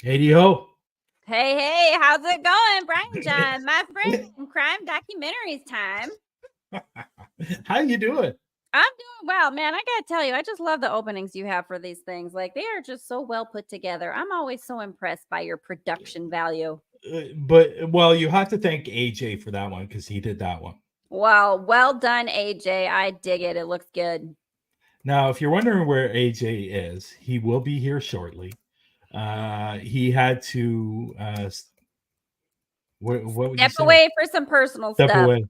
Hey ho. Hey, how's it going, Brian John? My friend from Crime Documentaries time. How you doing? I'm doing well, man. I gotta tell you, I just love the openings you have for these things. Like, they are just so well put together. I'm always so impressed by your production value. Well, you have to thank AJ for that one because he did that one. Well done, AJ. I dig it. It looks good. Now, if you're wondering where AJ is, he will be here shortly. He had to what would step you say? Away for some personal Step stuff. away.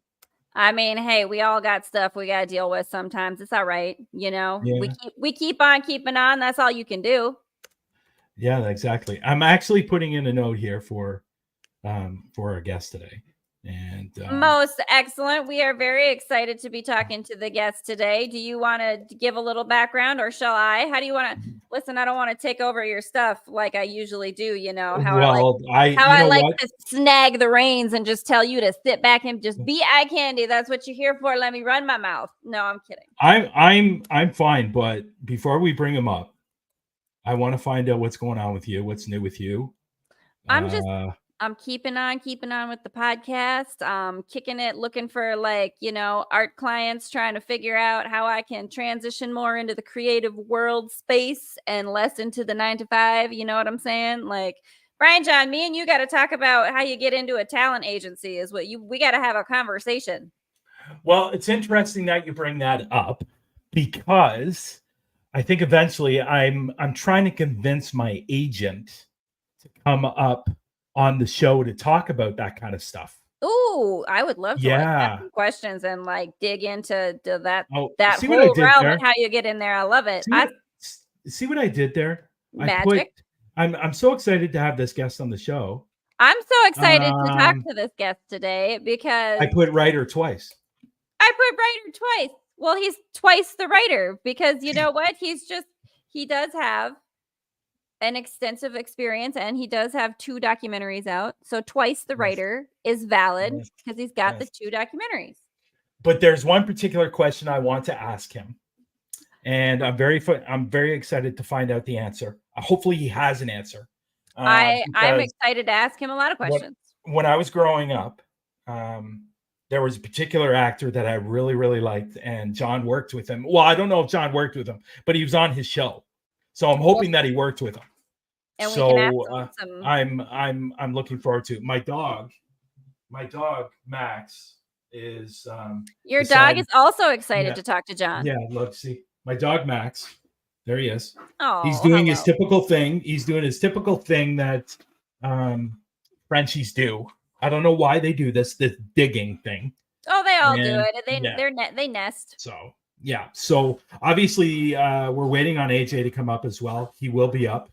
I mean, hey, we all got stuff we gotta deal with sometimes. It's all right, you know. Yeah. We keep on keeping on. That's all you can do. Yeah, exactly. I'm actually putting in a note here for our guest today. And most excellent. We are very excited to be talking to the guest today. Do you want to give a little background, or shall I? How do you want to listen? I don't want to take over your stuff like I usually do. You know how I like to snag the reins and just tell you to sit back and just be eye candy. That's what you're here for. Let me run my mouth. No, I'm kidding. I'm fine, but before we bring him up, I want to find out what's going on with you. What's new with you? I'm keeping on with the podcast, kicking it, looking for art clients, trying to figure out how I can transition more into the creative world space and less into the 9 to 5. You know what I'm saying? Like, Brian John, me and you got to talk about how you get into a talent agency we got to have a conversation. Well, it's interesting that you bring that up because I think eventually I'm trying to convince my agent to come up on the show to talk about that kind of stuff. Ooh, I would love to ask some questions and dig into that whole realm and how you get in there. I love it. See what I did there? Magic. I'm so excited to have this guest on the show. I'm so excited to talk to this guest today because I put writer twice. Well, he's twice the writer because you know what? He does have an extensive experience and he does have 2 documentaries out. So twice the writer is valid because he's got the 2 documentaries. But there's one particular question I want to ask him. And I'm very excited to find out the answer. Hopefully he has an answer. I'm excited to ask him a lot of questions. When I was growing up, there was a particular actor that I really, really liked, and John worked with him. Well, I don't know if John worked with him, but he was on his show. So I'm hoping that he worked with him. And so we can ask him I'm looking forward to it. My dog Max is your dog is also excited to talk to John. Yeah, look, see my dog Max. There he is. Oh, he's doing his typical thing. He's doing his typical thing that Frenchies do. I don't know why they do this digging thing. Oh, they all do it. They nest. So yeah. So obviously we're waiting on AJ to come up as well. He will be up.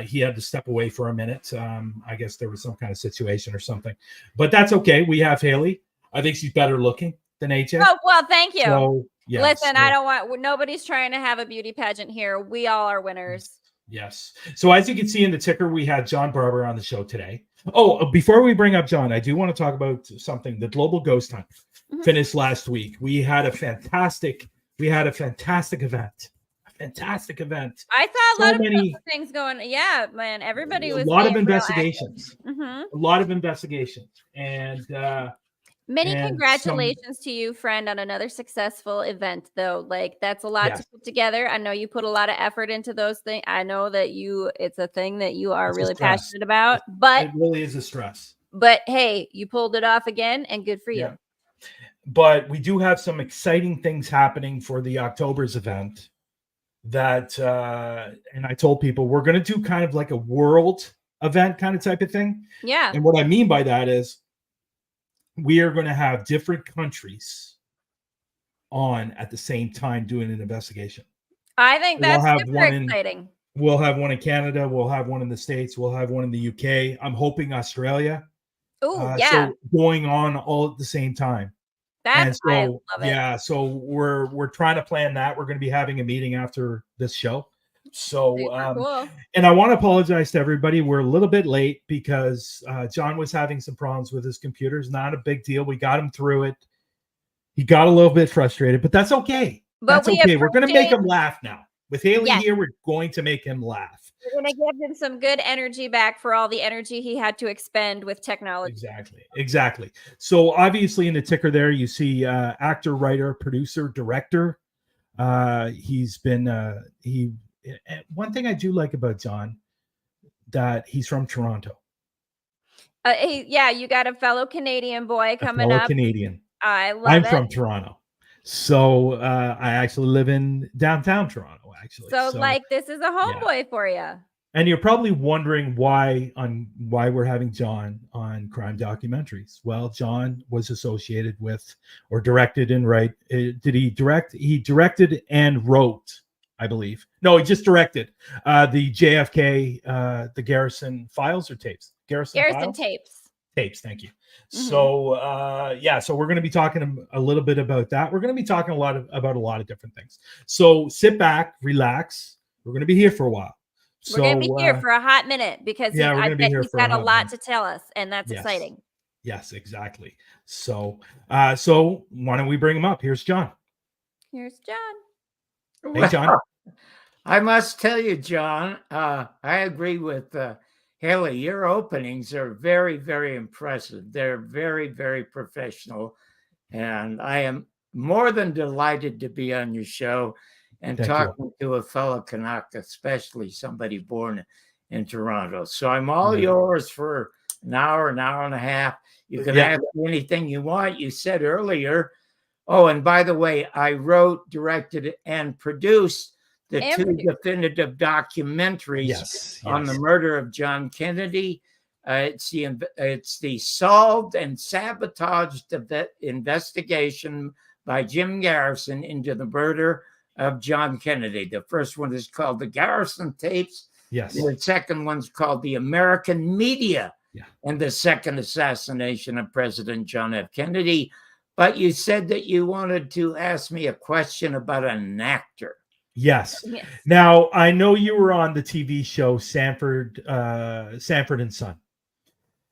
He had to step away for a minute. I guess there was some kind of situation or something, but that's okay. We have Haley. I think she's better looking than AJ. Oh, well, thank you. So, yes, listen, I don't want, nobody's trying to have a beauty pageant here. We all are winners. Yes. So as you can see in the ticker, we had John Barbour on the show today. Oh, before we bring up John, I do want to talk about something. The Global Ghost Hunt finished last week. We had a fantastic event. Fantastic event. I saw a lot of things going. Yeah, man. Everybody was a lot of investigations. A lot of investigations. And many congratulations to you, friend, on another successful event, though. Like, that's a lot to put together. I know you put a lot of effort into those things. I know that it's a thing that you are really passionate about, but it really is a stress. But hey, you pulled it off again, and good for you. But we do have some exciting things happening for the October's event that, and I told people we're going to do kind of like a world event kind of type of thing. Yeah. And what I mean by that is we are going to have different countries on at the same time doing an investigation. I think We'll that's have super one in exciting. We'll have one in Canada. We'll have one in the States. We'll have one in the UK. I'm hoping Australia. Oh, yeah. So going on all at the same time. And I so, love it. yeah, so we're trying to plan that. We're going to be having a meeting after this show. So, Cool. and I want to apologize to everybody. We're a little bit late because John was having some problems with his computers. Not a big deal. We got him through it. He got a little bit frustrated, but that's okay. But That's okay. We're going to make him laugh now. With Haley here, we're going to make him laugh. We're going to give him some good energy back for all the energy he had to expend with technology. Exactly. So obviously in the ticker there, you see actor, writer, producer, director. He's been one thing I do like about John, that he's from Toronto. You got a fellow Canadian boy coming up. Canadian. I'm from Toronto. So I actually live in downtown Toronto, actually. So like this is a homeboy for you. And you're probably wondering why we're having John on Crime Documentaries. Well, John was associated with or directed and did he direct? He directed and wrote, I believe. No, he just directed the JFK, the Garrison files or tapes? Garrison tapes. Tapes, thank you. So so we're going to be talking a little bit about that. We're going to be talking about a lot of different things. So sit back, relax. We're going to be here for a while. We're going to be here for a hot minute because I bet he's got a lot to tell us, and that's exciting. Yes, exactly. So so why don't we bring him up? Here's John. Here's John. Hey, John. I must tell you, John, I agree with Haley. Your openings are very, very impressive. They're very, very professional. And I am more than delighted to be on your show and talking to a fellow Canuck, especially somebody born in Toronto. So I'm all yours for an hour and a half. You can ask me anything you want. You said earlier. Oh, and by the way, I wrote, directed, and produced the two definitive documentaries on the murder of John Kennedy. It's the solved and sabotaged investigation by Jim Garrison into the murder of John Kennedy. The first one is called The Garrison Tapes. Yes. The second one's called The American Media and the Second Assassination of President John F. Kennedy. But you said that you wanted to ask me a question about an actor. Yes. Now, I know you were on the TV show Sanford and Son.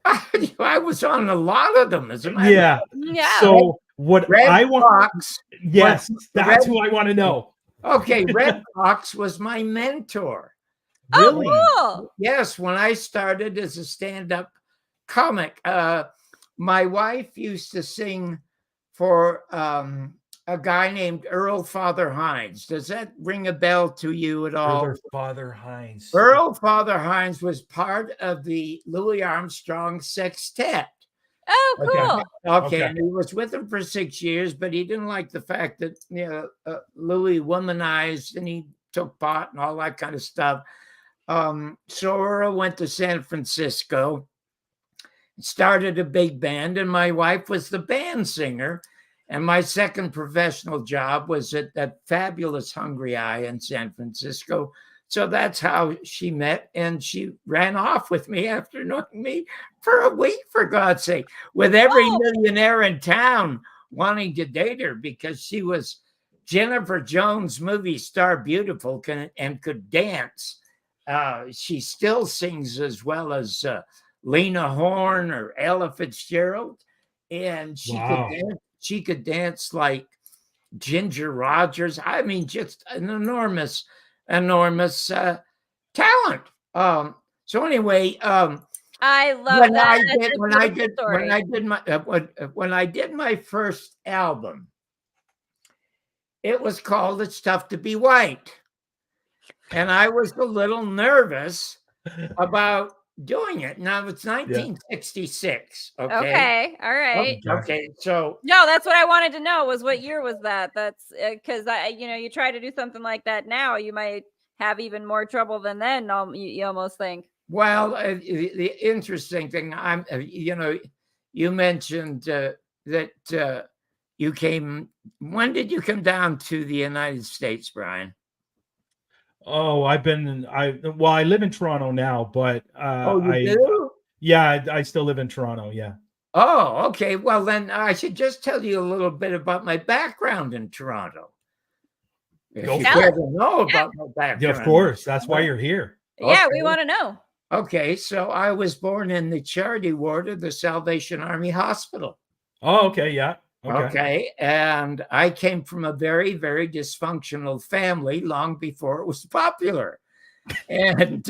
I was on a lot of them, as a matter of fact. Yeah. So what I want, Fox, that's who I want to know. Okay, Red Fox was my mentor. Really? Oh, cool. Yes, when I started as a stand-up comic, my wife used to sing for a guy named Earl Father Hines. Does that ring a bell to you at all? Earl Father Hines. Earl Father Hines was part of the Louis Armstrong Sextet. Oh, cool. Okay, and he was with him for 6 years, but he didn't like the fact that Louis womanized and he took pot and all that kind of stuff. So Earl went to San Francisco, started a big band, and my wife was the band singer. And my second professional job was at that fabulous Hungry Eye in San Francisco. So that's how she met, and she ran off with me after knowing me for a week, for God's sake, with every millionaire in town wanting to date her because she was Jennifer Jones movie star, beautiful, and could dance. She still sings as well as Lena Horne or Ella Fitzgerald, and she could dance like Ginger Rogers. I mean, just an enormous talent. So anyway, I love that. When I did my first album, it was called "It's Tough to Be White," and I was a little nervous about doing it. Now it's 1966. Okay. All right. Okay. So no, that's what I wanted to know was what year was that? That's because you try to do something like that now, you might have even more trouble than then. You almost think. Well, the interesting thing, you mentioned that you came. When did you come down to the United States, Brian? Oh, I live in Toronto now, but You do? yeah, I still live in Toronto. Yeah. Oh, okay. Well, then I should just tell you a little bit about my background in Toronto. If Go you for care it. to know about my Yeah, background. of course. That's why you're here. Yeah, Okay. we want to know. Okay, so I was born in the charity ward of the Salvation Army Hospital. Oh, okay. Yeah. Okay. And I came from a very, very dysfunctional family long before it was popular. And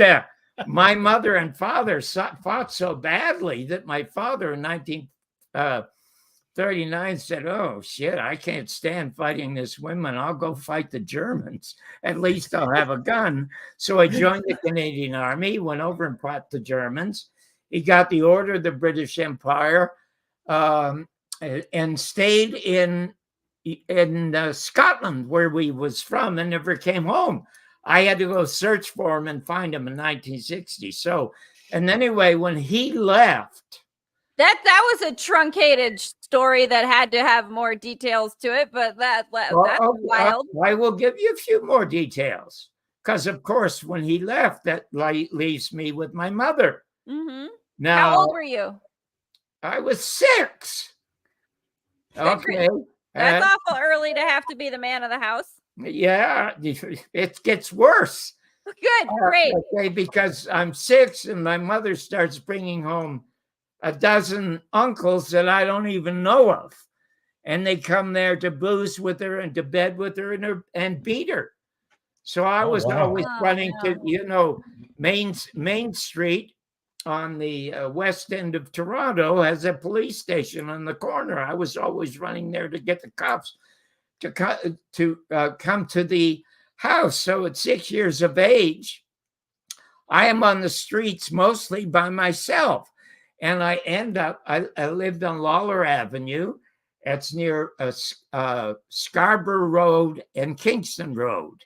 my mother and father fought so badly that my father in 1939 said, "Oh, shit, I can't stand fighting this women. I'll go fight the Germans. At least I'll have a gun." So I joined the Canadian Army, went over and fought the Germans. He got the Order of the British Empire, and stayed in Scotland, where we was from, and never came home. I had to go search for him and find him in 1960. So, and anyway, when he left, that was a truncated story that had to have more details to it, but that's wild. I will give you a few more details because, of course, when he left, that leaves me with my mother. Mm-hmm. Now, how old were you? I was 6. Okay. That's awful early to have to be the man of the house. Yeah, it gets worse. Good, great. Okay, because I'm 6 and my mother starts bringing home a dozen uncles that I don't even know of. And they come there to booze with her and to bed with her and beat her. So I was always running to, Main Street on the west end of Toronto has a police station on the corner. I was always running there to get the cops to come to the house. So at 6 years of age, I am on the streets mostly by myself. And I lived on Lawler Avenue. It's near Scarborough Road and Kingston Road.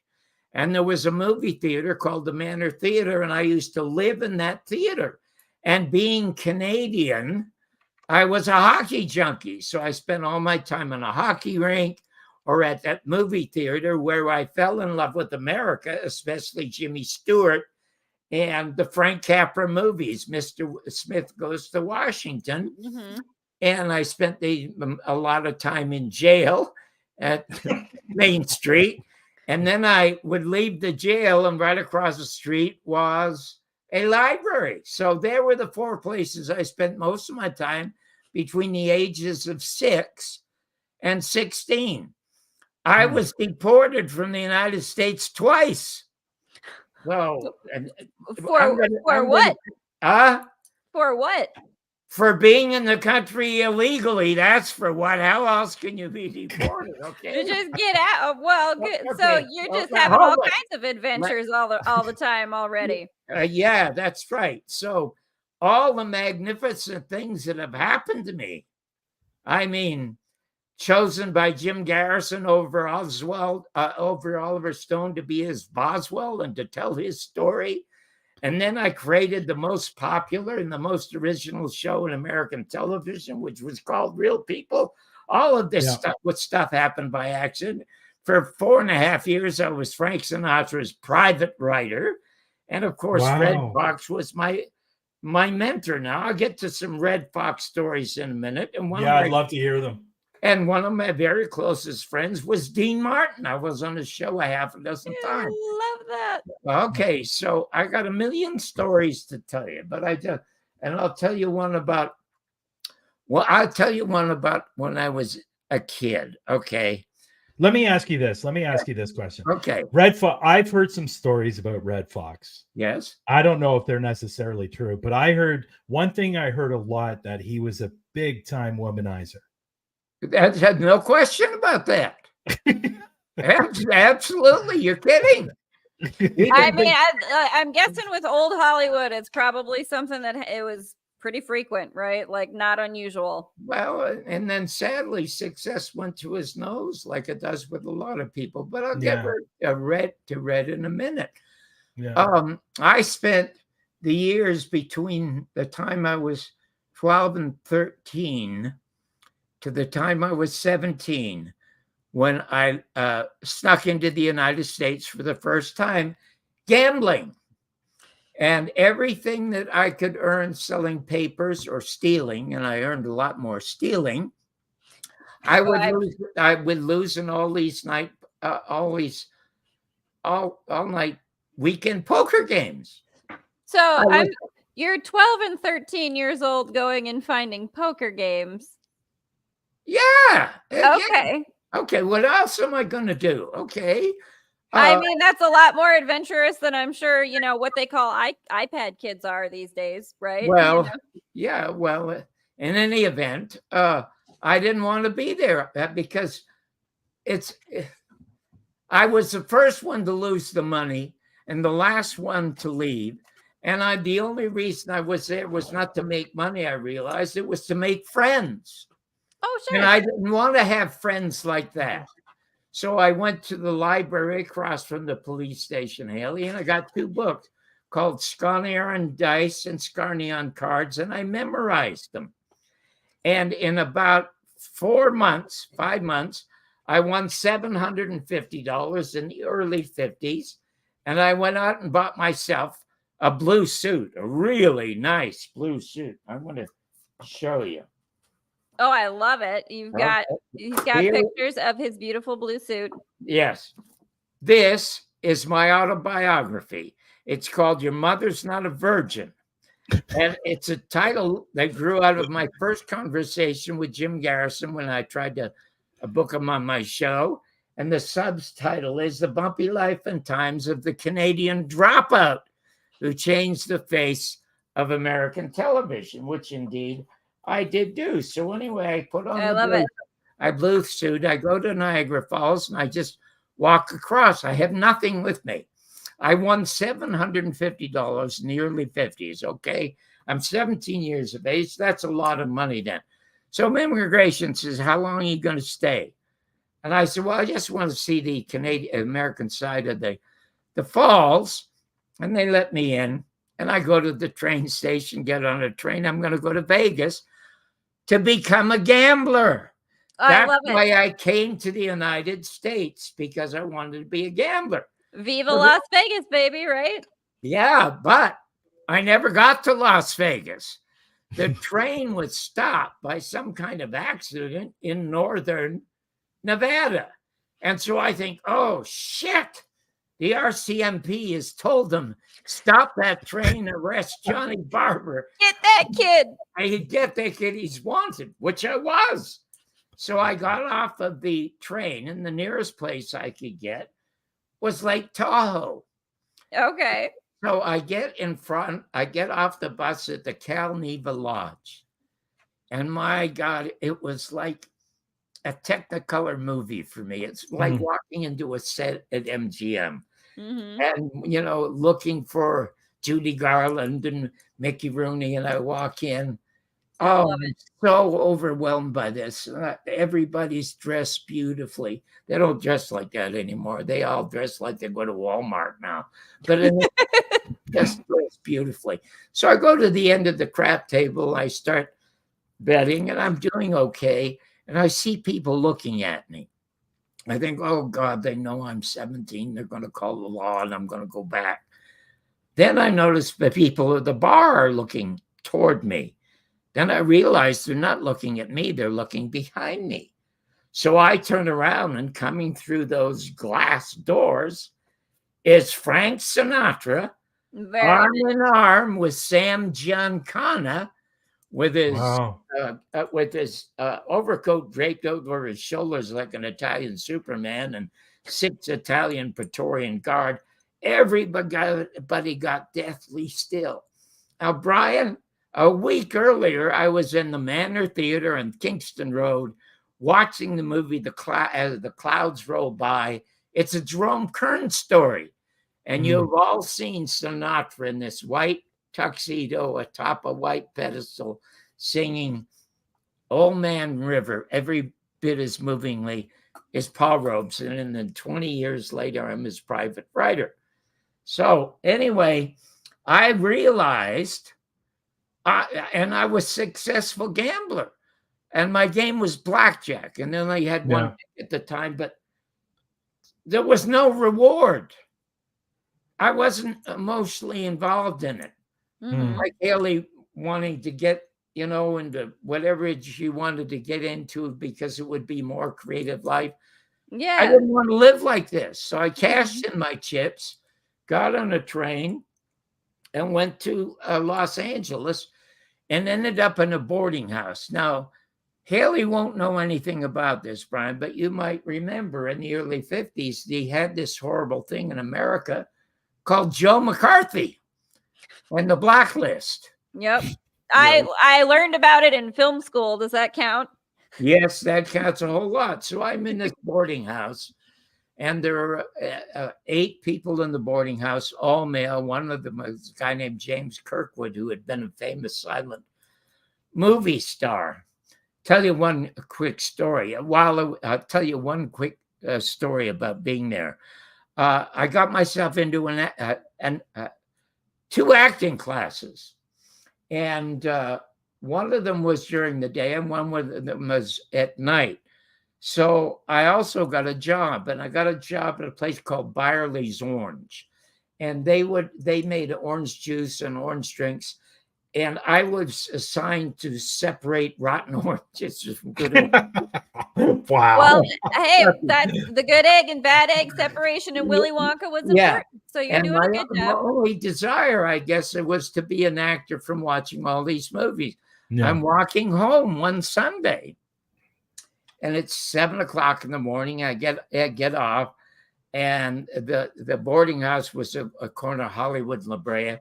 And there was a movie theater called the Manor Theater, and I used to live in that theater. And being Canadian, I was a hockey junkie. So I spent all my time in a hockey rink or at that movie theater where I fell in love with America, especially Jimmy Stewart and the Frank Capra movies, Mr. Smith Goes to Washington. Mm-hmm. And I spent a lot of time in jail at Main Street. And then I would leave the jail, and right across the street was a library. So there were the 4 places I spent most of my time between the ages of 6 and 16. I was deported from the United States twice. So for what? For what? For being in the country illegally. That's for what? How else can you be deported? Okay. You just get out. Well, good. Okay. So you're just having all kinds of adventures all the time already. Yeah, that's right. So all the magnificent things that have happened to me. I mean, chosen by Jim Garrison over Oliver Stone to be his Boswell and to tell his story. And then I created the most popular and the most original show in American television, which was called Real People. All of this stuff happened by accident. For 4.5 years, I was Frank Sinatra's private writer. And of course, Red Fox was my mentor. Now I'll get to some Red Fox stories in a minute. And I'd love to hear them. And one of my very closest friends was Dean Martin. I was on his show a half a dozen times. I love that. Okay, so I got a million stories to tell you, but I'll tell you one about when I was a kid. Okay. Let me ask you this question. Okay. Red Fox. I've heard some stories about Red Fox. Yes. I don't know if they're necessarily true, but I heard a lot that he was a big time womanizer. That had no question about that. Absolutely. You're kidding. I mean, I'm guessing with old Hollywood, it's probably something that it was pretty frequent, right? Like not unusual. Well, and then sadly, success went to his nose like it does with a lot of people. But I'll get Red in a minute. Yeah. I spent the years between the time I was 12 and 13 to the time I was 17 when I snuck into the United States for the first time gambling. And everything that I could earn selling papers or stealing, and I earned a lot more stealing, I would lose in all these all night weekend poker games. So you're 12 and 13 years old going and finding poker games. Yeah. Okay. Yeah. Okay. What else am I going to do? Okay. I mean, that's a lot more adventurous than I'm sure, what they call iPad kids are these days, right? Well, yeah. Well, in any event, I didn't want to be there because I was the first one to lose the money and the last one to leave. And the only reason I was there was not to make money, I realized. It was to make friends. Oh, sure. And I didn't want to have friends like that. So I went to the library across from the police station, Haley, and I got 2 books called Scarnier on Dice and Scarnier on Cards, and I memorized them. And in about 5 months, I won $750 in the early 50s. And I went out and bought myself a blue suit, a really nice blue suit. I want to show you. Oh, I love it. He's got pictures of his beautiful blue suit. Yes. This is my autobiography. It's called Your Mother's Not a Virgin. And it's a title that grew out of my first conversation with Jim Garrison when I tried to book him on my show. And the subtitle is The Bumpy Life and Times of the Canadian Dropout Who Changed the Face of American Television, which indeed I did do. So anyway, I put on my blue suit. I go to Niagara Falls and I just walk across. I have nothing with me. I won $750 in the early 50s, okay? I'm 17 years of age. That's a lot of money then. So immigration says, how long are you going to stay? And I said, well, I just want to see the American side of the falls. And they let me in. And I go to the train station, get on a train. I'm going to go to Vegas to become a gambler. That's why I came to the United States, because I wanted to be a gambler. Viva Las Vegas, baby, right? Yeah, but I never got to Las Vegas. The train was stopped by some kind of accident in northern Nevada. And so I think, oh, shit. The RCMP has told them, stop that train, arrest Johnny Barbour. Get that kid. Get that kid, he's wanted, which I was. So I got off of the train, and the nearest place I could get was Lake Tahoe. Okay. So I get off the bus at the Cal Neva Lodge. And my God, it was like a Technicolor movie for me. It's like walking into a set at MGM and, looking for Judy Garland and Mickey Rooney. And I walk in. Oh, I'm so overwhelmed by this. Everybody's dressed beautifully. They don't dress like that anymore. They all dress like they go to Walmart now. But just dressed beautifully. So I go to the end of the crap table. I start betting, and I'm doing okay. And I see people looking at me. I think, oh, God, they know I'm 17. They're going to call the law, and I'm going to go back. Then I notice the people at the bar are looking toward me. Then I realize they're not looking at me. They're looking behind me. So I turn around, and coming through those glass doors is Frank Sinatra, arm in arm with Sam Giancana, with his overcoat draped over his shoulders like an Italian Superman and 6 Italian Praetorian Guard. Everybody got deathly still. Now, Brian, a week earlier, I was in the Manor Theater on Kingston Road watching the movie As the Clouds Roll By. It's a Jerome Kern story. And you've all seen Sinatra in this white tuxedo atop a white pedestal singing Old Man River every bit as movingly as Paul Robeson. And then 20 years later, I'm his private writer. So anyway, I realized, and I was a successful gambler, and my game was blackjack. And then I had one at the time, but there was no reward. I wasn't emotionally involved in it. Mhm. Like Haley wanting to get, into whatever she wanted to get into because it would be more creative life. I Yeah. didn't want to live like this. So I cashed in my chips, got on a train, and went to Los Angeles and ended up in a boarding house. Now, Haley won't know anything about this, Brian, but you might remember in the early 50s, they had this horrible thing in America called Joe McCarthy and the Blacklist. Yep. I learned about it in film school. Does that count? Yes, that counts a whole lot. So I'm in this boarding house, and there are 8 people in the boarding house, all male. One of them was a guy named James Kirkwood, who had been a famous silent movie star. Tell you one quick story. I'll tell you one quick story about being there. I got myself into 2 acting classes, and one of them was during the day, and one of them was at night. So I also got a job, and I got a job at a place called Byerly's Orange, and they made orange juice and orange drinks. And I was assigned to separate rotten oranges from good oranges. Wow. Well, hey, that's the good egg and bad egg separation in Willy Wonka was important. So you're doing a good My job. only desire, I guess, it was to be an actor from watching all these movies. Yeah. I'm walking home one Sunday, and it's 7:00 in the morning. I get off, and the boarding house was a corner of Hollywood and La Brea.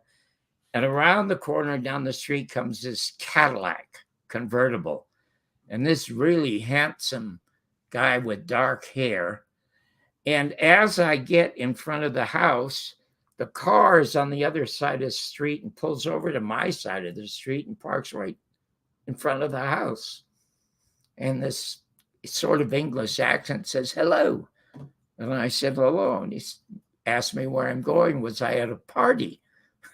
And around the corner down the street comes this Cadillac convertible. And this really handsome guy with dark hair. And as I get in front of the house, the car is on the other side of the street and pulls over to my side of the street and parks right in front of the house. And this sort of English accent says, "Hello." And I said, "Hello." And he asked me where I'm going. Was I at a party?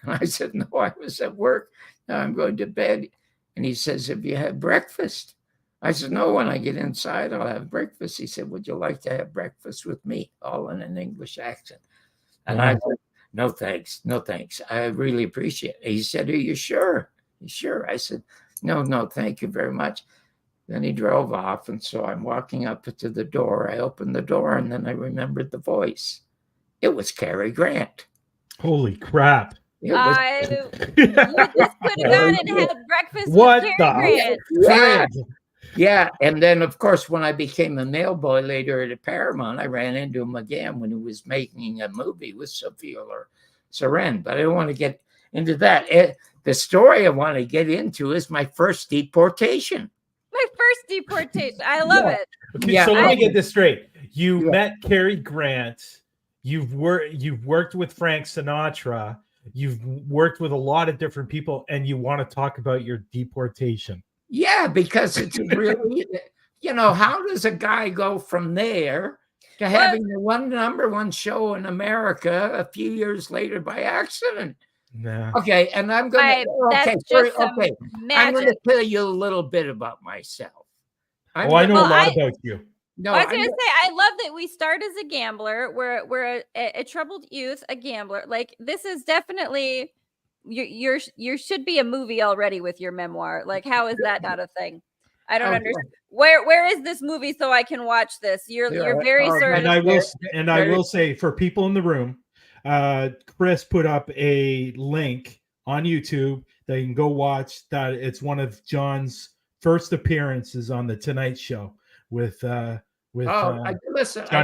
And I said, "No, I was at work. Now I'm going to bed." And he says, "Have you had breakfast?" I said, "No, when I get inside, I'll have breakfast." He said, "Would you like to have breakfast with me?" All in an English accent. And I said, "No, thanks. No, thanks. I really appreciate it." He said, "Are you sure?" "Sure." I said, No, thank you very much." Then he drove off. And so I'm walking up to the door. I opened the door, and then I remembered the voice. It was Cary Grant. Holy crap. You just could have gone and had breakfast What with Cary the Grant. Yeah. And then, of course, when I became a mail boy later at Paramount, I ran into him again when he was making a movie with Sophia Loren. But I don't want to get into that. The story I want to get into is my first deportation. My first deportation. I love it. Okay, so let me get this straight. You met Cary Grant. You've worked with Frank Sinatra. You've worked with a lot of different people, and you want to talk about your deportation. Yeah, because it's really, how does a guy go from there to having the #1 show in America a few years later by accident? Nah. Okay, and I'm going to I'm going to tell you a little bit about myself. I know a lot about you. No, I was going to say, I love that we start as a gambler. We're a troubled youth, a gambler. Like, this is definitely you should be a movie already with your memoir. Like, how is that not a thing? I don't understand. Where is this movie so I can watch this? You're very certain. And I will say, for people in the room, Chris put up a link on YouTube that you can go watch. That it's one of John's first appearances on the Tonight Show with Johnny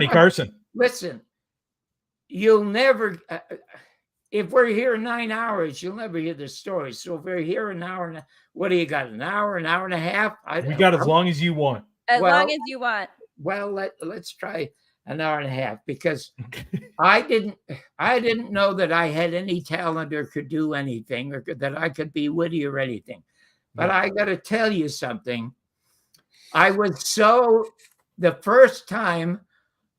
Carson. Listen, you'll never. If we're here 9 hours, you'll never hear the story. So if we're here an hour, what do you got? An hour and a half? We got as long as you want. As long as you want. Well, let's try an hour and a half, because I didn't know that I had any talent or could do anything, or that I could be witty or anything. But I got to tell you something. The first time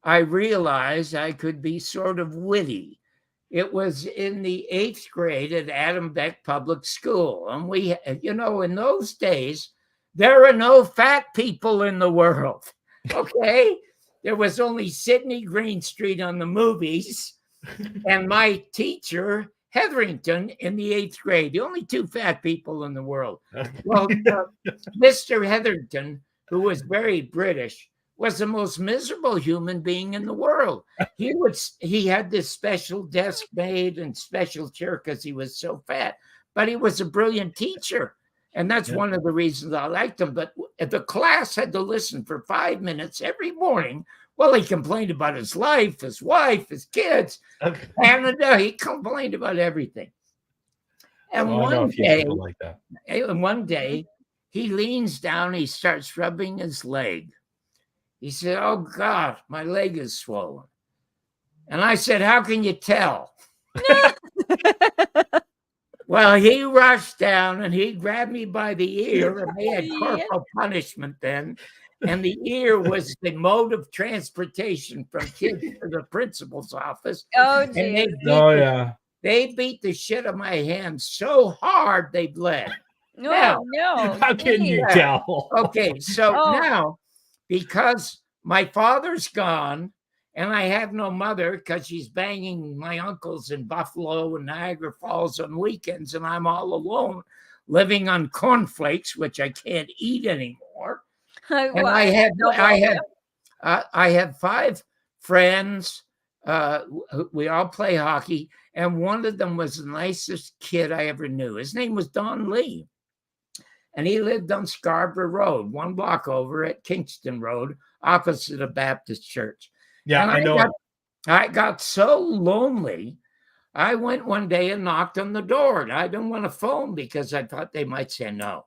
I realized I could be sort of witty, it was in the 8th grade at Adam Beck Public School. And we, in those days, there are no fat people in the world. Okay. There was only Sidney Greenstreet on the movies. and my teacher, Hetherington, in the 8th grade, the only two fat people in the world. Well, Mr. Hetherington, who was very British, was the most miserable human being in the world. He had this special desk made and special chair because he was so fat, but he was a brilliant teacher. And that's one of the reasons I liked him. But the class had to listen for 5 minutes every morning. Well, he complained about his life, his wife, his kids, and he complained about everything. And one day, he leans down, he starts rubbing his leg. He said, "Oh, God, my leg is swollen." And I said, "How can you tell?" Well, he rushed down and he grabbed me by the ear, and they had corporal punishment then. And the ear was the mode of transportation from kids to the principal's office. Oh, geez. They beat the shit out of my hands so hard they bled. No. How can you tell? Okay, so now, because my father's gone and I have no mother because she's banging my uncles in Buffalo and Niagara Falls on weekends, and I'm all alone living on cornflakes, which I can't eat anymore. And I have 5 friends. We all play hockey, and one of them was the nicest kid I ever knew. His name was Don Lee, and he lived on Scarborough Road, 1 block over at Kingston Road, opposite a Baptist church. Yeah, and I know. I got so lonely. I went one day and knocked on the door, and I didn't want to phone because I thought they might say no.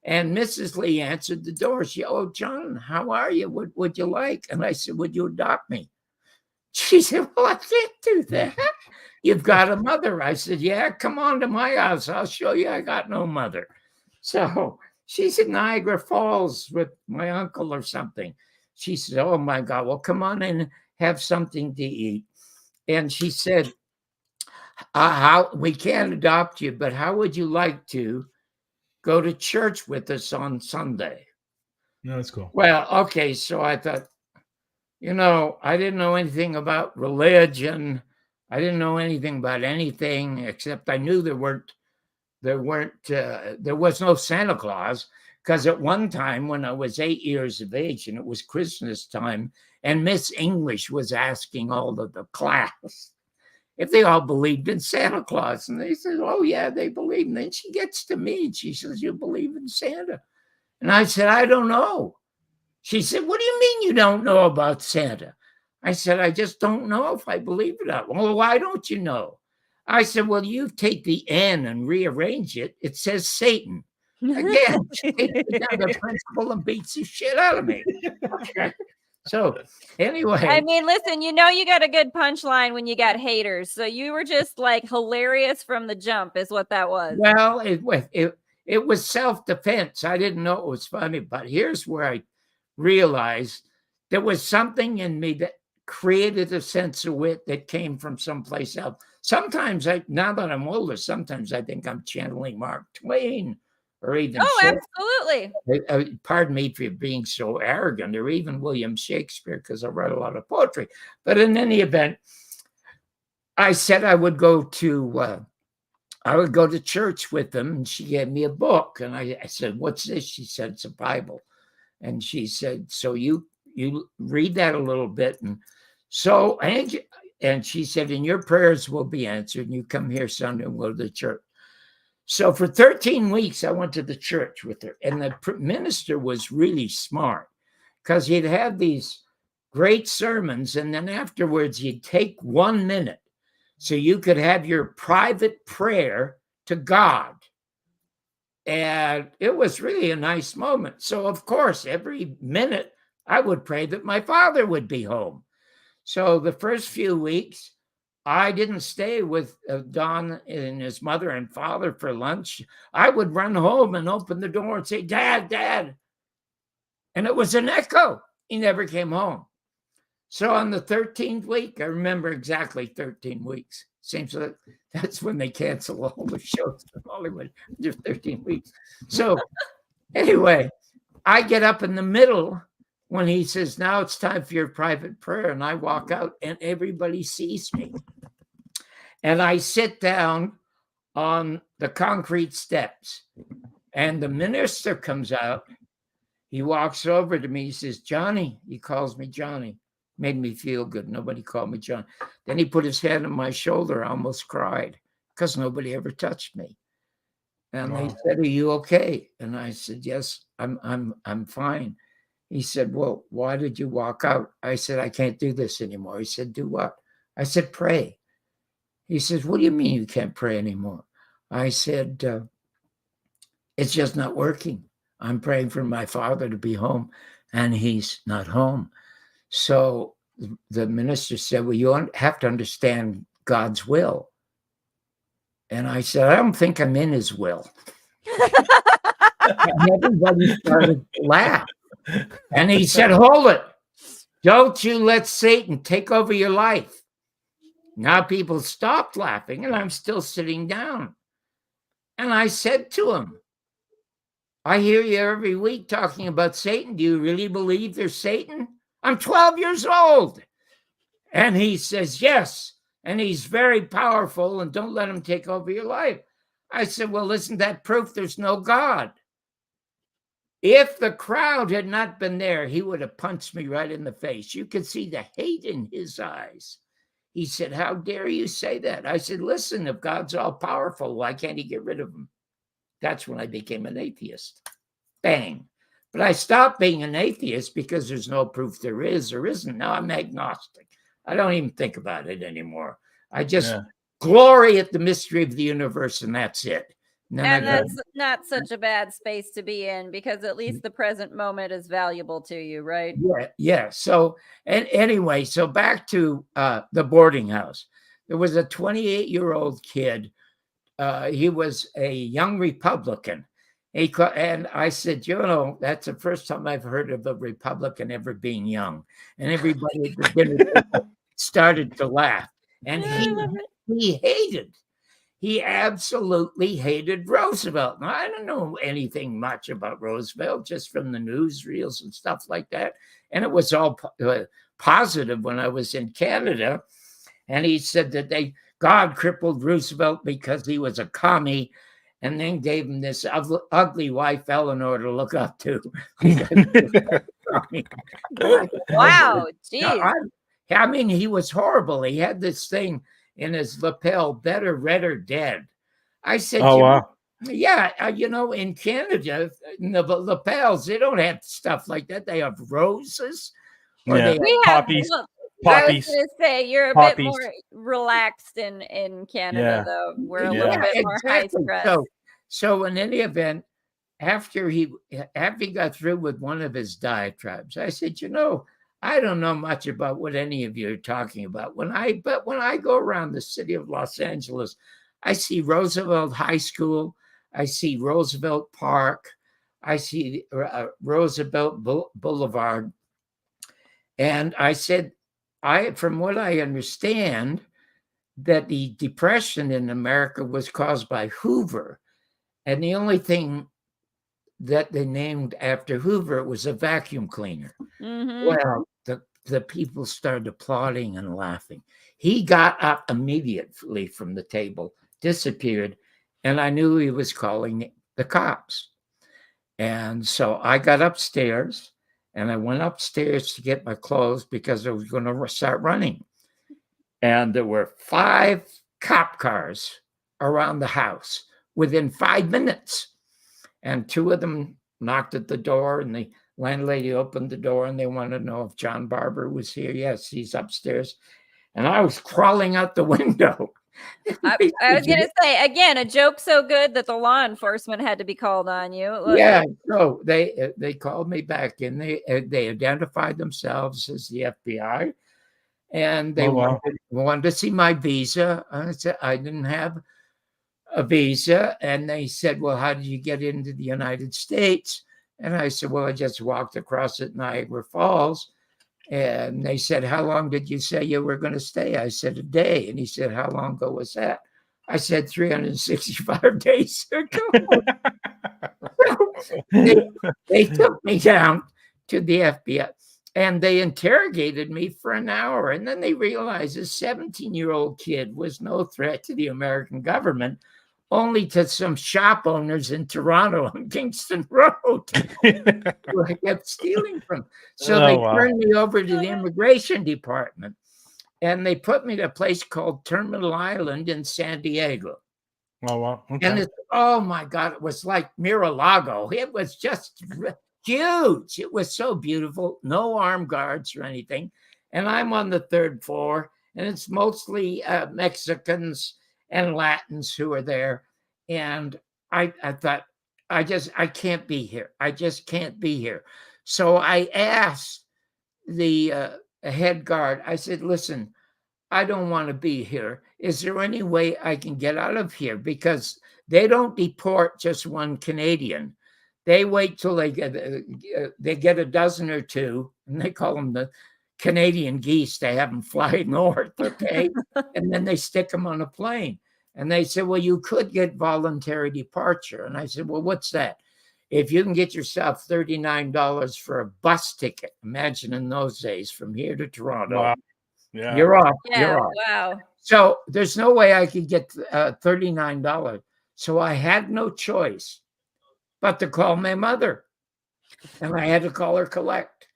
And Mrs. Lee answered the door. She, "Oh, John, how are you? What would you like?" And I said, "Would you adopt me?" She said, "Well, I can't do that. You've got a mother." I said, "Yeah, come on to my house. I'll show you I got no mother." So she's in Niagara Falls with my uncle or something. She said, "Oh, my God. Well, come on and have something to eat." And she said, "How we can't adopt you, but how would you like to go to church with us on Sunday?" No, that's cool. Well, okay. So I thought, I didn't know anything about religion. I didn't know anything about anything except I knew there was no Santa Claus, because at one time when I was 8 years of age and it was Christmas time and Miss English was asking all of the class if they all believed in Santa Claus. And they said, "Oh, yeah, they believe." And then she gets to me and she says, "You believe in Santa?" And I said, "I don't know." She said, "What do you mean you don't know about Santa?" I said, "I just don't know if I believe it or not." "Well, why don't you know?" I said, "Well, you take the N and rearrange it. It says Satan." Again, she takes it down to the principal and beats the shit out of me. Okay. So anyway, I mean, listen, you got a good punchline when you got haters. So you were just like hilarious from the jump is what that was. Well, it was self-defense. I didn't know it was funny, but here's where I realized there was something in me that created a sense of wit that came from someplace else. Sometimes now that I'm older, sometimes I think I'm channeling Mark Twain. Or even absolutely. Pardon me for being so arrogant, or even William Shakespeare, because I write a lot of poetry. But in any event, I said I would go to church with them, and she gave me a book, and I said, "What's this?" She said, "It's a Bible," and she said, "So you read that a little bit, and she said, and your prayers will be answered, and you come here Sunday and go to the church." So for 13 weeks, I went to the church with her. And the minister was really smart because he'd have these great sermons. And then afterwards, he'd take 1 minute so you could have your private prayer to God. And it was really a nice moment. So, of course, every minute I would pray that my father would be home. So the first few weeks, I didn't stay with Don and his mother and father for lunch. I would run home and open the door and say, "Dad, Dad." And it was an echo. He never came home. So on the 13th week, I remember exactly 13 weeks. Seems like that's when they cancel all the shows in Hollywood, just 13 weeks. So anyway, I get up in the middle when he says, "Now it's time for your private prayer." And I walk out and everybody sees me. And I sit down on the concrete steps, and the minister comes out. He walks over to me. He says, Johnny. He calls me Johnny. Made me feel good. Nobody called me John. Then he put his hand on my shoulder. I almost cried because nobody ever touched me. And they said, are you okay? And I said, yes, I'm fine. He said, well, why did you walk out? I said, I can't do this anymore. He said, do what? I said, pray. He says, what do you mean you can't pray anymore? I said, it's just not working. I'm praying for my father to be home, and he's not home. So the minister said, well, you have to understand God's will. And I said, I don't think I'm in his will. And everybody started to laugh. And he said, hold it. Don't you let Satan take over your life. Now people stopped laughing, and I'm still sitting down. And I said to him, I hear you every week talking about Satan. Do you really believe there's Satan? I'm 12 years old. And he says, yes. And he's very powerful, and don't let him take over your life. I said, well, isn't that proof there's no God? If the crowd had not been there, he would have punched me right in the face. You could see the hate in his eyes. He said, how dare you say that? I said, listen, if God's all powerful, why can't he get rid of him? That's when I became an atheist. Bang. But I stopped being an atheist because there's no proof there is or isn't. Now I'm agnostic. I don't even think about it anymore. I just glory at the mystery of the universe, and that's it. And that's not such a bad space to be in, because at least the present moment is valuable to you, right? Yeah. So, and anyway, so back to the boarding house. There was a 28-year-old kid. He was a young Republican. And I said, that's the first time I've heard of a Republican ever being young. And everybody at the dinner started to laugh. And he absolutely hated Roosevelt. Now, I don't know anything much about Roosevelt, just from the newsreels and stuff like that. And it was all positive when I was in Canada. And he said that God crippled Roosevelt because he was a commie, and then gave him this ugly wife, Eleanor, to look up to. Wow, geez. I mean, he was horrible. He had this thing in his lapel, better, redder, dead. I said, wow. Yeah, in Canada, in the lapels, they don't have stuff like that. They have roses. Or they have poppies. I was going to say, you're a bit more relaxed in Canada, though. We're a little bit more high stress. So in any event, after he got through with one of his diatribes, I said, I don't know much about what any of you are talking about. But when I go around the city of Los Angeles, I see Roosevelt High School, I see Roosevelt Park, I see Roosevelt Boulevard. And I said, from what I understand, that the Depression in America was caused by Hoover. And the only thing that they named after Hoover was a vacuum cleaner. Mm-hmm. Well, the people started applauding and laughing. He got up immediately from the table, disappeared, and I knew he was calling the cops. And so I got upstairs, and I went upstairs to get my clothes because I was going to start running. And there were 5 cop cars around the house within 5 minutes. And 2 of them knocked at the door, and the landlady opened the door, and they wanted to know if John Barbour was here. Yes, he's upstairs. And I was crawling out the window. I was going to say, again, a joke so good that the law enforcement had to be called on you. Yeah, so they called me back in. They identified themselves as the FBI, and they wanted to see my visa. I said I didn't have a visa, and they said, well, how did you get into the United States? And I said, well, I just walked across at Niagara Falls. And they said, how long did you say you were going to stay? I said, a day. And he said, how long ago was that? I said, 365 days ago. they took me down to the FBI. And they interrogated me for an hour. And then they realized this 17-year-old kid was no threat to the American government, only to some shop owners in Toronto on Kingston Road who I kept stealing from. So they turned me over to the immigration department, and they put me to a place called Terminal Island in San Diego. Oh, wow. Okay. And it's, oh my God, it was like Mar-a-Lago. It was just huge. It was so beautiful. No armed guards or anything. And I'm on the 3rd floor, and it's mostly Mexicans and Latins who are there. And I thought, I can't be here. I just can't be here. So I asked the head guard, I said, listen, I don't want to be here. Is there any way I can get out of here? Because they don't deport just one Canadian. They wait till they get a dozen or two, and they call them the Canadian geese. They have them fly north, okay? And then they stick them on a plane. And they said, well, you could get voluntary departure. And I said, well, what's that? If you can get yourself $39 for a bus ticket, imagine in those days from here to Toronto. Wow. Yeah. You're off. Yeah, You're off. wow. So there's no way I could get $39. So I had no choice but to call my mother. And I had to call her collect.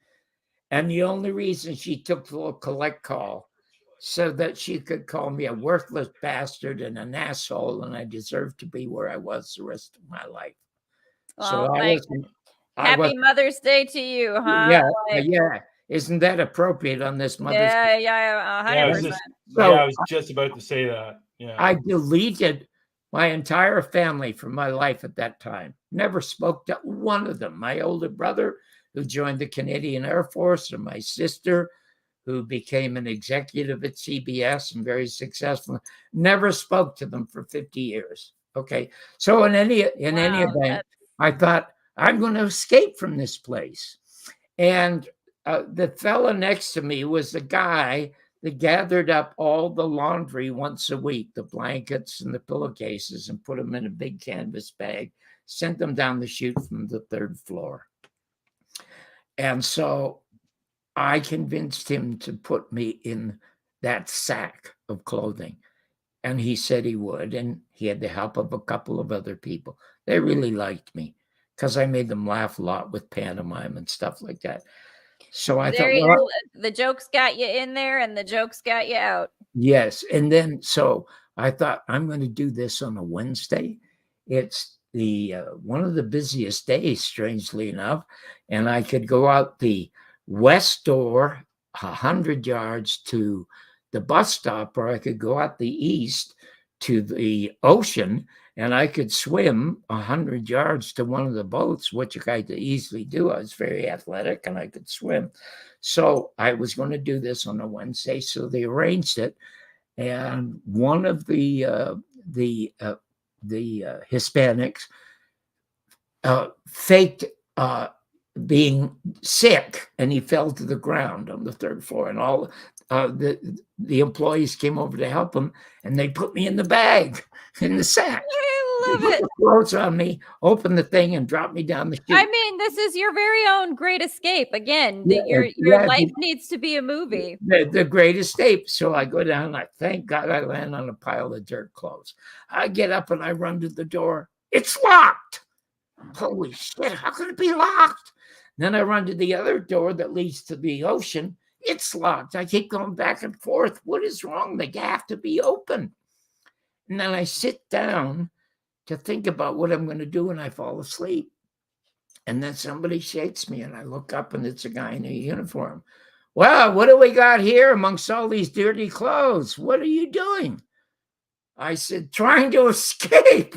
And the only reason she took the collect call so that she could call me a worthless bastard and an asshole, and I deserved to be where I was the rest of my life. Well, So happy Mother's Day to you, huh? Yeah, yeah. Isn't that appropriate on this Mother's Day? Yeah, 100%. I was just about to say that. Yeah. I deleted my entire family from my life at that time. Never spoke to one of them. My older brother, who joined the Canadian Air Force, and my sister, who became an executive at CBS and very successful, never spoke to them for 50 years. Okay. So in any event, I thought, I'm going to escape from this place. And the fella next to me was the guy that gathered up all the laundry once a week, the blankets and the pillowcases, and put them in a big canvas bag, sent them down the chute from the 3rd floor. And so I convinced him to put me in that sack of clothing. And he said he would. And he had the help of a couple of other people. They really liked me because I made them laugh a lot with pantomime and stuff like that. So I thought, well, the jokes got you in there and the jokes got you out. Yes. And then, so I thought, I'm going to do this on a Wednesday. It's the one of the busiest days, strangely enough. And I could go out the west door 100 yards to the bus stop, or I could go out the east to the ocean, and I could swim 100 yards to one of the boats, which I could easily do. I was very athletic and I could swim. So I was going to do this on a Wednesday. So they arranged it. And one of the Hispanics faked being sick, and he fell to the ground on the 3rd floor, and all the employees came over to help him, and they put me in the bag, in the sack. I love it. Clothes on me, opened the thing, and dropped me down the chute. I mean, this is your very own Great Escape. Again, your life needs to be a movie. The Great Escape. So I go down, I thank God I land on a pile of dirt clothes. I get up and I run to the door. It's locked. Holy shit, how could it be locked? Then I run to the other door that leads to the ocean. It's locked. I keep going back and forth. What is wrong? They have to be open. And then I sit down to think about what I'm going to do, and I fall asleep. And then somebody shakes me, and I look up, and it's a guy in a uniform. Well, what do we got here amongst all these dirty clothes? What are you doing? I said, trying to escape.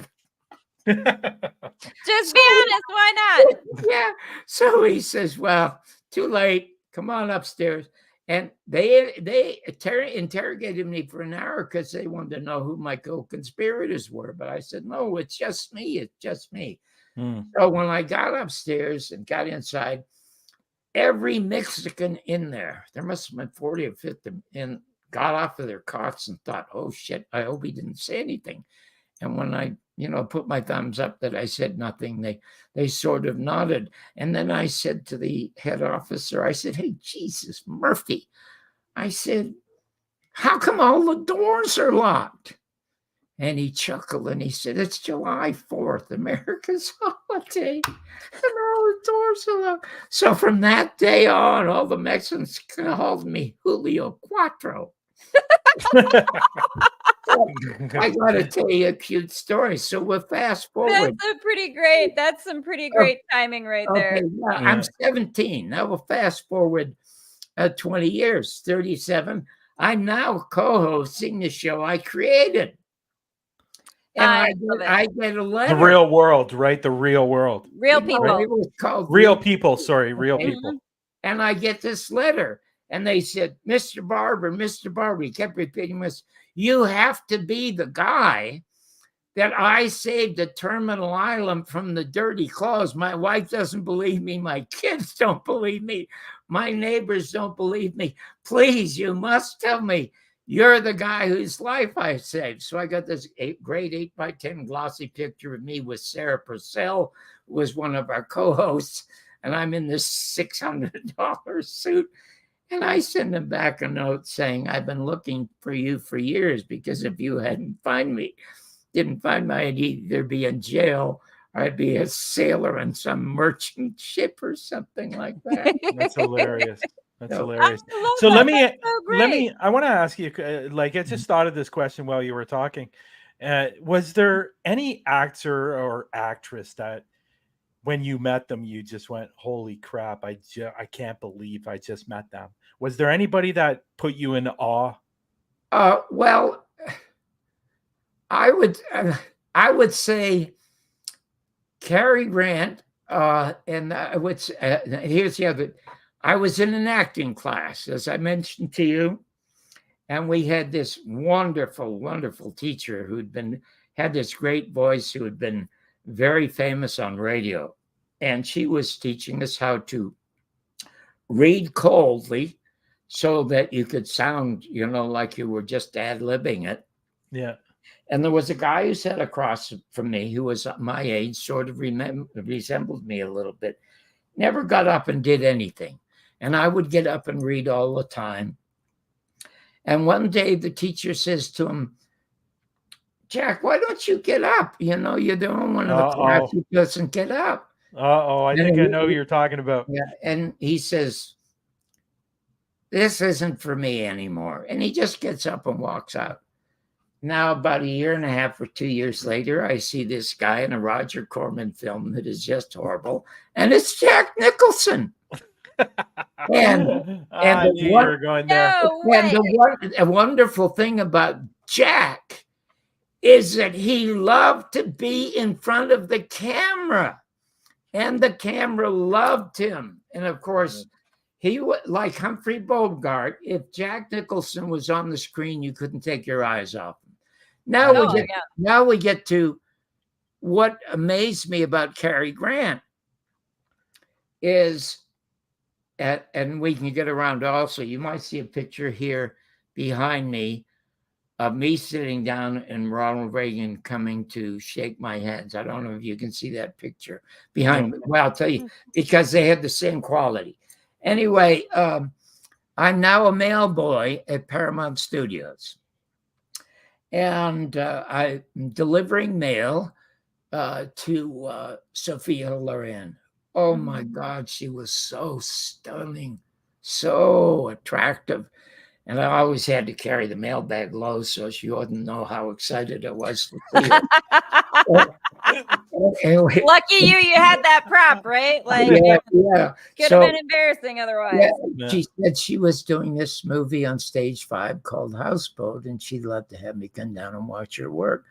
Just be honest, why not? Yeah. So he says, well, too late. Come on upstairs. And they interrogated me for an hour because they wanted to know who my co-conspirators were. But I said, no, it's just me. It's just me. So when I got upstairs and got inside, every Mexican in there must have been 40 or 50, got off of their cots and thought, oh, shit, I hope he didn't say anything. And when I put my thumbs up that I said nothing. They sort of nodded. And then I said to the head officer, I said, "Hey, Jesus, Murphy," I said, "how come all the doors are locked?" And he chuckled and he said, "It's July 4th, America's holiday, and all the doors are locked." So from that day on, all the Mexicans called me Julio Cuatro. I got to tell you a cute story. So we'll fast forward. That's some pretty great timing right there. Yeah, I'm 17. Now we'll fast forward 20 years, 37. I'm now co-hosting the show I created. And I get a letter. The real world, right? The real world. Real people. It was called Real People. Sorry, Real People. And I get this letter. And they said, Mr. Barbour, he kept repeating this, "You have to be the guy that I saved at Terminal Island from the dirty clothes. My wife doesn't believe me. My kids don't believe me. My neighbors don't believe me. Please, you must tell me you're the guy whose life I saved." So I got this great 8x10 glossy picture of me with Sarah Purcell, who was one of our co-hosts. And I'm in this $600 suit. And I send him back a note saying, "I've been looking for you for years, because if you didn't find me, I'd either be in jail or I'd be a sailor on some merchant ship or something like that." That's hilarious. That's So- hilarious. I So love let that. That's so great. I want to ask you, I just thought of this question while you were talking. Was there any actor or actress that when you met them, you just went, "Holy crap, I can't believe I just met them"? Was there anybody that put you in awe? Well, I would say Cary Grant, and here's the other. I was in an acting class, as I mentioned to you, and we had this wonderful, wonderful teacher who'd had this great voice, who had been very famous on radio. And she was teaching us how to read coldly so that you could sound, like you were just ad-libbing it. Yeah. And there was a guy who sat across from me who was my age, sort of resembled me a little bit, never got up and did anything. And I would get up and read all the time. And one day the teacher says to him, "Jack, why don't you get up? You're the only one in the class who doesn't get up." I think I know who you're talking about. Yeah. And he says, "This isn't for me anymore." And he just gets up and walks out. Now, about a year and a half or 2 years later, I see this guy in a Roger Corman film that is just horrible. And it's Jack Nicholson. And I knew you were going there. No way. And the wonderful thing about Jack is that he loved to be in front of the camera, and the camera loved him. And of course, he was like Humphrey Bogart. If Jack Nicholson was on the screen, you couldn't take your eyes off him. Now we get to what amazed me about Cary Grant is, and we can get around also, you might see a picture here behind me of me sitting down and Ronald Reagan coming to shake my hands. I don't know if you can see that picture behind me. Well, I'll tell you, because they had the same quality. Anyway, I'm now a mail boy at Paramount Studios. And I'm delivering mail to Sophia Loren. Oh my God, she was so stunning, so attractive. And I always had to carry the mailbag low so she wouldn't know how excited I was to see her. Anyway, Lucky you had that prop, right? Like, yeah. Could have been embarrassing otherwise. Yeah, she said she was doing this movie on Stage 5 called Houseboat, and she'd love to have me come down and watch her work.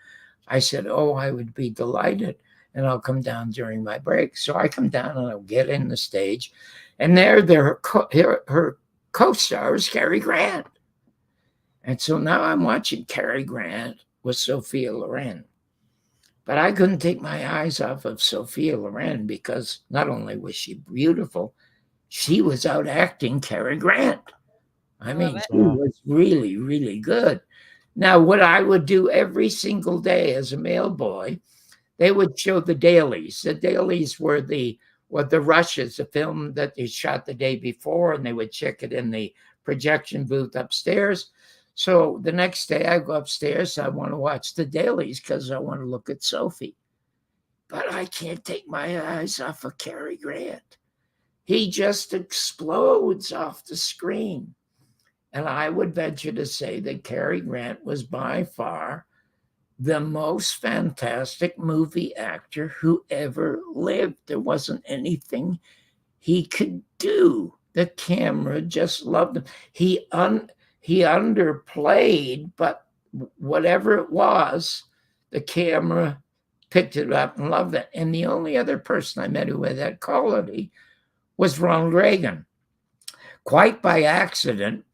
I said, "Oh, I would be delighted, and I'll come down during my break." So I come down and I'll get in the stage, and her co-star is Cary Grant. And so now I'm watching Cary Grant with Sophia Loren. But I couldn't take my eyes off of Sophia Loren, because not only was she beautiful, she was out acting Cary Grant. I mean, she was really, really good. Now, what I would do every single day as a mail boy they would show the dailies. The dailies were the rushes, the film that they shot the day before, and they would check it in the projection booth upstairs. So the next day I go upstairs, I want to watch the dailies because I want to look at Sophie. But I can't take my eyes off of Cary Grant. He just explodes off the screen. And I would venture to say that Cary Grant was by far the most fantastic movie actor who ever lived. There wasn't anything he could do. The camera just loved him. He underplayed, but whatever it was, the camera picked it up and loved it. And the only other person I met who had that quality was Ronald Reagan. Quite by accident,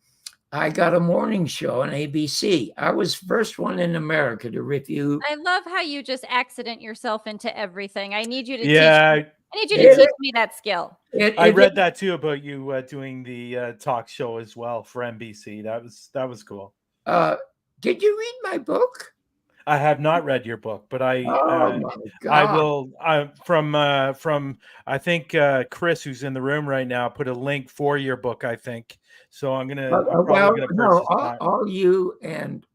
I got a morning show on ABC. I was first one in America to review. I love how you just accident yourself into everything. I need you to teach me that skill. I read that too about you doing the talk show as well for NBC. That was cool. Did you read my book? I have not read your book, but I will. From I think Chris, who's in the room right now, put a link for your book. I think so. I'm probably gonna purchase all you and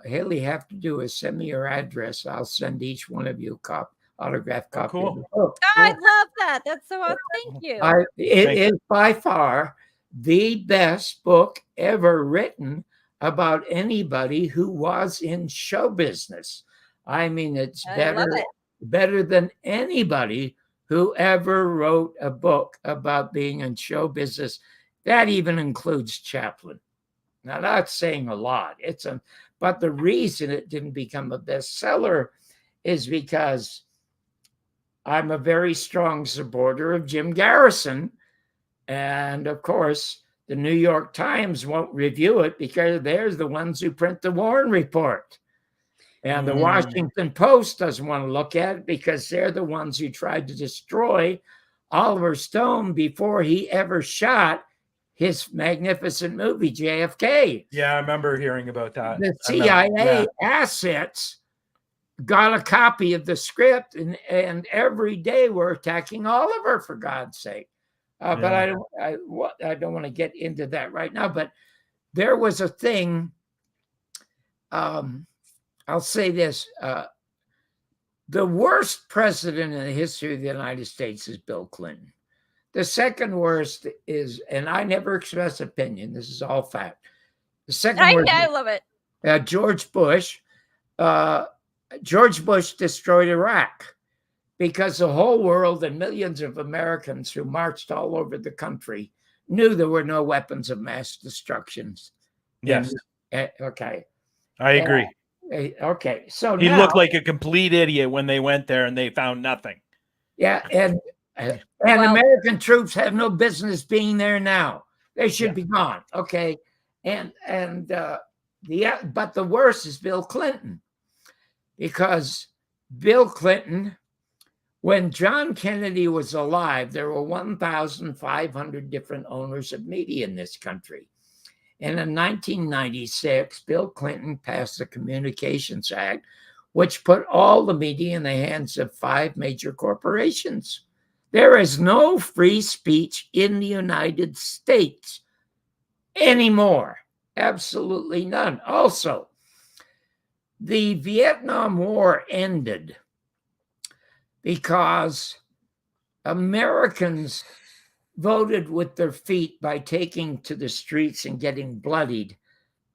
Haley have to do is send me your address. I'll send each one of you a autographed copy. Cool. Of the book. Oh, I love that. That's so awesome. Thank you. It is by far the best book ever written about anybody who was in show business. I mean, it's better than anybody who ever wrote a book about being in show business. That even includes Chaplin. Now, that's saying a lot. But the reason it didn't become a bestseller is because I'm a very strong supporter of Jim Garrison. And of course, the New York Times won't review it because they're the ones who print the Warren Report. And the Washington Post doesn't want to look at it because they're the ones who tried to destroy Oliver Stone before he ever shot his magnificent movie, JFK. Yeah, I remember hearing about that. The CIA assets got a copy of the script, and every day we're attacking Oliver, for God's sake. But I don't want to get into that right now. But there was a thing. I'll say this: the worst president in the history of the United States is Bill Clinton. The second worst is, and I never express opinion. This is all fact. The second worst. I love it. George Bush. George Bush destroyed Iraq, because the whole world and millions of Americans who marched all over the country knew there were no weapons of mass destruction. Yes. Okay. I agree. Okay. So he looked like a complete idiot when they went there and they found nothing. Yeah. And American troops have no business being there now. They should be gone. Okay. But the worst is Bill Clinton, because Bill Clinton, when John Kennedy was alive, there were 1,500 different owners of media in this country. And in 1996, Bill Clinton passed the Communications Act, which put all the media in the hands of 5 major corporations. There is no free speech in the United States anymore. Absolutely none. Also, the Vietnam War ended because Americans voted with their feet by taking to the streets and getting bloodied,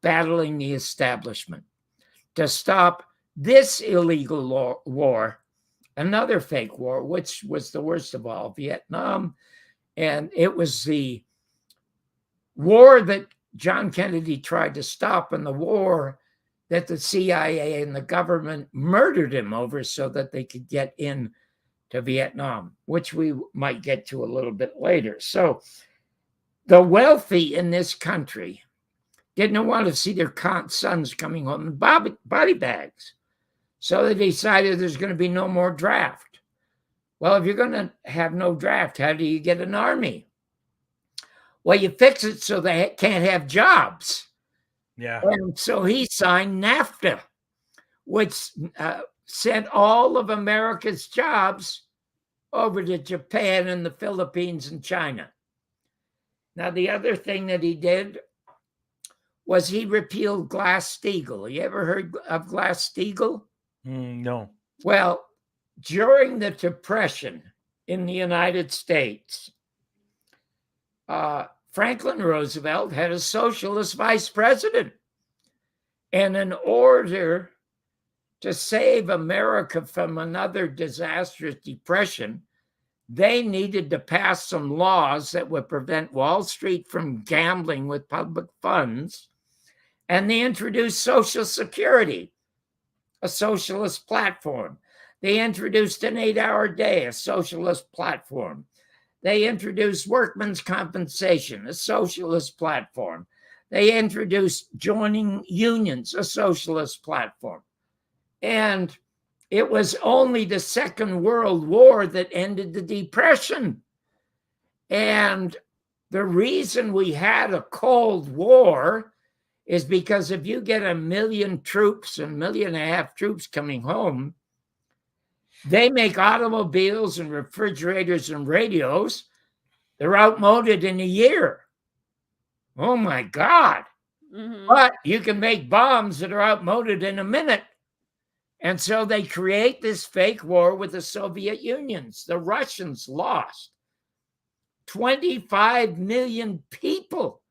battling the establishment to stop this illegal war, another fake war, which was the worst of all, Vietnam. And it was the war that John Kennedy tried to stop, and the war that the CIA and the government murdered him over so that they could get in to Vietnam, which we might get to a little bit later. So the wealthy in this country didn't want to see their sons coming home in body bags. So they decided there's going to be no more draft. Well, if you're going to have no draft, how do you get an army? Well, you fix it so they can't have jobs. Yeah. And so he signed NAFTA, which sent all of America's jobs over to Japan and the Philippines and China. Now, the other thing that he did was he repealed Glass-Steagall. You ever heard of Glass-Steagall? No. Well, during the Depression in the United States, Franklin Roosevelt had a socialist vice president. And in order to save America from another disastrous depression, they needed to pass some laws that would prevent Wall Street from gambling with public funds. And they introduced Social Security, a socialist platform. They introduced an 8-hour day, a socialist platform. They introduced workmen's compensation, a socialist platform. They introduced joining unions, a socialist platform. And it was only the Second World War that ended the Depression. And the reason we had a Cold War is because if you get 1 million troops, 1.5 million troops coming home, they make automobiles and refrigerators and radios. They're outmoded in a year. Oh my God. Mm-hmm. But you can make bombs that are outmoded in a minute. And so they create this fake war with the Soviet Union. The Russians lost 25 million people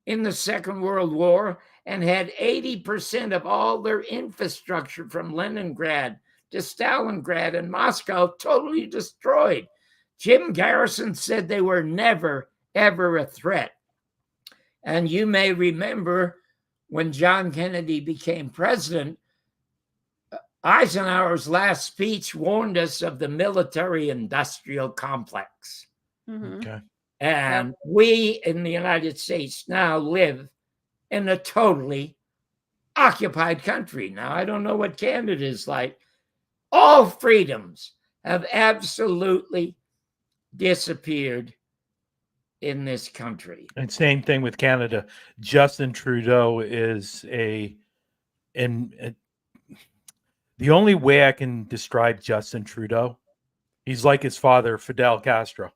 in the Second World War and had 80% of all their infrastructure from Leningrad to Stalingrad and Moscow totally destroyed. Jim Garrison said they were never, ever a threat. And you may remember when John Kennedy became president, Eisenhower's last speech warned us of the military-industrial complex. Mm-hmm. Okay. And we in the United States now live in a totally occupied country. Now, I don't know what Canada is like. All freedoms have absolutely disappeared in this country. And same thing with Canada. Justin Trudeau is the only way I can describe Justin Trudeau, he's like his father, Fidel Castro.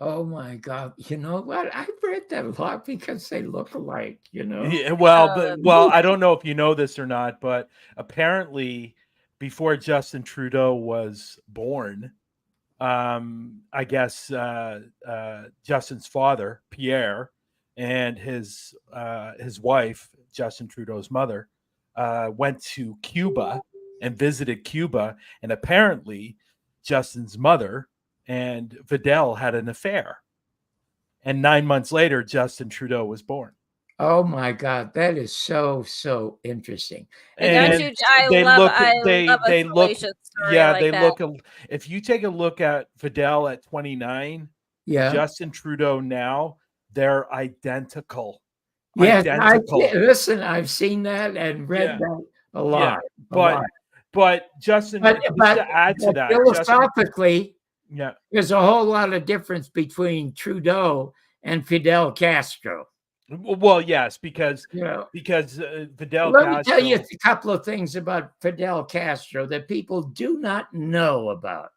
Oh my God. You know what? I've read that a lot because they look alike, you know? Yeah, well, I don't know if you know this or not, but apparently before Justin Trudeau was born, I guess Justin's father, Pierre, and his wife, Justin Trudeau's mother, went to Cuba and visited Cuba, and apparently Justin's mother and Fidel had an affair, and 9 months later Justin Trudeau was born. Oh my God, that is so interesting. And I love a salacious story like that. If you take a look at Fidel at 29, Justin Trudeau now, they're identical. Yeah, listen, I've seen that and read that a lot. But Justin, to add to that, philosophically, there's a whole lot of difference between Trudeau and Fidel Castro. Well, yes, because Fidel Castro. Let me tell you a couple of things about Fidel Castro that people do not know about.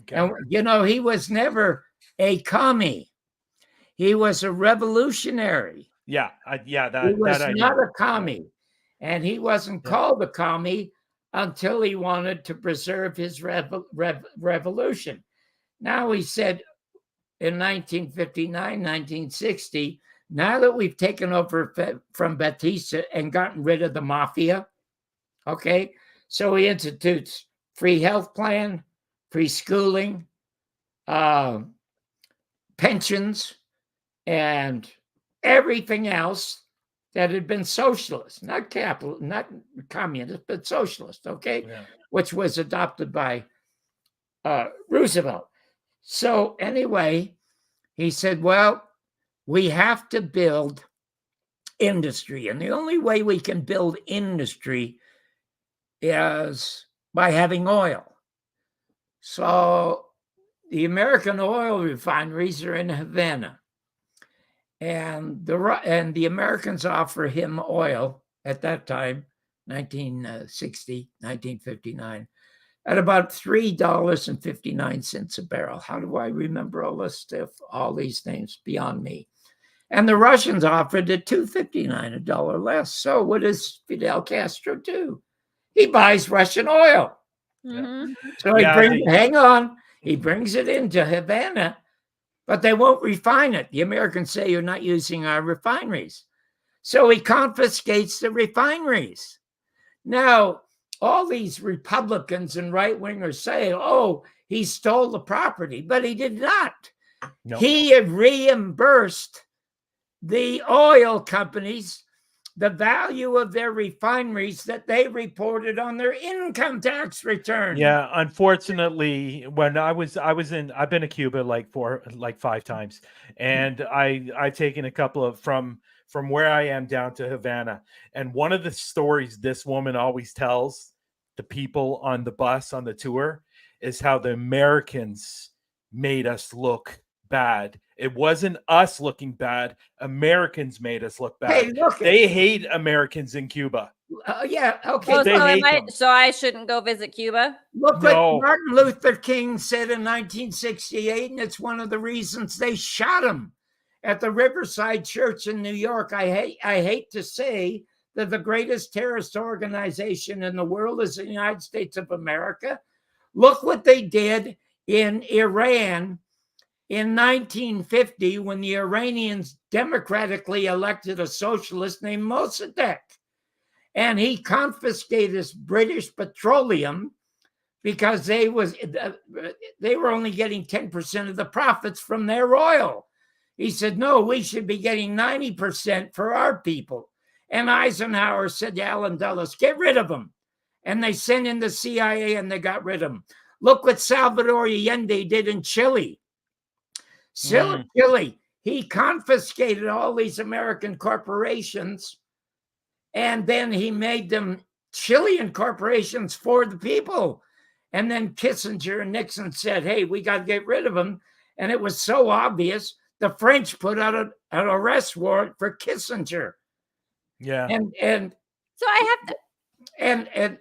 Okay. And he was never a commie. He was a revolutionary. He was not a commie, and he wasn't called a commie until he wanted to preserve his revolution. Now he said in 1959, 1960, now that we've taken over from Batista and gotten rid of the mafia, okay, so he institutes free health plan, free schooling, pensions, and everything else that had been socialist, not communist, but socialist, okay, which was adopted by Roosevelt. So anyway, he said, well, we have to build industry. And the only way we can build industry is by having oil. So the American oil refineries are in Havana. And the Americans offer him oil at that time, 1960, 1959, at about $3.59 a barrel. How do I remember all this stuff, all these things beyond me? And the Russians offered it $2.59, $1 less. So what does Fidel Castro do? He buys Russian oil. Mm-hmm. So he brings it into Havana, but they won't refine it. The Americans say, you're not using our refineries. So he confiscates the refineries. Now, all these Republicans and right-wingers say, oh, he stole the property, but he did not. No. He had reimbursed the oil companies the value of their refineries that they reported on their income tax return. Yeah, unfortunately, when I've been to Cuba like 5 times, and I've taken a couple of from where I am down to Havana. And one of the stories this woman always tells the people on the bus on the tour is how the Americans made us look bad. It wasn't us looking bad. Americans made us look bad. Hey, they hate Americans in Cuba. Yeah, okay. So I shouldn't go visit Cuba? Look what Martin Luther King said in 1968, and it's one of the reasons they shot him at the Riverside Church in New York. I hate to say that the greatest terrorist organization in the world is the United States of America. Look what they did in Iran in 1950, when the Iranians democratically elected a socialist named Mossadegh, and he confiscated British petroleum because they were only getting 10% of the profits from their oil. He said, no, we should be getting 90% for our people. And Eisenhower said to Allen Dulles, get rid of them. And they sent in the CIA and they got rid of them. Look what Salvador Allende did in Chile. Chile, he confiscated all these American corporations, and then he made them Chilean corporations for the people. And then Kissinger and Nixon said, hey, we got to get rid of them. And it was so obvious, the French put out an arrest warrant for Kissinger. Yeah. And so I have to. And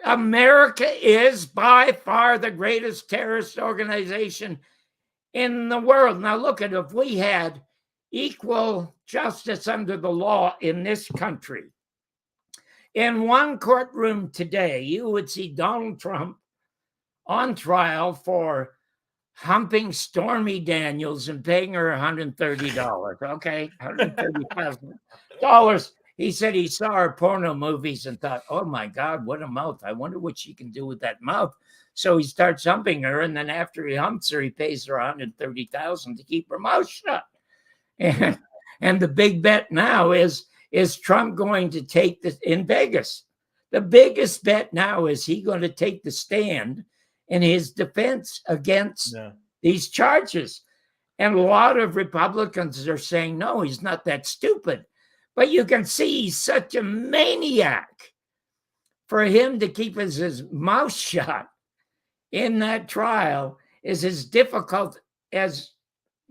America is by far the greatest terrorist organization in the world. Now look at, if we had equal justice under the law in this country, in one courtroom today, you would see Donald Trump on trial for humping Stormy Daniels and paying her $130. Okay, $130,000. He said he saw her porno movies and thought, oh my God, what a mouth. I wonder what she can do with that mouth. So he starts humping her, and then after he humps her, he pays her $130,000 to keep her mouth shut. And the big bet now is Trump going to take this in Vegas? The biggest bet now is he going to take the stand in his defense against these charges. And a lot of Republicans are saying, no, he's not that stupid. But you can see he's such a maniac. For him to keep his mouth shut in that trial is as difficult as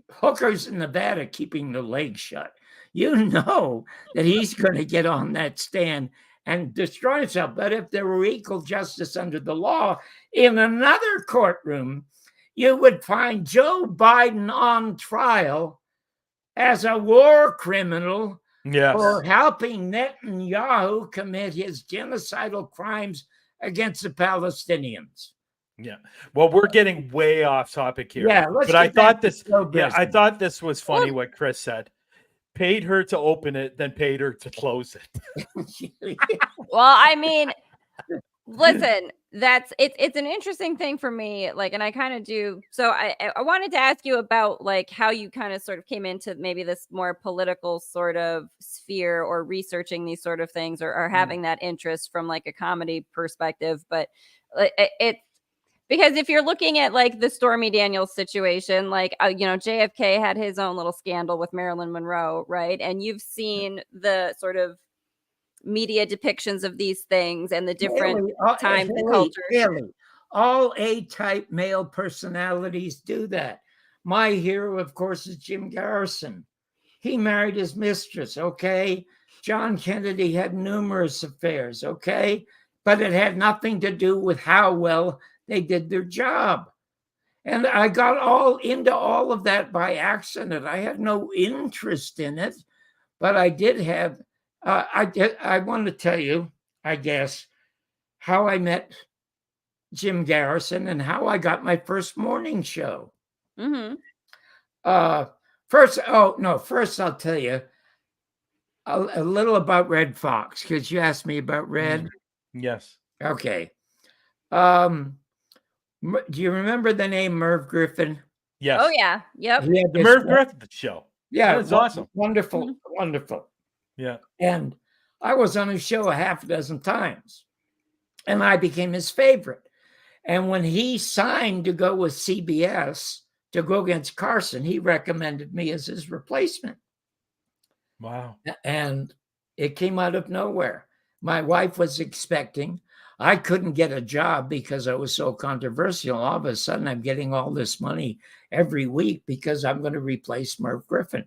hookers in Nevada keeping their legs shut. You know that he's going to get on that stand and destroy himself. But if there were equal justice under the law, in another courtroom, you would find Joe Biden on trial as a war criminal for helping Netanyahu commit his genocidal crimes against the Palestinians. Yeah. Well, we're getting way off topic here. Yeah, but I thought this was funny what Chris said. Paid her to open it, then paid her to close it. Well, I mean, listen, it's an interesting thing for me. Like, and I kind of do. So I wanted to ask you about like how you kind of sort of came into maybe this more political sort of sphere, or researching these sort of things, or having that interest from like a comedy perspective. But it because if you're looking at like the Stormy Daniels situation, like, JFK had his own little scandal with Marilyn Monroe, right? And you've seen the sort of media depictions of these things and the different times and cultures. All A-type male personalities do that. My hero, of course, is Jim Garrison he married his mistress, okay? John Kennedy had numerous affairs, okay? But it had nothing to do with how well they did their job. And I got all into all of that by accident. I had no interest in it, but I did have, I want to tell you, I guess, how I met Jim Garrison and how I got my first morning show. Mm-hmm. First I'll tell you a little about Red Fox, because you asked me about Red. Yes. Okay. Do you remember the name Merv Griffin? Yes. Oh yeah. Yep. The Merv Griffin show. Yeah, it's awesome. Wonderful, wonderful. Yeah. And I was on his show a half a dozen times, and I became his favorite. And when he signed to go with CBS to go against Carson, he recommended me as his replacement. Wow. And it came out of nowhere. My wife was expecting. I couldn't get a job because I was so controversial. All of a sudden, I'm getting all this money every week because I'm going to replace Merv Griffin.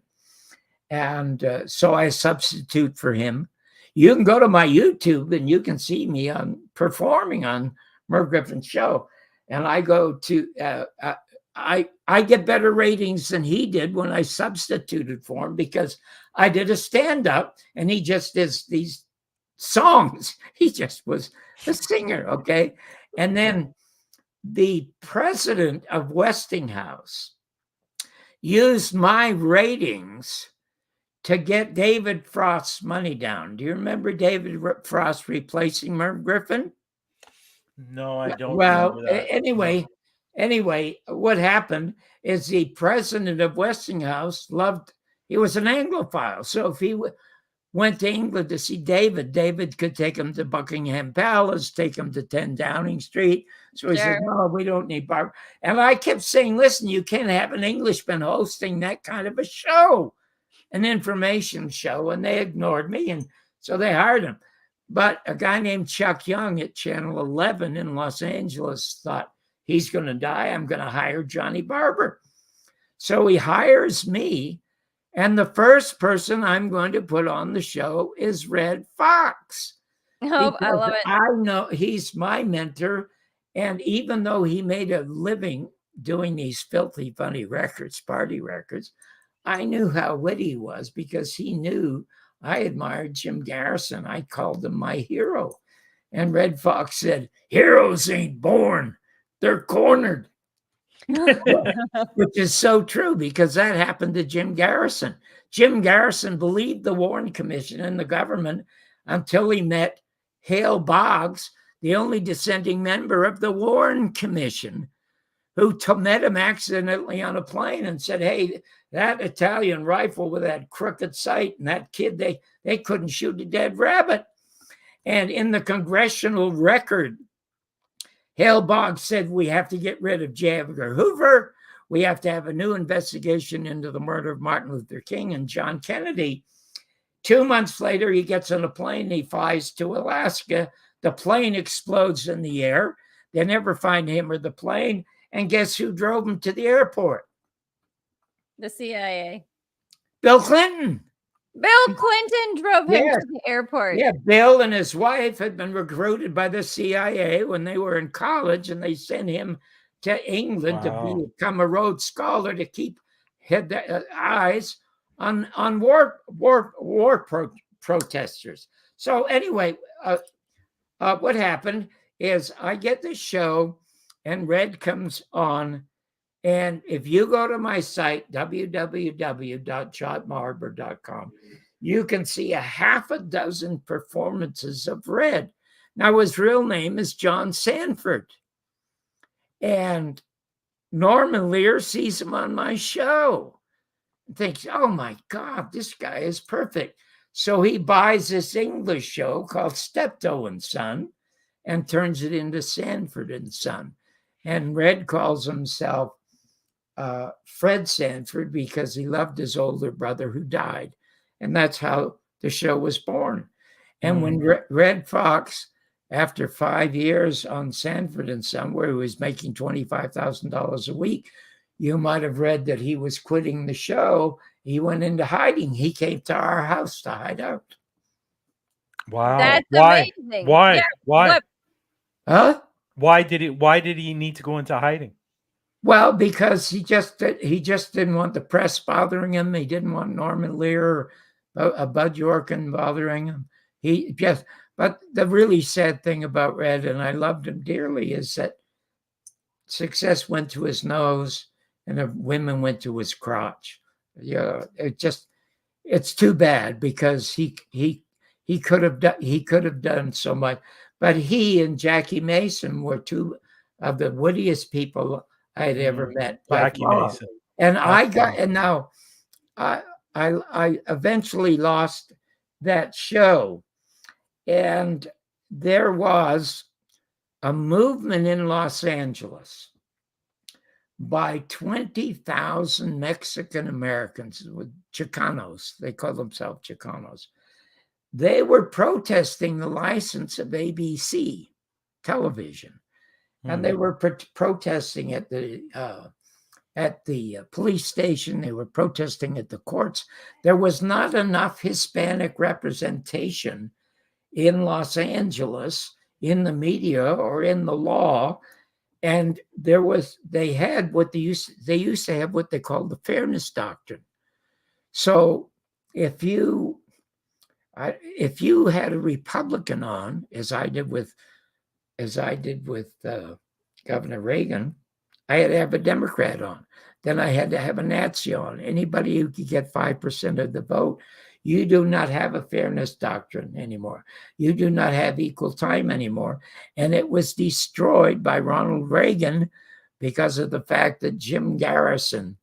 And so I substitute for him. You can go to my YouTube and you can see me performing on Merv Griffin's show. And I go to, I get better ratings than he did when I substituted for him, because I did a stand-up and he just does these songs. He just was a singer, okay? And then the president of Westinghouse used my ratings to get David Frost's money down. Do you remember David Frost replacing Merv Griffin? No, I don't. Well, anyway, what happened is the president of Westinghouse he was an Anglophile. So if he went to England to see David could take him to Buckingham Palace, take him to 10 Downing Street. So he said, no, we don't need Barbour. And I kept saying, listen, you can't have an Englishman hosting that kind of a show, an information show. And they ignored me. And so they hired him. But a guy named Chuck Young at Channel 11 in Los Angeles thought, he's going to die. I'm going to hire Johnny Barbour. So he hires me. And the first person I'm going to put on the show is Red Fox. Oh, I love it. I know he's my mentor. And even though he made a living doing these filthy, funny records, party records, I knew how witty he was because he knew I admired Jim Garrison. I called him my hero. And Red Fox said, heroes ain't born, they're cornered. Which is so true, because that happened to Jim Garrison. Jim Garrison believed the Warren Commission and the government until he met Hale Boggs, the only dissenting member of the Warren Commission, who met him accidentally on a plane and said, hey, that Italian rifle with that crooked sight and that kid, they couldn't shoot a dead rabbit. And in the congressional record, Hale Boggs said, we have to get rid of J. Edgar Hoover. We have to have a new investigation into the murder of Martin Luther King and John Kennedy. 2 months later, he gets on a plane. He flies to Alaska. The plane explodes in the air. They never find him or the plane. And guess who drove him to the airport? The CIA. Bill Clinton. Bill Clinton drove him to the airport. Yeah, Bill and his wife had been recruited by the CIA when they were in college, and they sent him to England to become a Rhodes Scholar to keep eyes on war protesters. So anyway, what happened is I get the show, and Red comes on. And if you go to my site, www.johnbarbour.com, you can see a half a dozen performances of Red. Now, his real name is John Sanford. And Norman Lear sees him on my show and thinks, oh my God, this guy is perfect. So he buys this English show called Steptoe and Son and turns it into Sanford and Son. And Red calls himself Fred Sanford because he loved his older brother who died. And that's how the show was born. And when Red Fox, after 5 years on Sanford and Son, where he was making $25,000 a week, you might have read that he was quitting the show he went into hiding. He came to our house to hide out. Wow. That's Why? amazing. Why? Yeah, Why? what- Huh? Why did he need to go into hiding? Well, because he just didn't want the press bothering him. He didn't want Norman Lear or Bud Yorkin bothering him. But the really sad thing about Red, and I loved him dearly, is that success went to his nose and the women went to his crotch. Yeah, it's too bad, because he could have done so much. But he and Jackie Mason were two of the wittiest people I had ever met. Jackie Mason. And now I eventually lost that show, and there was a movement in Los Angeles by 20,000 Mexican Americans with Chicanos. They call themselves Chicanos. They were protesting the license of ABC television, and they were protesting at the police station. They were protesting at the courts. There was not enough Hispanic representation in Los Angeles, in the media or in the law. And they used to have what they called the fairness doctrine. So if you had a Republican on, as I did with Governor Reagan, I had to have a Democrat on. Then I had to have a Nazi on. Anybody who could get 5% of the vote. You do not have a fairness doctrine anymore. You do not have equal time anymore. And it was destroyed by Ronald Reagan because of the fact that Jim Garrison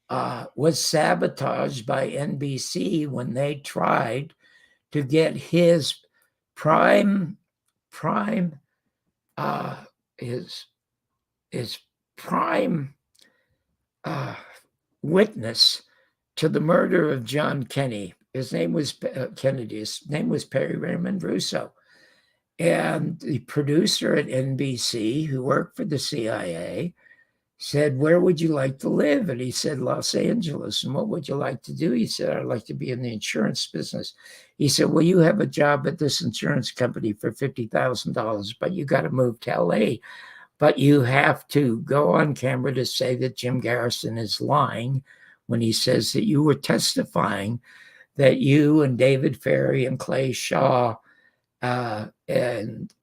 was sabotaged by NBC when they tried to get his prime witness to the murder of John Kennedy. His name was Kennedy. His name was Perry Raymond Russo. And the producer at NBC, who worked for the CIA, said, "Where would you like to live?" And he said, "Los Angeles." "And what would you like to do?" He said, "I'd like to be in the insurance business." He said, "Well, you have a job at this insurance company for $50,000, but you got to move to LA. But you have to go on camera to say that Jim Garrison is lying when he says that you were testifying that you and David Ferry and Clay Shaw and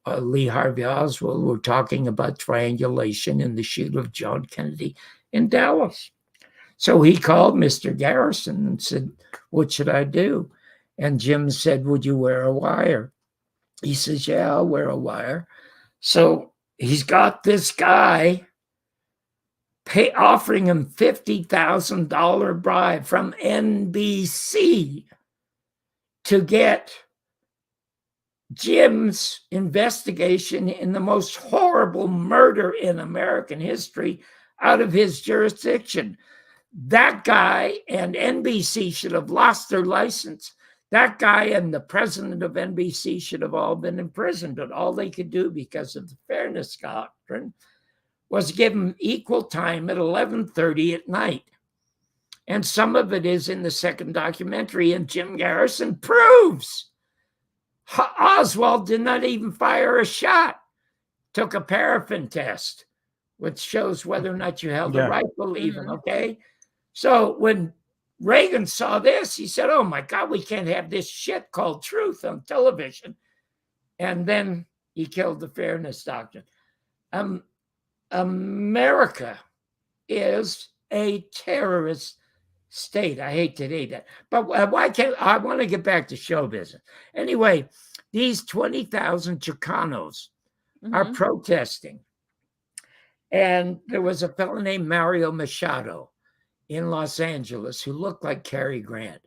Lee Harvey Oswald were talking about triangulation in the shoot of John Kennedy in Dallas." So he called Mr. Garrison and said, "What should I do?" And Jim said, "Would you wear a wire?" He says, "Yeah, I'll wear a wire." So he's got this guy offering him $50,000 bribe from NBC to get Jim's investigation in the most horrible murder in American history out of his jurisdiction. That guy and NBC should have lost their license. That guy and the president of NBC should have all been imprisoned, but all they could do because of the fairness doctrine was give him equal time at 11:30 at night. And some of it is in the second documentary, and Jim Garrison proves Oswald did not even fire a shot, took a paraffin test, which shows whether or not you held a rifle even, okay? So when Reagan saw this, he said, "Oh my God, we can't have this shit called truth on television." And then he killed the fairness doctrine. America is a terrorist state. I hate to say that, but why can't I want to get back to show business? Anyway, these 20,000 Chicanos are protesting. And there was a fellow named Mario Machado in Los Angeles who looked like Cary Grant,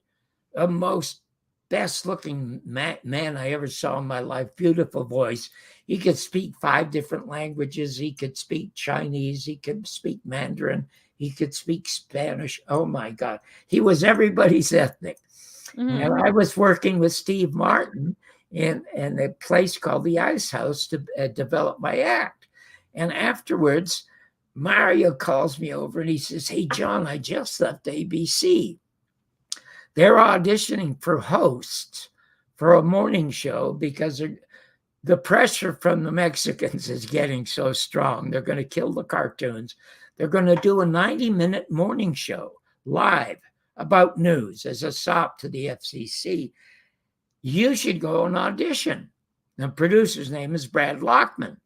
the most best looking man I ever saw in my life. Beautiful voice. He could speak 5 different languages. He could speak Chinese. He could speak Mandarin. He could speak Spanish. Oh my God. He was everybody's ethnic. And I was working with Steve Martin in a place called the Ice House to develop my act. And afterwards, Mario calls me over and he says, "Hey, John, I just left ABC. They're auditioning for hosts for a morning show because the pressure from the Mexicans is getting so strong. They're going to kill the cartoons. They're going to do a 90-minute morning show live about news as a SOP to the FCC. You should go and audition." The producer's name is Brad Lockman.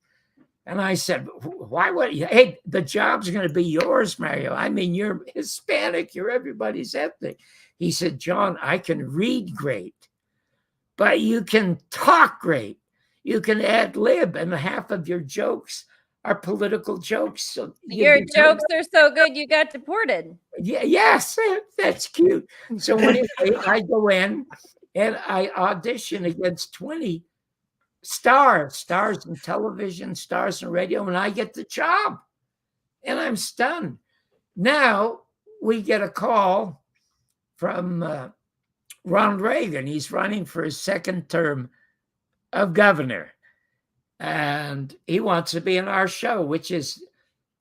And I said, "Why would you? Hey, the job's going to be yours, Mario. I mean, you're Hispanic. You're everybody's ethnic." He said, "John, I can read great, but you can talk great. You can ad lib, and half of your jokes are political jokes." So your jokes are so good, you got deported. Yeah, yes, that's cute. So anyway, I go in and I audition against 20 stars in television, stars in radio, and I get the job. And I'm stunned. Now we get a call from Ronald Reagan. He's running for his second term of governor. And he wants to be in our show, which is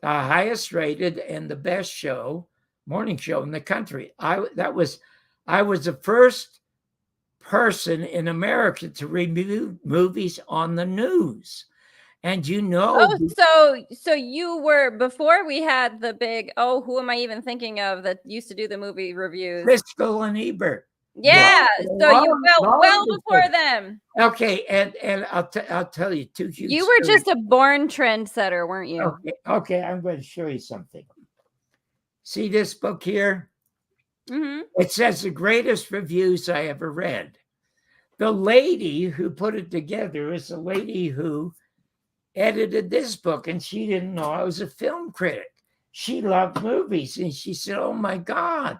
the highest rated and the best show, morning show in the country. I was the first person in America to review movies on the news. And so you were, before we had the big, who am I even thinking of that used to do the movie reviews? Driscoll and Ebert. Yeah, so you well before them. Okay, and I'll tell you two huge You were stories. just a born trendsetter, weren't you? Okay, I'm going to show you something. See this book here? Mm-hmm. It says the greatest reviews I ever read. The lady who put it together is a lady who edited this book, and she didn't know I was a film critic. She loved movies, and she said, "Oh my God,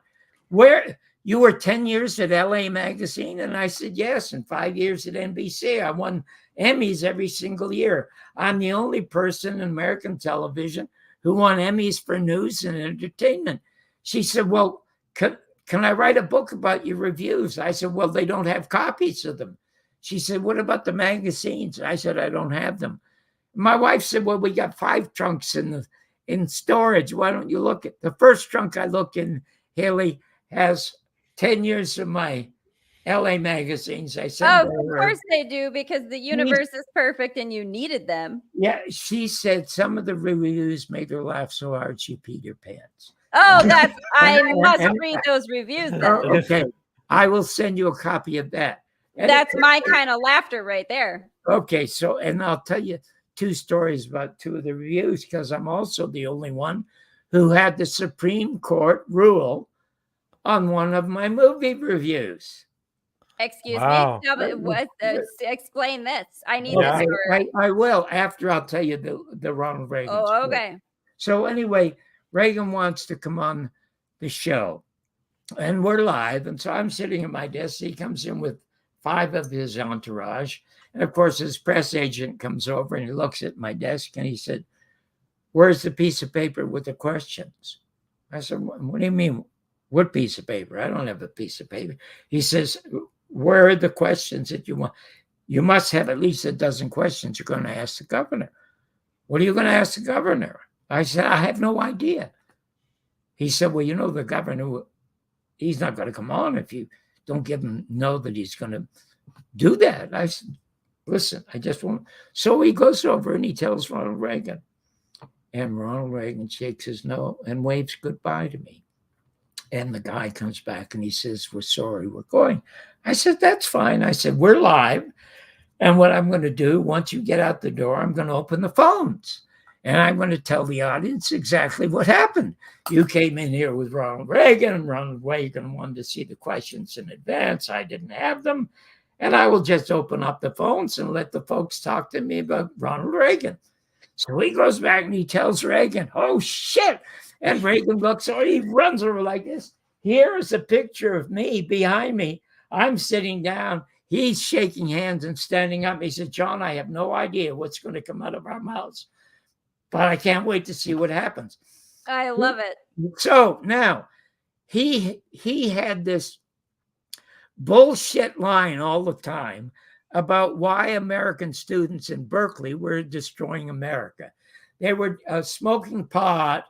where you were 10 years at LA Magazine?" And I said, "Yes, and 5 years at NBC. I won Emmys every single year. I'm the only person in American television who won Emmys for news and entertainment." She said, "Well, can I write a book about your reviews?" I said, "Well, they don't have copies of them." She said, "What about the magazines?" I said, "I don't have them." My wife said, "Well, we got 5 trunks in storage. Why don't you look at the first trunk I look in, Haley, has 10 years of my LA magazines." I said, of course they do, because the universe is perfect and you needed them. Yeah, she said some of the reviews made her laugh so hard she peed her pants. Oh, I must read those reviews then. Okay, I will send you a copy of that. That's my kind of laughter right there. Okay, so, and I'll tell you 2 stories about 2 of the reviews, because I'm also the only one who had the Supreme Court rule on one of my movie reviews. Excuse me. Explain this. I need this story. I will, after I'll tell you the Ronald Reagan story. Okay. So anyway, Reagan wants to come on the show, and we're live. And so I'm sitting at my desk. He comes in with 5 of his entourage. And of course, his press agent comes over and he looks at my desk and he said, "Where's the piece of paper with the questions?" I said, "What do you mean? What piece of paper? I don't have a piece of paper." He says, "Where are the questions that you want? You must have at least a dozen questions you're going to ask the governor." "What are you going to ask the governor?" I said, "I have no idea." He said, "Well, you know, the governor, he's not going to come on if you don't give him know that he's going to do that." I said, "Listen, I just want." So he goes over and he tells Ronald Reagan. And Ronald Reagan shakes his nose and waves goodbye to me. And the guy comes back and he says, "We're sorry, we're going." I said, "That's fine." I said, "We're live. And what I'm going to do, once you get out the door, I'm going to open the phones. And I'm going to tell the audience exactly what happened. You came in here with Ronald Reagan, and Ronald Reagan wanted to see the questions in advance. I didn't have them. And I will just open up the phones and let the folks talk to me about Ronald Reagan." So he goes back and he tells Reagan, "Oh, shit." And Reagan looks over, he runs over like this. Here is a picture of me behind me. I'm sitting down. He's shaking hands and standing up. He said, "John, I have no idea what's going to come out of our mouths, but I can't wait to see what happens." I love it. So now he had this bullshit line all the time about why American students in Berkeley were destroying America. They were smoking pot.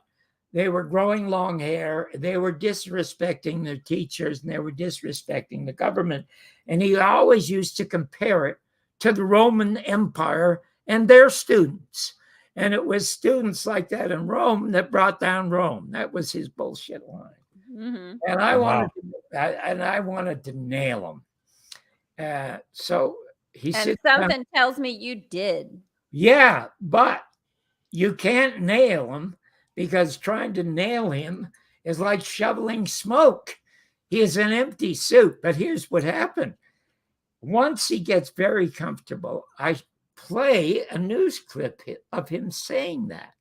They were growing long hair. They were disrespecting their teachers, and they were disrespecting the government. And he always used to compare it to the Roman Empire and their students. And it was students like that in Rome that brought down Rome. That was his bullshit line. Mm-hmm. And I wanted to nail him. So he said, something tells me you did. Yeah, but you can't nail him, because trying to nail him is like shoveling smoke. He is an empty suit. But here's what happened. Once he gets very comfortable, I play a news clip of him saying that.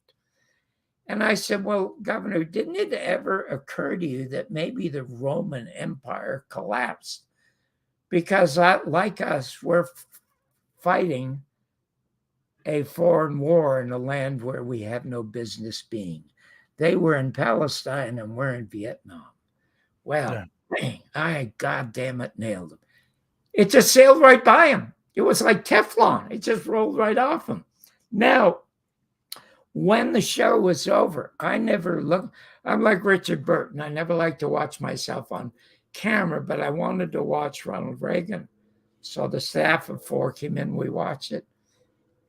And I said, well, Governor, didn't it ever occur to you that maybe the Roman Empire collapsed? Because like us, we're fighting a foreign war in a land where we have no business being. They were in Palestine and we're in Vietnam. Well, dang, I goddamn it nailed him. It just sailed right by him. It was like Teflon. It just rolled right off him. Now, when the show was over, I never looked. I'm like Richard Burton. I never like to watch myself on camera, but I wanted to watch Ronald Reagan. So the staff of 4 came in, we watched it,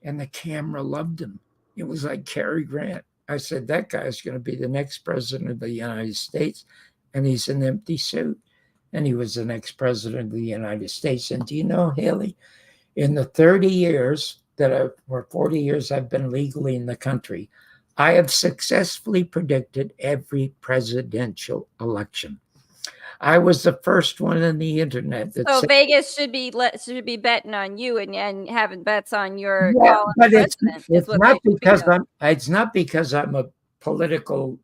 and the camera loved him. It was like Cary Grant. I said, that guy's going to be the next president of the United States, and he's an empty suit. And he was the next president of the United States. And do you know, Haley, in the 30 years or 40 years I've been legally in the country, I have successfully predicted every presidential election. I was the first one on the internet that said, Vegas should be betting on you and having bets on your but it's not because I'm a political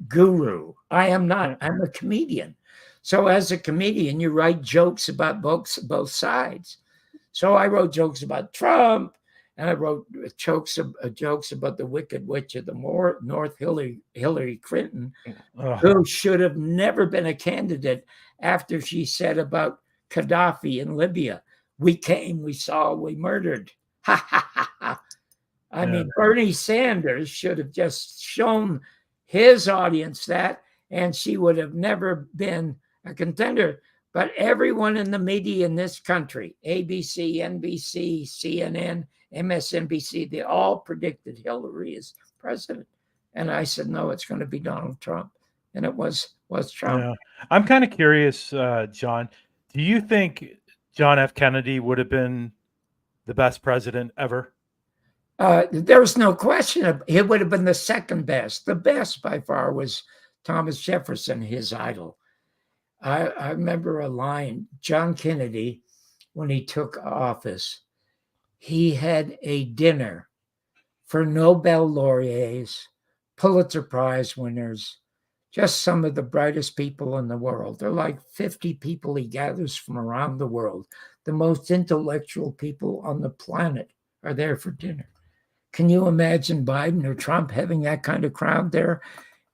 guru. I am not. I'm a comedian. So as a comedian, you write jokes about both sides. So I wrote jokes about Trump, and I wrote jokes about the Wicked Witch of the North, Hillary Clinton, who should have never been a candidate after she said about Gaddafi in Libya, we came, we saw, we murdered. Ha, ha, ha, ha. I mean, Bernie Sanders should have just shown his audience that, and she would have never been a contender. But everyone in the media in this country, ABC, NBC, CNN, MSNBC, they all predicted Hillary as president. And I said, no, it's going to be Donald Trump. And it was Trump. Yeah. I'm kind of curious, John, do you think John F. Kennedy would have been the best president ever? There was no question. It would have been the second best. The best by far was Thomas Jefferson, his idol. I remember a line, John Kennedy, when he took office, he had a dinner for Nobel laureates, Pulitzer Prize winners, just some of the brightest people in the world. They're like 50 people he gathers from around the world. The most intellectual people on the planet are there for dinner. Can you imagine Biden or Trump having that kind of crowd there?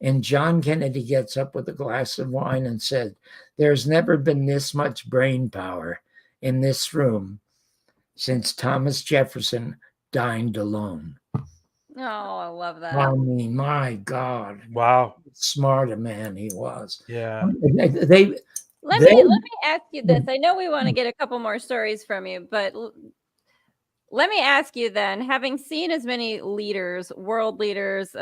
And John Kennedy gets up with a glass of wine and said, there's never been this much brain power in this room since Thomas Jefferson dined alone. Oh, I love that. I mean, my God. Wow. Smart a man he was. Yeah. Let me ask you this. I know we want to get a couple more stories from you, but let me ask you then, having seen as many leaders, world leaders,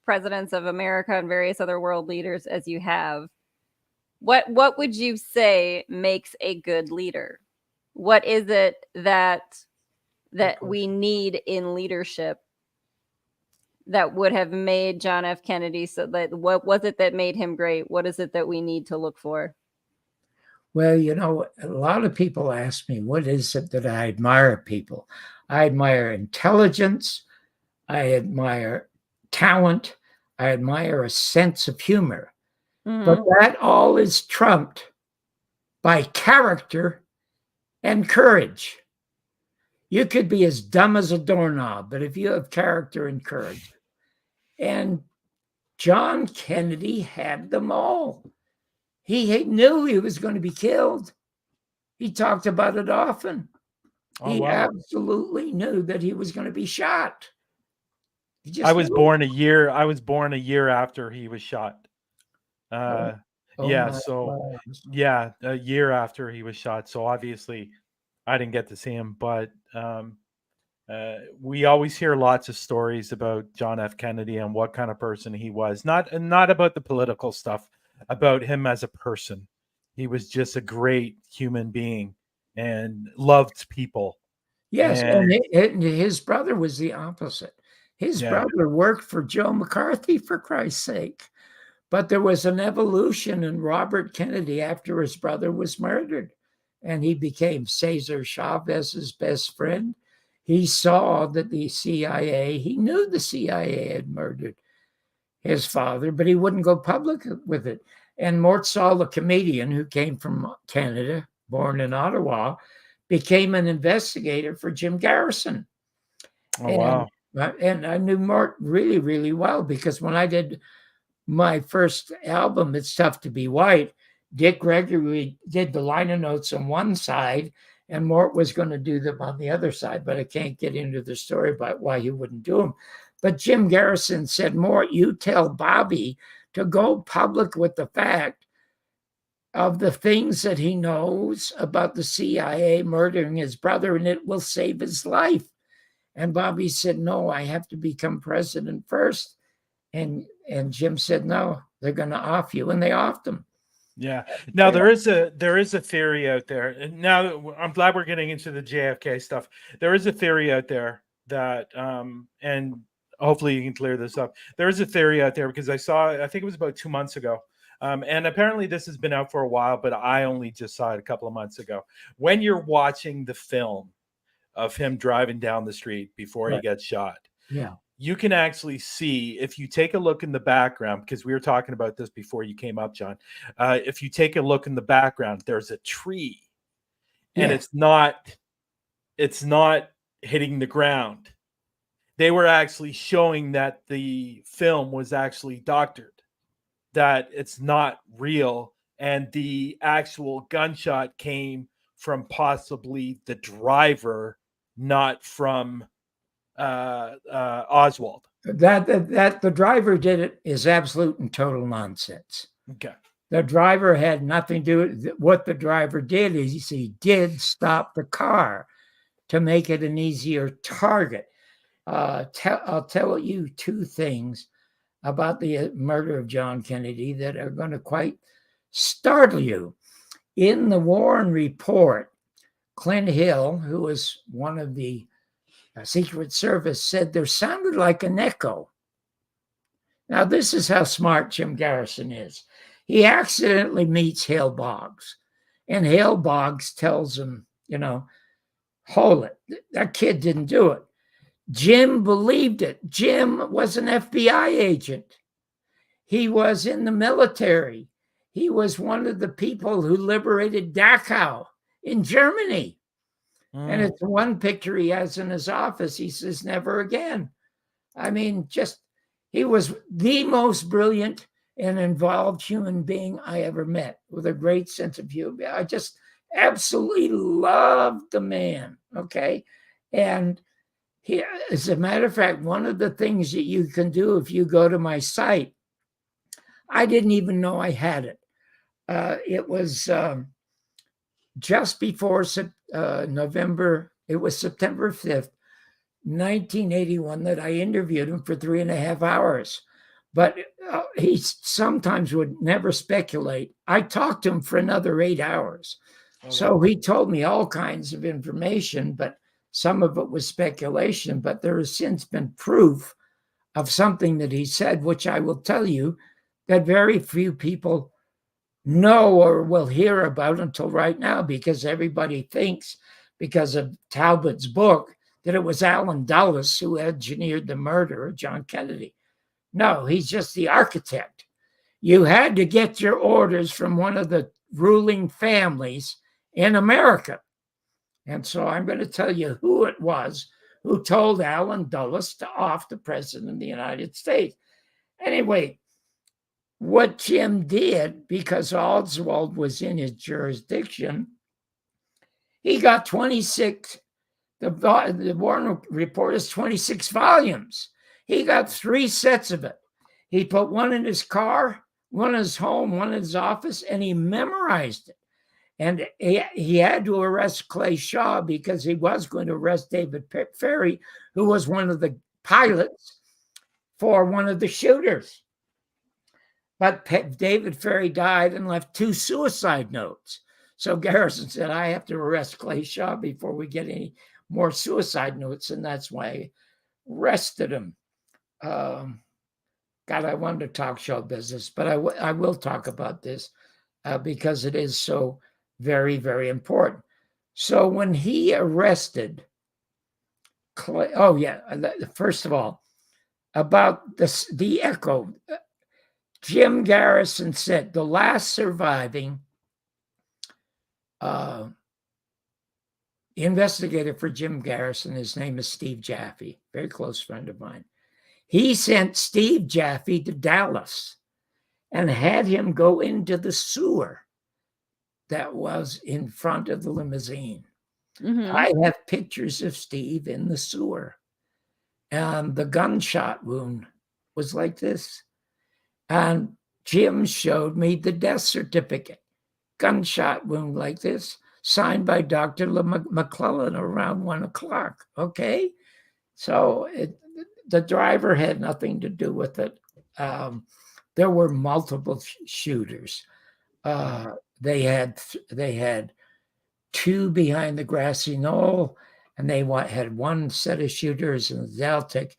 presidents of America and various other world leaders as you have, what would you say makes a good leader? What is it that we need in leadership that would have made John F. Kennedy so that, what was it that made him great? What is it that we need to look for? Well, a lot of people ask me, what is it that I admire people? I admire intelligence. I admire talent. I admire a sense of humor. Mm-hmm. But that all is trumped by character and courage. You could be as dumb as a doorknob, but if you have character and courage. And John Kennedy had them all. He knew he was going to be killed. He talked about it often. He absolutely knew that he was going to be shot. I was born a year after he was shot. A year after he was shot. So obviously I didn't get to see him, but we always hear lots of stories about John F. Kennedy and what kind of person he was. Not about the political stuff, about him as a person. He was just a great human being and loved people. Yes, and his brother was the opposite. His brother worked for Joe McCarthy, for Christ's sake. But there was an evolution in Robert Kennedy after his brother was murdered, and he became Cesar Chavez's best friend. He saw that he knew the CIA had murdered his father, but he wouldn't go public with it. And Mort Saul, a comedian who came from Canada, born in Ottawa, became an investigator for Jim Garrison. Wow. And I knew Mort really, really well, because when I did my first album, It's Tough to Be White, Dick Gregory did the liner notes on one side, and Mort was going to do them on the other side, but I can't get into the story about why he wouldn't do them. But Jim Garrison said, Mort, you tell Bobby to go public with the fact of the things that he knows about the CIA murdering his brother, and it will save his life. And Bobby said, no, I have to become president first. And Jim said, no, they're going to off you. And they offed him. Yeah. Now there is a theory out there. And now I'm glad we're getting into the JFK stuff. There is a theory out there that, and hopefully you can clear this up. There is a theory out there, because I think it was about 2 months ago. And apparently this has been out for a while, but I only just saw it a couple of months ago. When you're watching the film of him driving down the street before he gets shot, you can actually see, if you take a look in the background, because we were talking about this before you came up, John, if you take a look in the background, there's a tree, and it's not hitting the ground. They were actually showing that the film was actually doctored, that it's not real, and the actual gunshot came from possibly the driver, not from Oswald. That the driver did it is absolute and total nonsense. Okay. The driver had nothing to do with it. What the driver did is he did stop the car to make it an easier target. I'll tell you two things about the murder of John Kennedy that are going to quite startle you. In the Warren Report, Clint Hill, who was one of the Secret Service, said there sounded like an echo. Now, this is how smart Jim Garrison is. He accidentally meets Hale Boggs, and Hale Boggs tells him, hold it, that kid didn't do it. Jim believed it. Jim was an FBI agent. He was in the military. He was one of the people who liberated Dachau in Germany. And it's one picture he has in his office. He says, never again. I mean, he was the most brilliant and involved human being I ever met, with a great sense of humor. I just absolutely loved the man, okay? And he, as a matter of fact, one of the things that you can do if you go to my site, I didn't even know I had it. It was just before November, it was September 5th, 1981, that I interviewed him for 3.5 hours. But he sometimes would never speculate. I talked to him for another 8 hours. So he told me all kinds of information, but some of it was speculation. But there has since been proof of something that he said, which I will tell you that very few people know or will hear about until right now, because everybody thinks, because of Talbot's book, that it was Allen Dulles who engineered the murder of John Kennedy. No, he's just the architect. You had to get your orders from one of the ruling families in America. And so I'm going to tell you who it was who told Allen Dulles to off the president of the United States. Anyway, what Jim did, because Oswald was in his jurisdiction, he got 26, the Warren Report is 26 volumes. He got 3 sets of it. He put one in his car, one in his home, one in his office, and he memorized it. And he had to arrest Clay Shaw because he was going to arrest David Ferry, who was one of the pilots for one of the shooters. But David Ferry died and left 2 suicide notes. So Garrison said, I have to arrest Clay Shaw before we get any more suicide notes. And that's why I arrested him. God, I wanted to talk show business, but I will talk about this because it is so very, very important. So when he arrested Clay, first of all, about the Echo, Jim Garrison said the last surviving investigator for Jim Garrison, his name is Steve Jaffe, very close friend of mine. He sent Steve Jaffe to Dallas and had him go into the sewer that was in front of the limousine. Mm-hmm. I have pictures of Steve in the sewer. And the gunshot wound was like this. And Jim showed me the death certificate. Gunshot wound like this, signed by Dr. McClellan around 1 o'clock. Okay? So the driver had nothing to do with it. There were multiple shooters. They had 2 behind the grassy knoll, and they had 1 set of shooters in the Deltic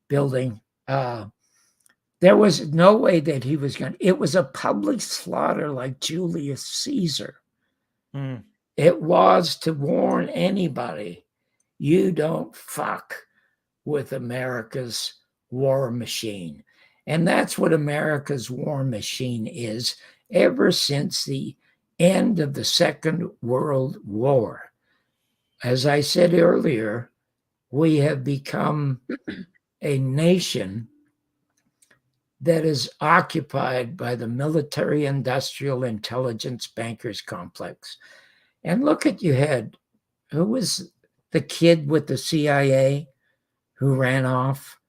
building. There was no way that he was going to. It was a public slaughter like Julius Caesar. Mm. It was to warn anybody, you don't fuck with America's war machine. And that's what America's war machine is ever since the end of the Second World War. As I said earlier, we have become a nation that is occupied by the military industrial intelligence bankers complex. And look at you had, who was the kid with the CIA who ran off?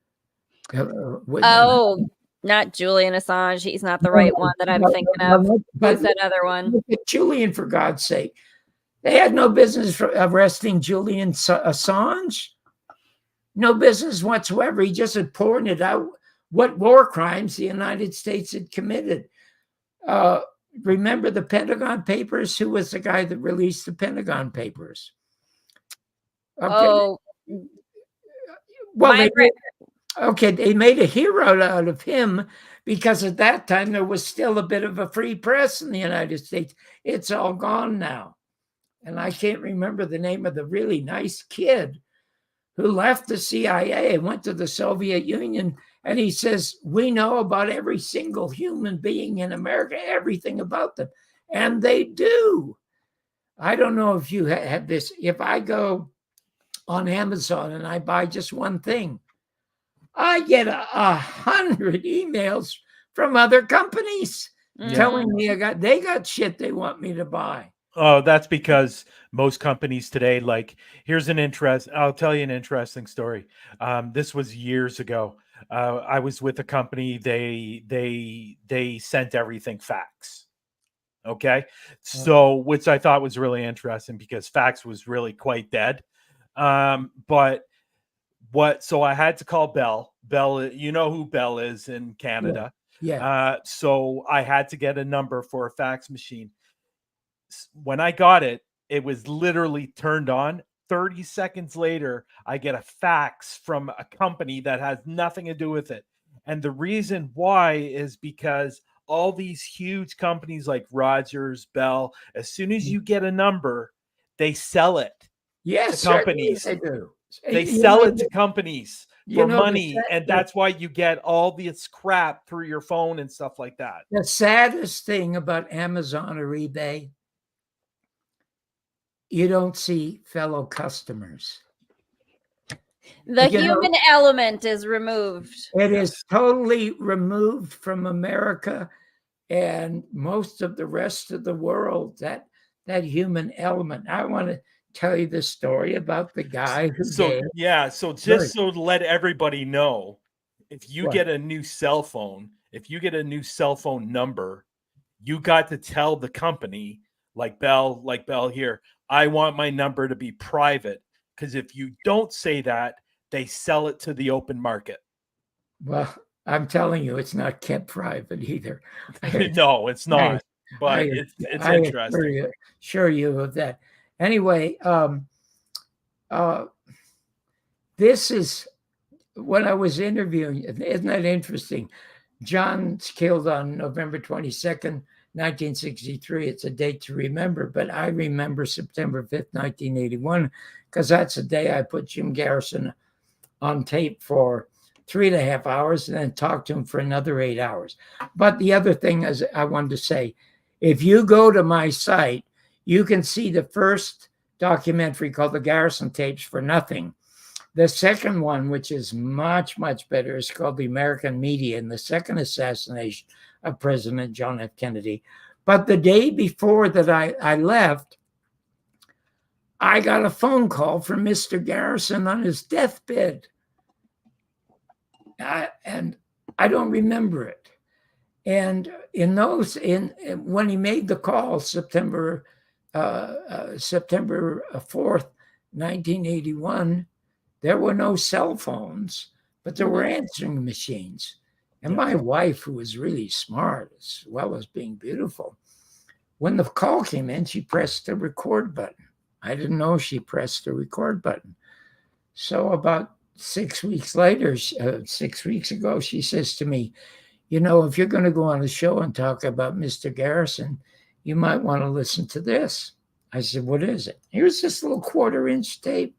Not Julian Assange. He's not the right one that I'm thinking of. Who's that other one? Look at Julian, for God's sake. They had no business arresting Julian Assange. No business whatsoever. He just had pointed out what war crimes the United States had committed. Remember the Pentagon Papers? Who was the guy that released the Pentagon Papers? Okay. Well, they made a hero out of him because at that time there was still a bit of a free press in the United States. It's all gone now. And I can't remember the name of the really nice kid who left the CIA and went to the Soviet Union. And he says, we know about every single human being in America, everything about them. And they do. I don't know if you have this. If I go on Amazon and I buy just one thing, I get 100 emails from other companies telling me they got shit they want me to buy. Oh, that's because most companies today, like, I'll tell you an interesting story. This was years ago. I was with a company, they sent everything fax. Okay. So, which I thought was really interesting because fax was really quite dead. So I had to call Bell. Bell, you know who Bell is in Canada. Yeah. So I had to get a number for a fax machine. When I got it, it was literally turned on. 30 seconds later, I get a fax from a company that has nothing to do with it. And the reason why is because all these huge companies like Rogers, Bell, as soon as you get a number, they sell it to companies. They do. They sell it to companies for money, and that's why you get all this crap through your phone and stuff like that. The saddest thing about Amazon or eBay, you don't see fellow customers. The human element is removed. It is totally removed from America and most of the rest of the world, that human element. I want to tell you the story about the guy who to let everybody know, if you get a new cell phone, if you get a new cell phone number, you got to tell the company, like Bell here, I want my number to be private. Because if you don't say that, they sell it to the open market. Well, I'm telling you, it's not kept private either. No, it's not. But it's interesting. Assure you of that. Anyway, this is when I was interviewing. Isn't that interesting? John's killed on November 22nd, 1963. It's a date to remember, but I remember September 5th, 1981, because that's the day I put Jim Garrison on tape for 3.5 hours and then talked to him for another 8 hours. But the other thing is I wanted to say, if you go to my site, you can see the first documentary called The Garrison Tapes for nothing. The second one, which is much, much better, is called The American Media and the Second Assassination of President John F. Kennedy. But the day before that I left, I got a phone call from Mr. Garrison on his deathbed. And I don't remember it. And when he made the call, September 4th, 1981, there were no cell phones, but there were answering machines. And my wife, who was really smart as well as being beautiful, when the call came in, she pressed the record button. I didn't know she pressed the record button. So about 6 weeks later, 6 weeks ago, she says to me, you know, if you're going to go on the show and talk about Mr. Garrison, you might want to listen to this. I said, what is it? Here's this little 1/4-inch tape.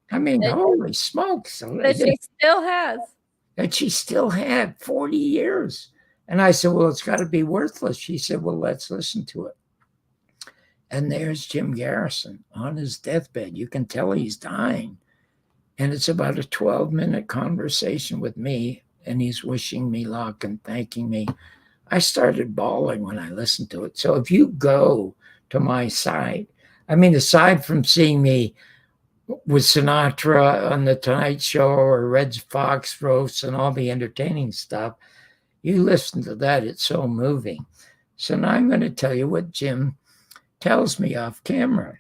I mean, holy smokes. That she still has. That she still had 40 years. And I said, well, it's got to be worthless. She said, well, let's listen to it. And there's Jim Garrison on his deathbed. You can tell he's dying. And it's about a 12-minute conversation with me. And he's wishing me luck and thanking me. I started bawling when I listened to it. So if you go to my site, I mean, aside from seeing me with Sinatra on The Tonight Show or Red Fox roasts and all the entertaining stuff, you listen to that, it's so moving. So now I'm going to tell you what Jim tells me off camera.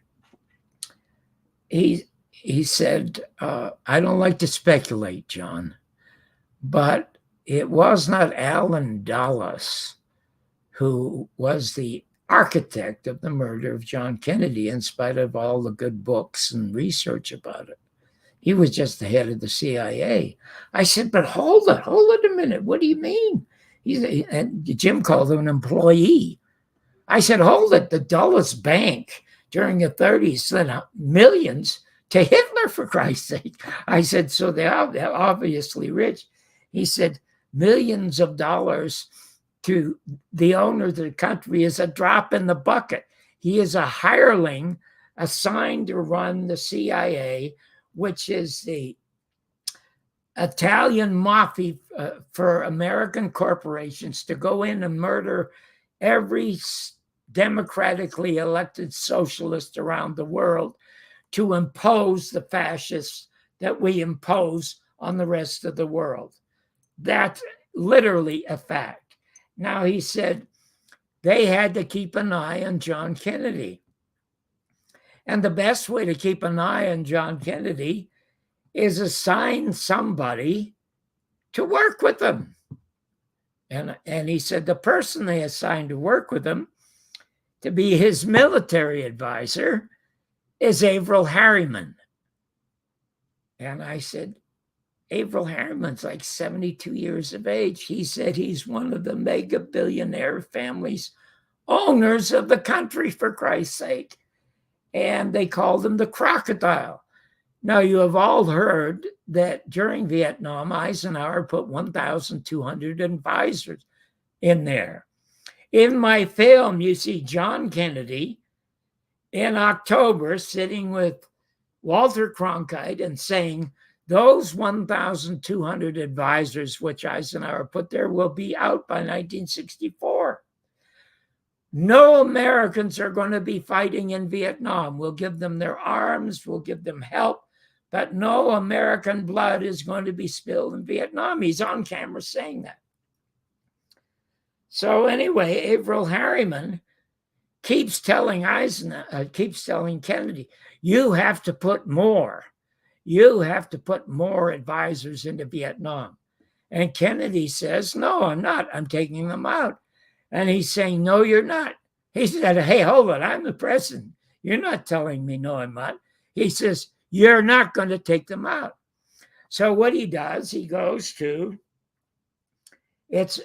He said, I don't like to speculate, John, but it was not Allen Dulles who was the architect of the murder of John Kennedy, in spite of all the good books and research about it. He was just the head of the CIA. I said, but hold it a minute. What do you mean? And Jim called him an employee. I said, hold it. The Dulles Bank during the 30s sent millions to Hitler, for Christ's sake. I said, so they're obviously rich. He said, millions of dollars to the owner of the country is a drop in the bucket. He is a hireling assigned to run the CIA, which is the Italian mafia for American corporations to go in and murder every democratically elected socialist around the world to impose the fascists that we impose on the rest of the world. That's literally a fact. Now, he said they had to keep an eye on John Kennedy. And the best way to keep an eye on John Kennedy is assign somebody to work with him. And he said the person they assigned to work with him to be his military advisor is Averell Harriman. And I said, Averell Harriman's like 72 years of age. He said he's one of the mega billionaire families, owners of the country, for Christ's sake. And they called him the crocodile. Now, you have all heard that during Vietnam, Eisenhower put 1,200 advisors in there. In my film, you see John Kennedy in October sitting with Walter Cronkite and saying, those 1,200 advisors, which Eisenhower put there, will be out by 1964. No Americans are going to be fighting in Vietnam. We'll give them their arms, we'll give them help, that no American blood is going to be spilled in Vietnam. He's on camera saying that. So anyway, Averell Harriman keeps telling Kennedy, you have to put more. You have to put more advisors into Vietnam. And Kennedy says, no, I'm not. I'm taking them out. And he's saying, no, you're not. He said, hey, hold on. I'm the president. You're not telling me, no, I'm not. He says, you're not going to take them out. So what he does, he goes to, it's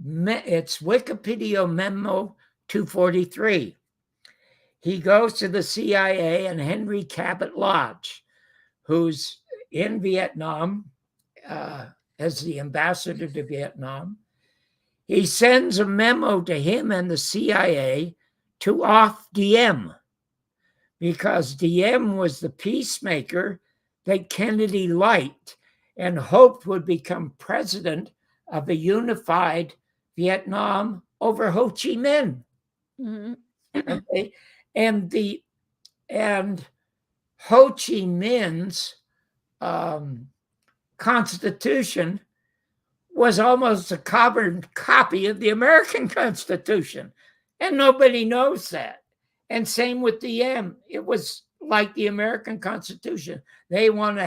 Wikipedia Memo 243. He goes to the CIA and Henry Cabot Lodge, who's in Vietnam as the ambassador to Vietnam. He sends a memo to him and the CIA to off Diem, because Diem was the peacemaker that Kennedy liked and hoped would become president of a unified Vietnam over Ho Chi Minh. Mm-hmm. Okay? And Ho Chi Minh's constitution was almost a carbon copy of the American Constitution, and nobody knows that. And same with Diem. It was like the American Constitution. They wanted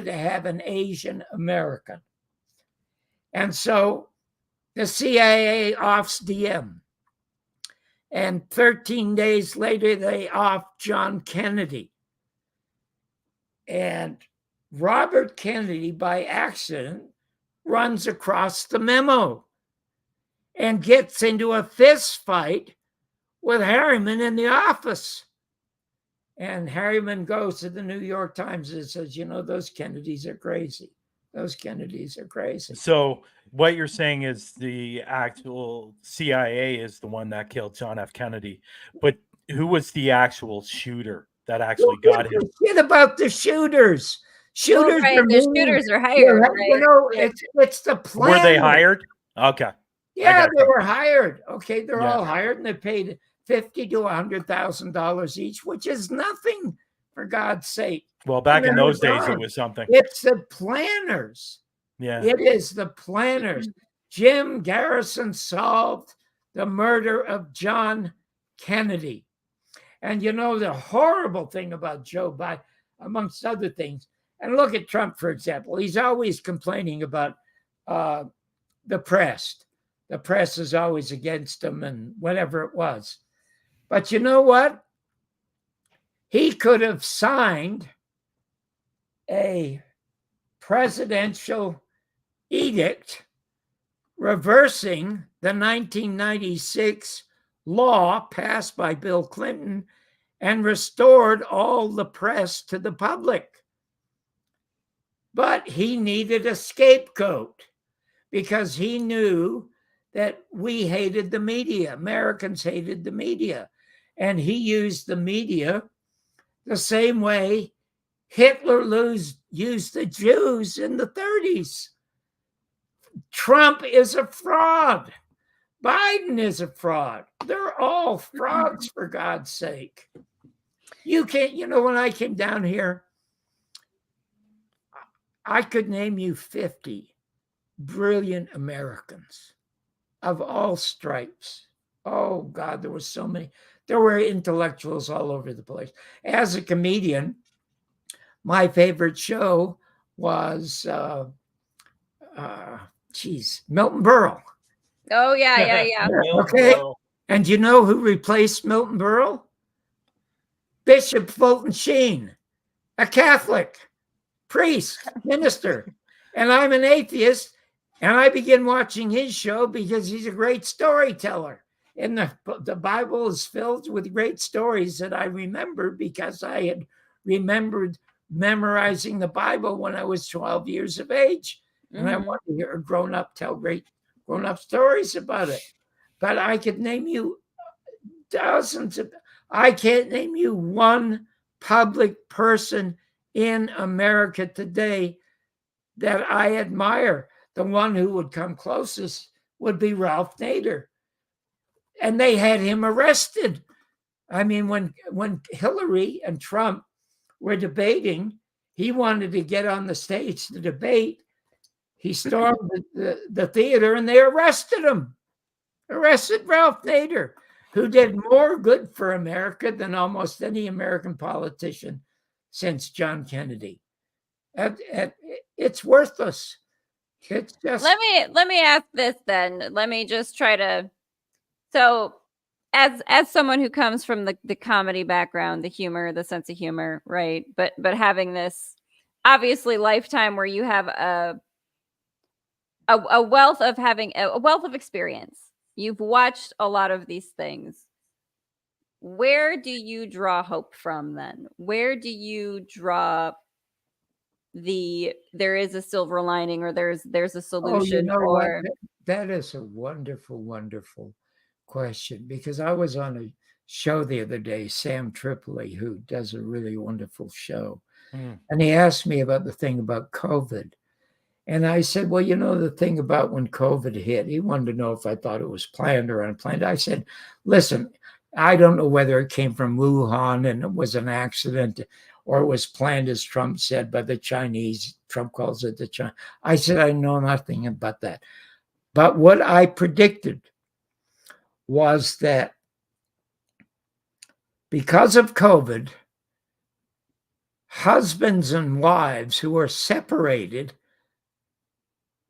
to have an Asian American. And so the CIA offs Diem. And 13 days later, they off John Kennedy. And Robert Kennedy, by accident, runs across the memo and gets into a fist fight with Harriman in the office. And Harriman goes to the New York Times and says, those Kennedys are crazy. Those Kennedys are crazy. So what you're saying is the actual CIA is the one that killed John F. Kennedy. But who was the actual shooter that actually got him? Shit about the shooters. Shooters, right. The shooters are hired. Right? It's the plan. Were they hired? Okay. Yeah, they were hired. Okay, they're all hired, and they paid $50,000 to $100,000 each, which is nothing, for God's sake. Well, back in those days, it was something. It's the planners. Yeah. It is the planners. Jim Garrison solved the murder of John Kennedy. And the horrible thing about Joe Biden, amongst other things, and look at Trump, for example, he's always complaining about the press. The press is always against him and whatever it was. But you know what? He could have signed a presidential edict reversing the 1996 law passed by Bill Clinton and restored all the press to the public. But he needed a scapegoat because he knew that we hated the media. Americans hated the media. And he used the media the same way Hitler used the Jews in the 30s. Trump is a fraud. Biden is a fraud. They're all frauds, for God's sake. You can't, when I came down here, I could name you 50 brilliant Americans of all stripes. Oh, God, there were so many. There were intellectuals all over the place. As a comedian, my favorite show was, Milton Berle. Oh, yeah. Okay. And you know who replaced Milton Berle? Bishop Fulton Sheen, a Catholic priest, minister. And I'm an atheist. And I began watching his show because he's a great storyteller. And the Bible is filled with great stories that I remember because I had remembered memorizing the Bible when I was 12 years of age. And I wanted to hear a grown-up tell great grown-up stories about it. But I could name you dozens of, I can't name you one public person in America today that I admire. The one who would come closest would be Ralph Nader. And they had him arrested. I mean, when Hillary and Trump were debating. He wanted to get on the stage to debate. He stormed the theater and they arrested him. Arrested Ralph Nader, who did more good for America than almost any American politician since John Kennedy. It's worthless. It's just. Let me ask this then. Let me just try to. So, as someone who comes from the comedy background, the humor, the sense of humor, right? But having this obviously lifetime where you have a wealth of experience. You've watched a lot of these things. Where do you draw hope from then? Where do you draw there is a silver lining, or there's a solution? That is a wonderful, wonderful question, because I was on a show the other day, Sam Tripoli, who does a really wonderful show. And he asked me about the thing about COVID. And I said, well, the thing about when COVID hit, he wanted to know if I thought it was planned or unplanned. I said, listen, I don't know whether it came from Wuhan and it was an accident or it was planned, as Trump said, by the Chinese. Trump calls it the China. I said, I know nothing about that. But what I predicted was that because of COVID, husbands and wives who are separated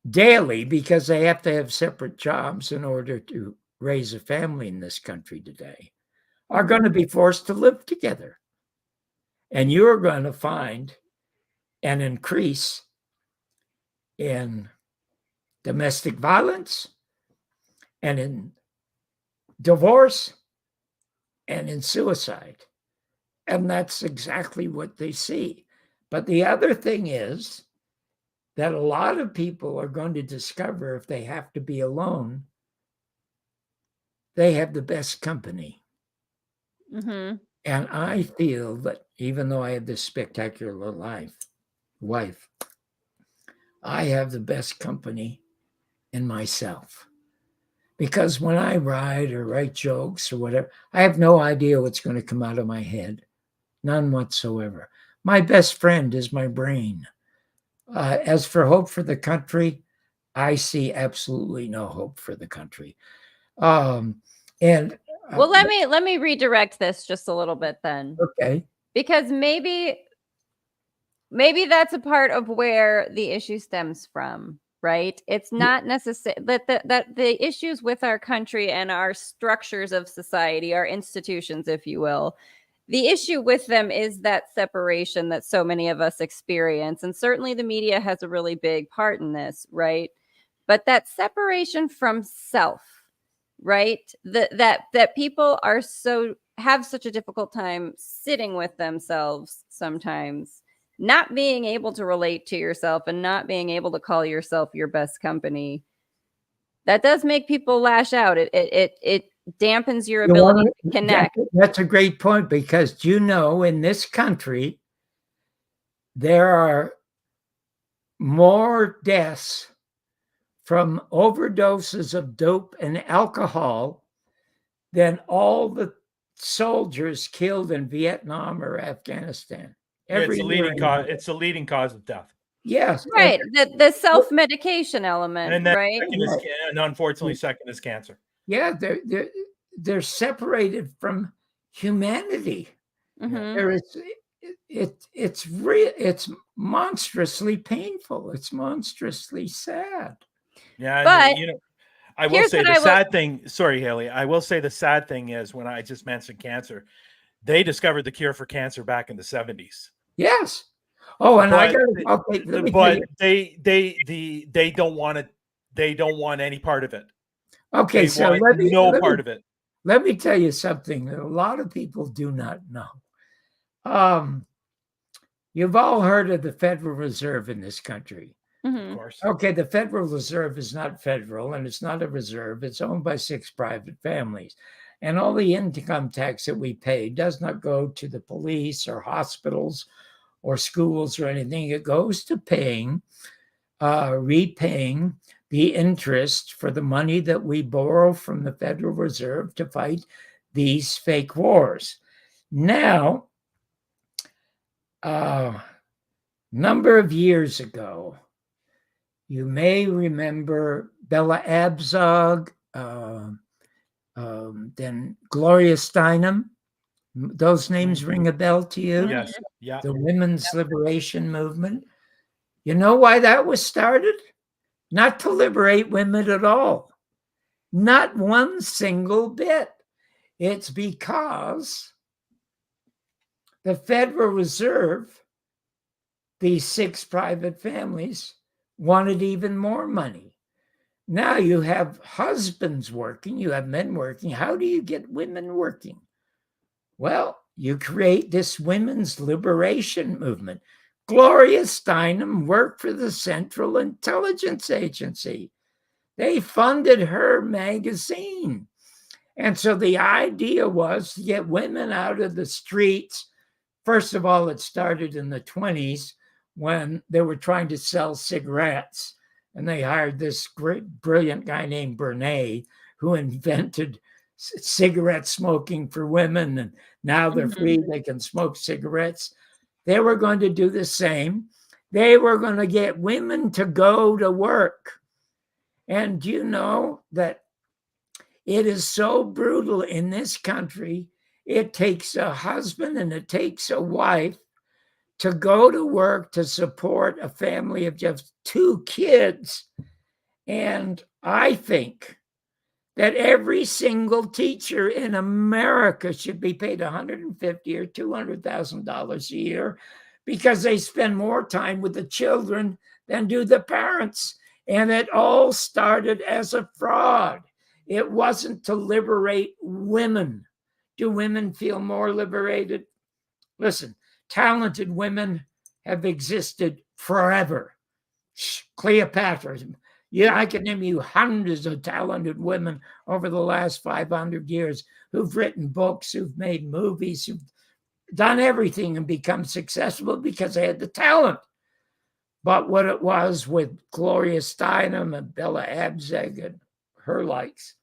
daily because they have to have separate jobs in order to raise a family in this country today are going to be forced to live together. And you're going to find an increase in domestic violence and in divorce and in suicide. And that's exactly what they see. But the other thing is that a lot of people are going to discover, if they have to be alone, they have the best company. Mm-hmm. And I feel that even though I have this spectacular wife, I have the best company in myself. Because when I write or write jokes or whatever, I have no idea what's going to come out of my head. None whatsoever. My best friend is my brain. As for hope for the country, I see absolutely no hope for the country. Well, let me redirect this just a little bit then. Okay. Because maybe that's a part of where the issue stems from, right? It's not necessary that the issues with our country and our structures of society, our institutions, if you will, the issue with them is that separation that so many of us experience. And certainly the media has a really big part in this, right? But that separation from self, right? That people have such a difficult time sitting with themselves sometimes, not being able to relate to yourself and not being able to call yourself your best company. That does make people lash out. It dampens your ability to connect. That's a great point, because in this country, there are more deaths from overdoses of dope and alcohol than all the soldiers killed in Vietnam or Afghanistan. It's a leading cause of death. Yes. Right. The self-medication element, and then right? And unfortunately, second is cancer. Yeah, they're separated from humanity. Mm-hmm. It's monstrously painful. It's monstrously sad. Yeah, but I will say the sad thing. Sorry, Haley. I will say the sad thing is, when I just mentioned cancer, they discovered the cure for cancer back in the 70s. Yes. Oh, and they don't want it. They don't want any part of it. Okay, so part of it. Let me tell you something that a lot of people do not know. You've all heard of the Federal Reserve in this country. Mm-hmm. Of course. Okay, the Federal Reserve is not federal, and it's not a reserve. It's owned by 6 private families. And all the income tax that we pay does not go to the police or hospitals or schools or anything. It goes to repaying the interest for the money that we borrow from the Federal Reserve to fight these fake wars. Now, number of years ago, you may remember Bella Abzug, then Gloria Steinem. Those names ring a bell to you? Yes. Yeah. The women's liberation movement. You know why that was started? Not to liberate women at all. Not one single bit. It's because the Federal Reserve, these 6 private families, wanted even more money. Now you have husbands working, you have men working. How do you get women working? Well, you create this women's liberation movement. Gloria Steinem worked for the Central Intelligence Agency. They funded her magazine. And so the idea was to get women out of the streets. First of all, it started in the 20s when they were trying to sell cigarettes. And they hired this great, brilliant guy named Bernays, who invented cigarette smoking for women. And now they're free, they can smoke cigarettes. They were going to do the same. They were going to get women to go to work. And you know that it is so brutal in this country. It takes a husband and it takes a wife to go to work to support a family of just 2 kids. And I think that every single teacher in America should be paid $150,000 or $200,000 a year because they spend more time with the children than do the parents. And it all started as a fraud. It wasn't to liberate women. Do women feel more liberated? Listen, talented women have existed forever. Cleopatra. Yeah, I can name you hundreds of talented women over the last 500 years who've written books, who've made movies, who've done everything and become successful because they had the talent. But what it was with Gloria Steinem and Bella Abzug and her likes,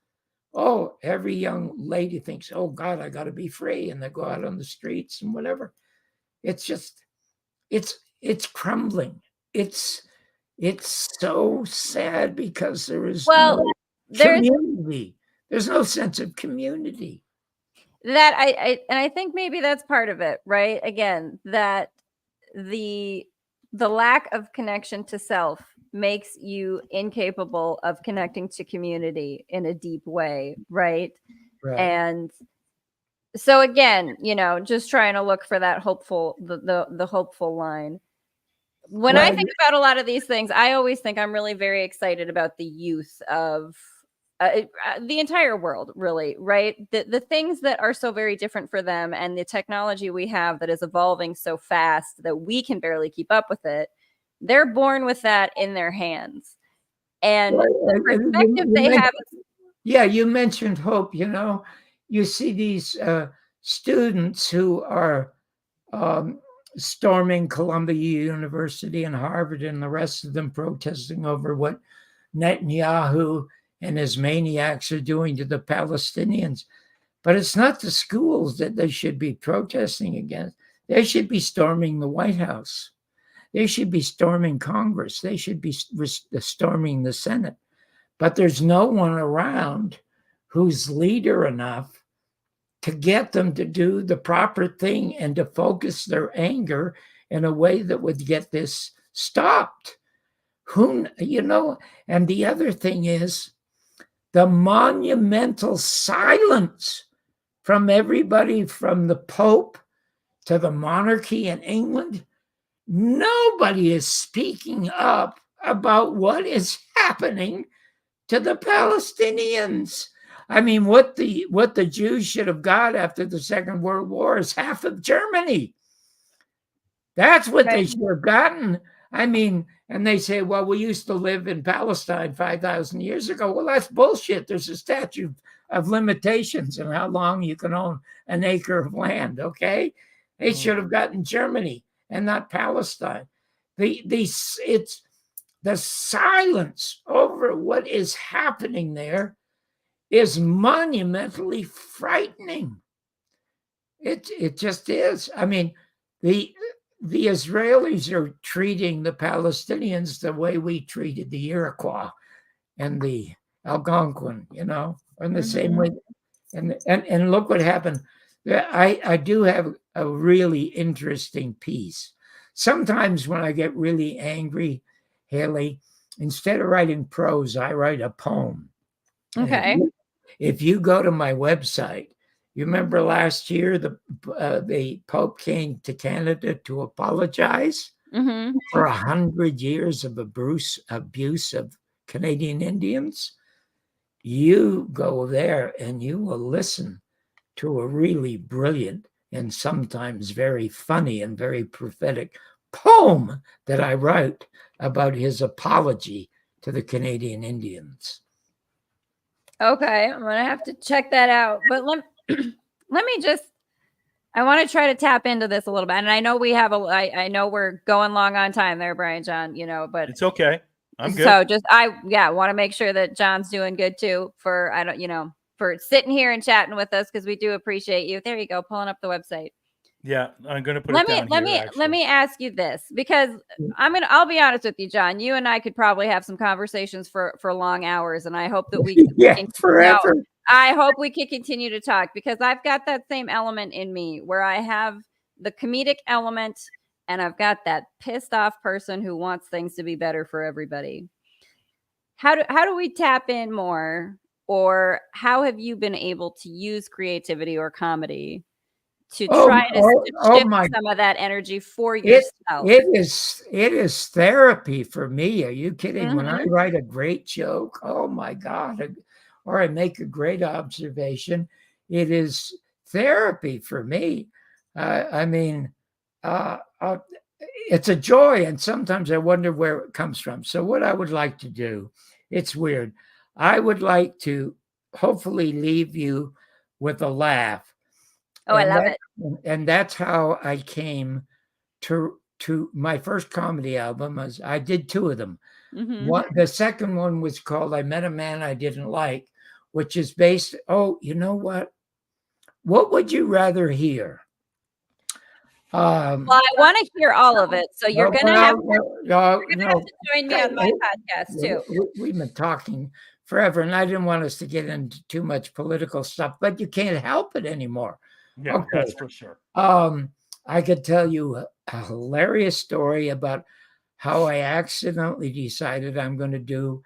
every young lady thinks, oh God, I got to be free. And they go out on the streets and whatever. It's just, it's crumbling. It's so sad because there is no community. There's no sense of community. That I think maybe that's part of it, right? Again, that the lack of connection to self makes you incapable of connecting to community in a deep way, right? And so again, just trying to look for that hopeful, the hopeful line. When I think about a lot of these things, I always think I'm really very excited about the youth of the entire world, really, right? The things that are so very different for them and the technology we have that is evolving so fast that we can barely keep up with it. They're born with that in their hands. And the perspective they have. Yeah, you mentioned hope, you see these students who are storming Columbia University and Harvard and the rest of them protesting over what Netanyahu and his maniacs are doing to the Palestinians. But it's not the schools that they should be protesting against. They should be storming the White House. They should be storming Congress. They should be storming the Senate. But there's no one around who's leader enough to get them to do the proper thing and to focus their anger in a way that would get this stopped. And the other thing is the monumental silence from everybody from the Pope to the monarchy in England. Nobody is speaking up about what is happening to the Palestinians. I mean, what the Jews should have got after the Second World War is half of Germany. That's what they should have gotten. I mean, and they say, well, we used to live in Palestine 5,000 years ago. Well, that's bullshit. There's a statute of limitations on how long you can own an acre of land, okay? They should have gotten Germany and not Palestine. It's the silence over what is happening there is monumentally frightening. It just is. I mean, the Israelis are treating the Palestinians the way we treated the Iroquois and the Algonquin, you know, in the same way. And look what happened. I do have a really interesting piece. Sometimes when I get really angry, Haley, instead of writing prose, I write a poem. Okay. If you go to my website, you remember last year the Pope came to Canada to apologize for 100 years of abuse of Canadian Indians. You go there and you will listen to a really brilliant and sometimes very funny and very prophetic poem that I wrote about his apology to the Canadian Indians. Okay, I'm gonna have to check that out. But let me just, I want to try to tap into this a little bit. And I know we have I know we're going long on time there, Brian John, you know, but it's okay. I'm good. So just I want to make sure that John's doing good too for for sitting here and chatting with us, because we do appreciate you. There you go, pulling up the website. Yeah, I'm gonna put it down here. Let me ask you this, because I'll be honest with you, John. You and I could probably have some conversations for long hours, and I hope that we can forever. I hope we can continue to talk, because I've got that same element in me where I have the comedic element and I've got that pissed off person who wants things to be better for everybody. How do we tap in more, or how have you been able to use creativity or comedy to try to shift some of that energy for yourself? It is therapy for me. Are you kidding? When I write a great joke, oh my God, or I make a great observation, it is therapy for me. I mean, it's a joy, and sometimes I wonder where it comes from. So what I would like to do, it's weird. I would like to hopefully leave you with a laugh. Oh, I love it. And that's how I came to my first comedy album. I did two of them. The second one was called I Met a Man I Didn't Like, which is based, you know what? What would you rather hear? Well, I want to hear all of it, so you're going to have to join me on my podcast too. We've been talking forever, and I didn't want us to get into too much political stuff, but you can't help it anymore. Yeah, that's for sure. I could tell you a hilarious story about how I accidentally decided I'm going to do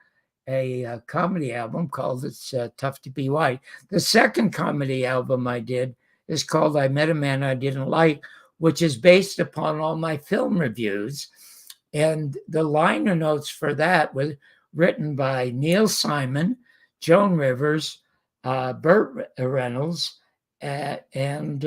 a comedy album called It's Tough to Be White. The second comedy album I did is called I Met a Man I Didn't Like, which is based upon all my film reviews. And the liner notes for that was written by Neil Simon, Joan Rivers, Burt Reynolds, and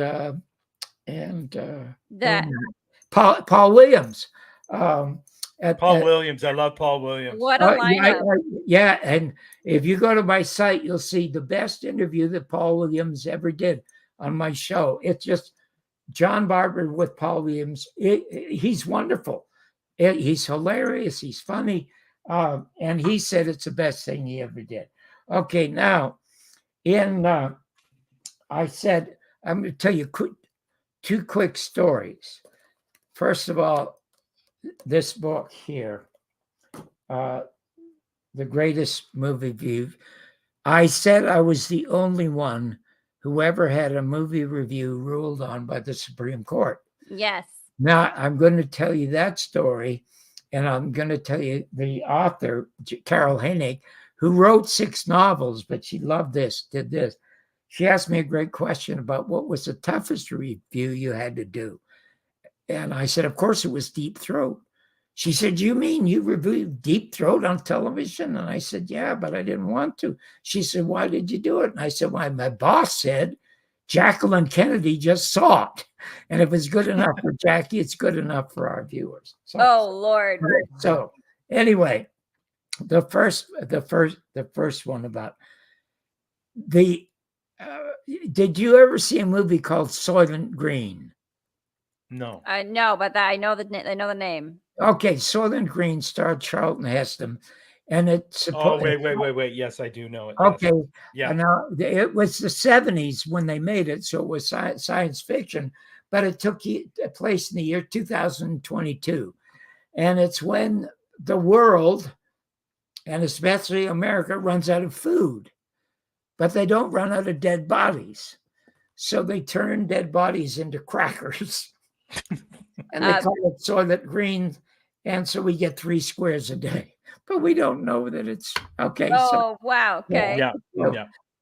Paul Williams. Paul Williams. I love Paul Williams. What a lineup. Yeah, and if you go to my site, you'll see the best interview that Paul Williams ever did on my show. It's just John Barbour with Paul Williams. He's wonderful. He's hilarious. He's funny. And he said it's the best thing he ever did. Okay, now, I said, I'm going to tell you two quick stories. First of all, this book here, The Greatest Movie Review. I said I was the only one who ever had a movie review ruled on by the Supreme Court. Yes. Now, I'm going to tell you that story, and I'm going to tell you the author, Carol Hennig, who wrote 6 novels, but she loved this, did this. She asked me a great question about what was the toughest review you had to do. And I said, of course, it was Deep Throat. She said, you mean you reviewed Deep Throat on television? And I said, yeah, but I didn't want to. She said, why did you do it? And I said, well, my boss said, Jacqueline Kennedy just saw it. And if it's good enough for Jackie, it's good enough for our viewers. So, oh, Lord. So anyway, the first one about did you ever see a movie called Soylent Green? No. No, but I know the name. Okay, Soylent Green starred Charlton Heston, and it's wait. Yes, I do know it. Okay, yes. Yeah. Now it was the 70s when they made it, so it was science fiction. but it took place in the year 2022. And it's when the world, and especially America, runs out of food, but they don't run out of dead bodies. So they turn dead bodies into crackers. And they call it Soylent Green. And so we get 3 squares a day. But we don't know that it's okay. Oh, wow. Okay. Yeah.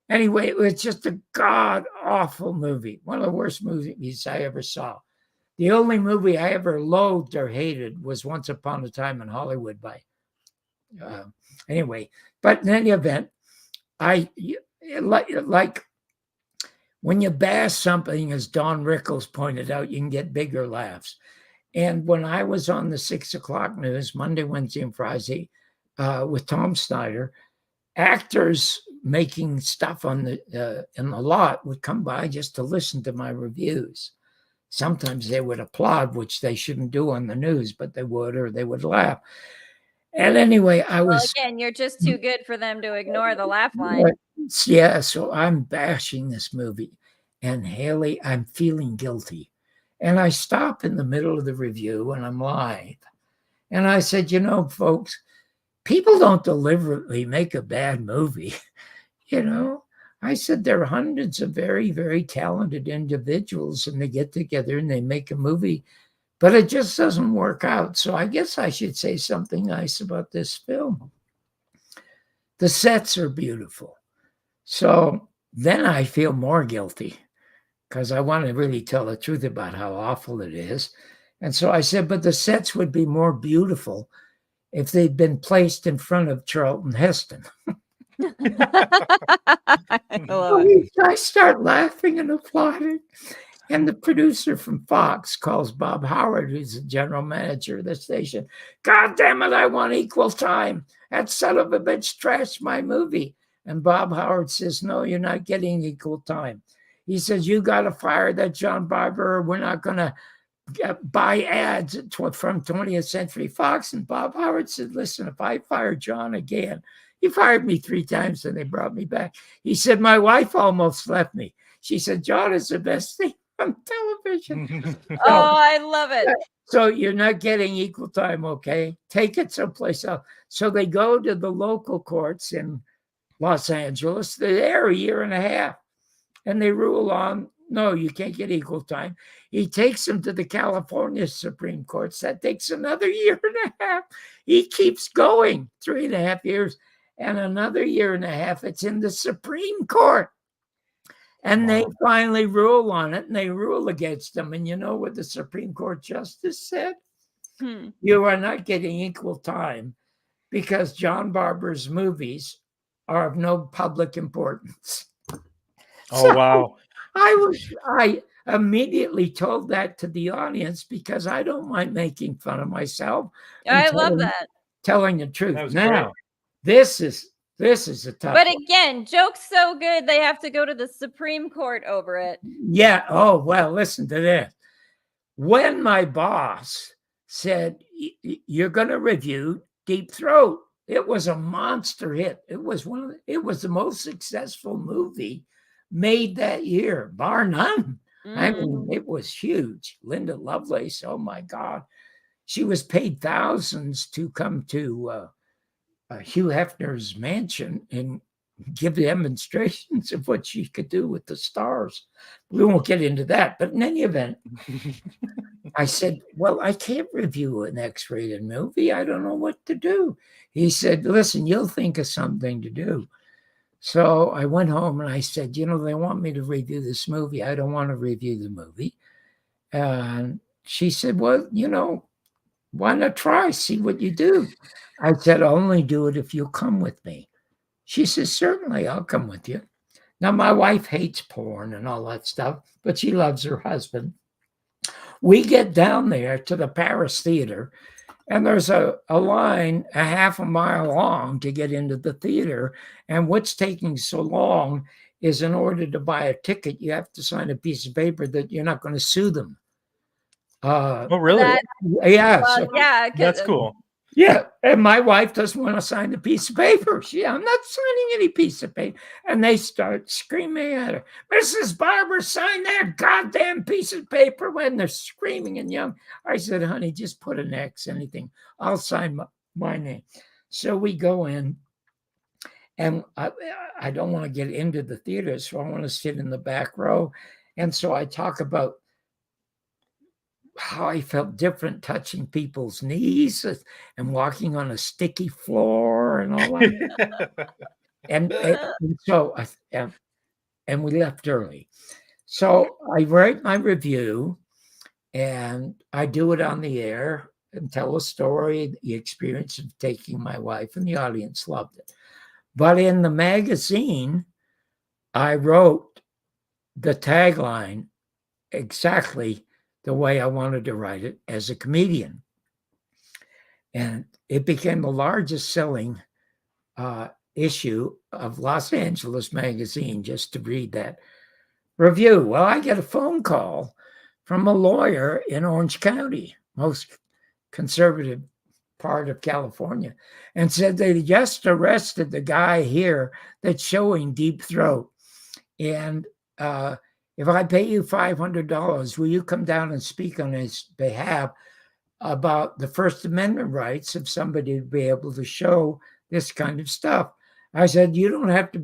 Anyway, it was just a god-awful movie. One of the worst movies I ever saw. The only movie I ever loathed or hated was Once Upon a Time in Hollywood anyway. But in any event, like when you bash something, as Don Rickles pointed out, you can get bigger laughs. And when I was on the 6 o'clock news, Monday, Wednesday, and Friday, with Tom Snyder, actors making stuff on the in the lot would come by just to listen to my reviews. Sometimes they would applaud, which they shouldn't do on the news, but they would, or they would laugh. And anyway, again, you're just too good for them to ignore the laugh line. Yeah, so I'm bashing this movie. And Haley, I'm feeling guilty. And I stop in the middle of the review and I'm live. And I said, folks, people don't deliberately make a bad movie. I said, there are hundreds of very, very talented individuals and they get together and they make a movie, but it just doesn't work out. So I guess I should say something nice about this film. The sets are beautiful. So then I feel more guilty because I want to really tell the truth about how awful it is. And so I said, but the sets would be more beautiful if they'd been placed in front of Charlton Heston. I start laughing and applauding. And the producer from Fox calls Bob Howard, who's the general manager of the station. God damn it, I want equal time. That son of a bitch trashed my movie. And Bob Howard says, no, you're not getting equal time. He says, you got to fire that John Barbour. We're not going to buy ads from 20th Century Fox. And Bob Howard said, listen, if I fire John again, he fired me 3 times and they brought me back. He said, my wife almost left me. She said, John is the best thing on television. Oh, I love it. So you're not getting equal time, okay? Take it someplace else. So they go to the local courts in Los Angeles. They're there a year and a half. And they rule on, no, you can't get equal time. He takes them to the California Supreme Court. That takes another year and a half. He keeps going, 3.5 years. And another year and a half, it's in the Supreme Court. And they finally rule on it, and they rule against them. And you know what the Supreme Court justice said? You are not getting equal time because John Barbour's movies are of no public importance. Wow. I immediately told that to the audience because I don't mind making fun of myself. I love that. Telling the truth. Now, great. This is a tough But one. again, joke's so good they have to go to the Supreme Court over it. Yeah. Oh, well, listen to this. When my boss said, you're going to review Deep Throat, it was a monster hit. It was the most successful movie made that year, bar none. I mean, it was huge. Linda Lovelace, oh my God. She was paid thousands to come to Hugh Hefner's mansion and give demonstrations of what she could do with the stars. We won't get into that, but in any event, I said, well, I can't review an X-rated movie. I don't know what to do. He said, listen, you'll think of something to do. So I went home and I said, they want me to review this movie. I don't want to review the movie. And she said, well, why not try, see what you do? I said, only do it if you'll come with me. She says, certainly, I'll come with you. Now, my wife hates porn and all that stuff, but she loves her husband. We get down there to the Paris Theater, and there's a line a half a mile long to get into the theater. And what's taking so long is in order to buy a ticket, you have to sign a piece of paper that you're not going to sue them. Oh, really? Yeah. Well, yeah. That's cool. Yeah, and my wife doesn't want to sign the piece of paper. I'm not signing any piece of paper. And they start screaming at her, Mrs. Barbour, sign that goddamn piece of paper, when they're screaming and yelling. I said, honey, just put an X, anything. I'll sign my name. So we go in, and I don't want to get into the theater, so I want to sit in the back row. And so I talk about how I felt different touching people's knees and walking on a sticky floor and all that. and so we left early. So I write my review, and I do it on the air and tell a story, the experience of taking my wife, and the audience loved it. But in the magazine, I wrote the tagline exactly the way I wanted to write it as a comedian. And it became the largest selling issue of Los Angeles Magazine, just to read that review. Well, I get a phone call from a lawyer in Orange County, most conservative part of California, and said they just arrested the guy here that's showing Deep Throat. And if I pay you $500, will you come down and speak on his behalf about the First Amendment rights of somebody to be able to show this kind of stuff? I said, you don't have to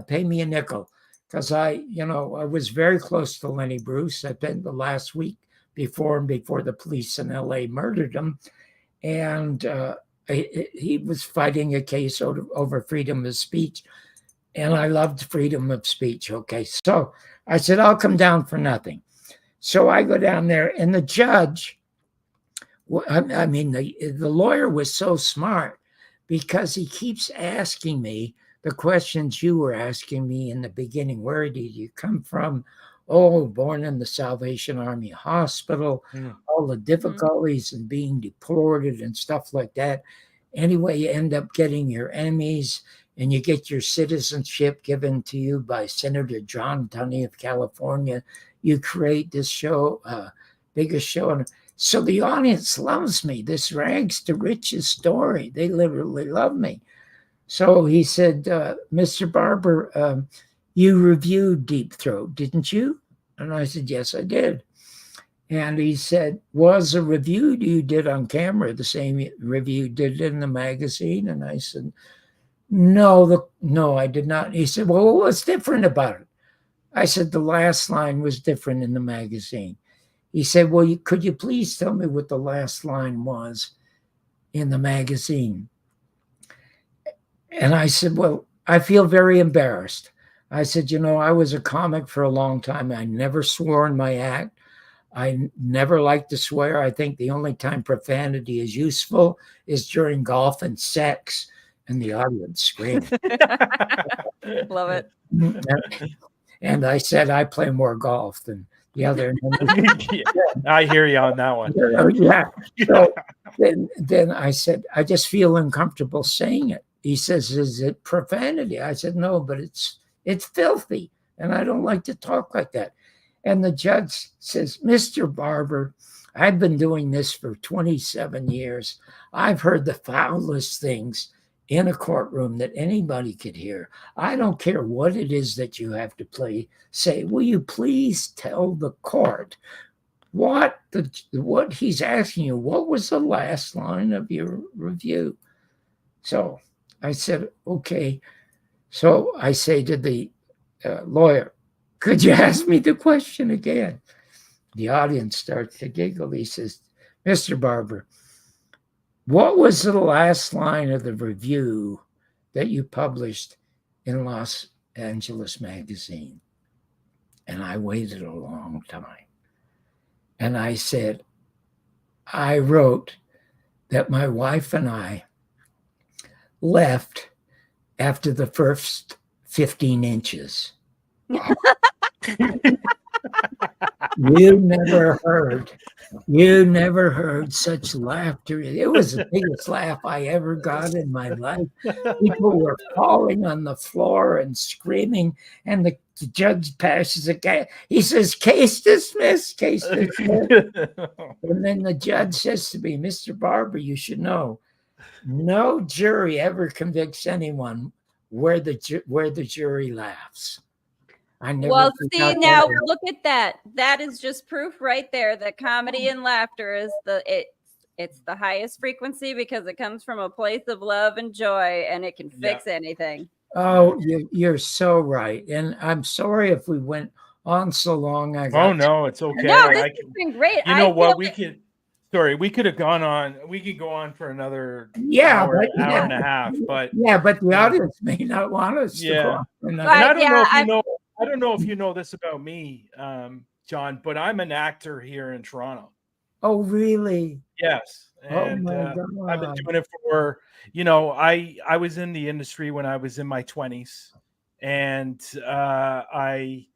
pay me a nickel, because I was very close to Lenny Bruce. I spent the last week before the police in LA murdered him. And he was fighting a case over freedom of speech. And I loved freedom of speech. Okay, so I said, I'll come down for nothing. So I go down there, and the judge, the lawyer was so smart, because he keeps asking me the questions you were asking me in the beginning. Where did you come from? Oh, born in the Salvation Army Hospital, all the difficulties and being deported and stuff like that. Anyway, you end up getting your Emmys, and you get your citizenship given to you by Senator John Tunney of California. You create this show, biggest show. And so the audience loves me, this rags to riches story. They literally love me. So he said, Mr. Barbour, you reviewed Deep Throat, didn't you? And I said, yes, I did. And he said, was the review you did on camera the same review you did in the magazine? And I said, no, I did not. He said, well, what was different about it? I said, the last line was different in the magazine. He said, well, could you please tell me what the last line was in the magazine? And I said, well, I feel very embarrassed. I said, I was a comic for a long time. I never swore in my act. I never like to swear. I think the only time profanity is useful is during golf and sex, and the audience screams. Love it. And I said, I play more golf than the other. I hear you on that one. Yeah. So then I said, I just feel uncomfortable saying it. He says, is it profanity? I said, no, but it's filthy, and I don't like to talk like that. And the judge says, Mr. Barbour, I've been doing this for 27 years. I've heard the foulest things in a courtroom that anybody could hear. I don't care what it is that you have to say. Will you please tell the court what he's asking you? What was the last line of your review? So I said, okay. So I say to the lawyer, could you ask me the question again? The audience starts to giggle. He says, Mr. Barbour, what was the last line of the review that you published in Los Angeles Magazine? And I waited a long time. And I said, I wrote that my wife and I left after the first 15 inches. You never heard such laughter. It was the biggest laugh I ever got in my life. People were falling on the floor and screaming, and the judge passes a case. He says, case dismissed, case dismissed. And then the judge says to me, Mr. Barbour, you should know No jury ever convicts anyone where the jury laughs. I never. Well, see, now look at that. That is just proof right there that comedy and laughter is it's the highest frequency because it comes from a place of love and joy, and it can fix anything. Oh, you're so right. And I'm sorry if we went on so long. Oh no, it's okay. No, this has been great. You know what? We could have gone on. We could go on for another hour and a half. But but the audience may not want us to go on for another. I don't know if you know this about me, John, but I'm an actor here in Toronto. Oh, really? Yes. And I've been doing it for, I was in the industry when I was in my 20s, and I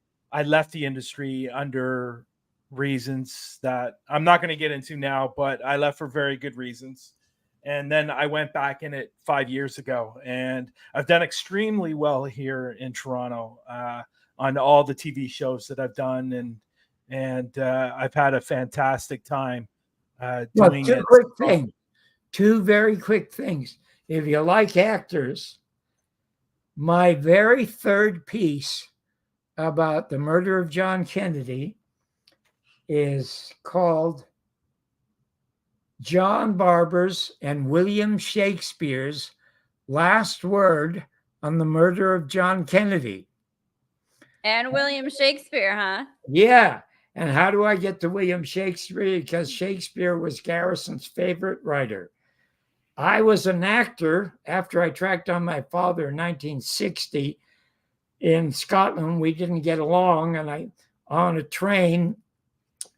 left the industry under reasons that I'm not going to get into now, but I left for very good reasons. And then I went back in it 5 years ago, and I've done extremely well here in Toronto on all the TV shows that I've done, and I've had a fantastic time doing it. Two very quick things. If you like actors, my very third piece about the murder of John Kennedy is called John Barbour's and William Shakespeare's Last Word on the Murder of John Kennedy. And William Shakespeare, huh? Yeah. And how do I get to William Shakespeare? Because Shakespeare was Garrison's favorite writer. I was an actor after I tracked down my father in 1960 in Scotland. We didn't get along, and I on a train,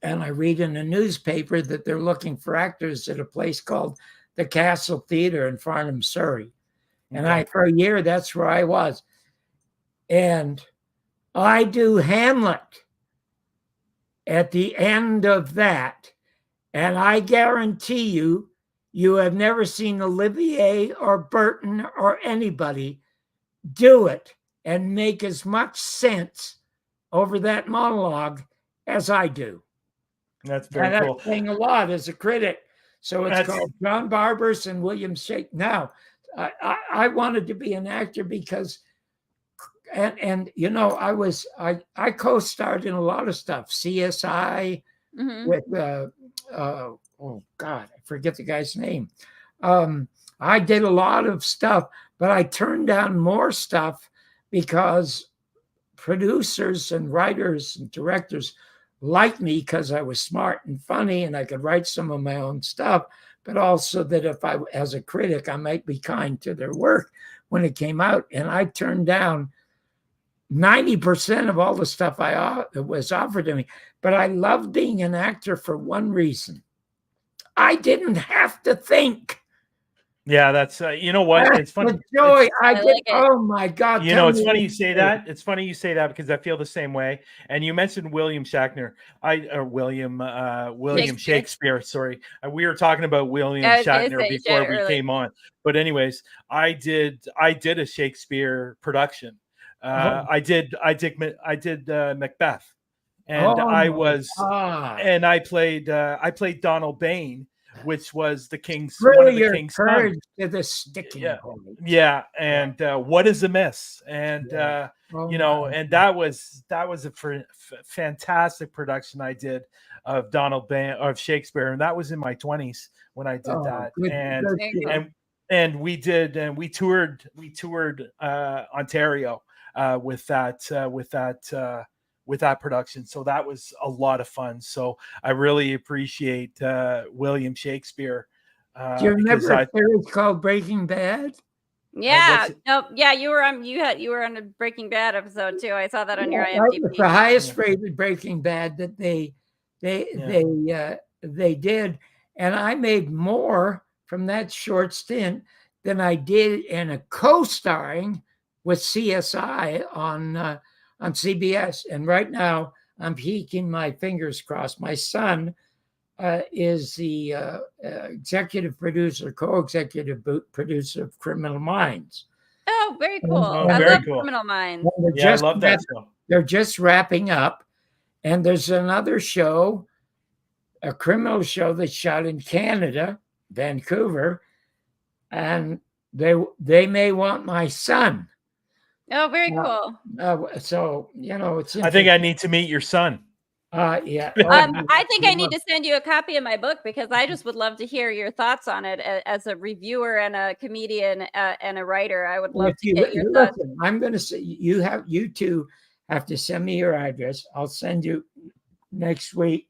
and I read in a newspaper that they're looking for actors at a place called the Castle Theatre in Farnham, Surrey. And for a year, that's where I was. And I do Hamlet at the end of that. And I guarantee you, you have never seen Olivier or Burton or anybody do it and make as much sense over that monologue as I do. That's very cool. I'm saying a lot as a critic. So it's called John Barbour's and William Shakespeare. Now, I wanted to be an actor because, I co-starred in a lot of stuff. CSI with oh God, I forget the guy's name. I did a lot of stuff, but I turned down more stuff because producers and writers and directors liked me because I was smart and funny and I could write some of my own stuff, but also that if I, as a critic, I might be kind to their work when it came out. And I turned down 90% of all the stuff that was offered to me. But I loved being an actor for one reason. I didn't have to think. Yeah, that's you know what? It's funny. Joy, oh my God! It's funny you say that. It's funny you say that because I feel the same way. And you mentioned William Shatner. William Shakespeare. Sorry, we were talking about William Shatner before we came on. But anyways, I did a Shakespeare production. I did Macbeth, and I played Donald Bane, which was the king's one of the king's sons. To the sticking point. Yeah, and what is amiss? And and that was a fantastic production I did of Donald Bane of Shakespeare, and that was in my 20s when I did that. And we toured Ontario with that production. So that was a lot of fun. So I really appreciate William Shakespeare. Do you remember a series called Breaking Bad? Yeah. You were on a Breaking Bad episode too. I saw that on your IMDb. That was the highest rated Breaking Bad that they did. And I made more from that short stint than I did in a co-starring with CSI on CBS. And right now I'm keeping my fingers crossed. My son is the executive producer, co-executive producer of Criminal Minds. Oh, very cool. I love Criminal Minds. I love that show. They're just wrapping up. And there's another show, a criminal show that's shot in Canada, Vancouver, and they may want my son. Oh, very cool. So it's. I think I need to meet your son. Yeah. I think I need to send you a copy of my book because I just would love to hear your thoughts on it as a reviewer and a comedian and a writer. I would love to get your thoughts. I'm going to say you two have to send me your address. I'll send you next week.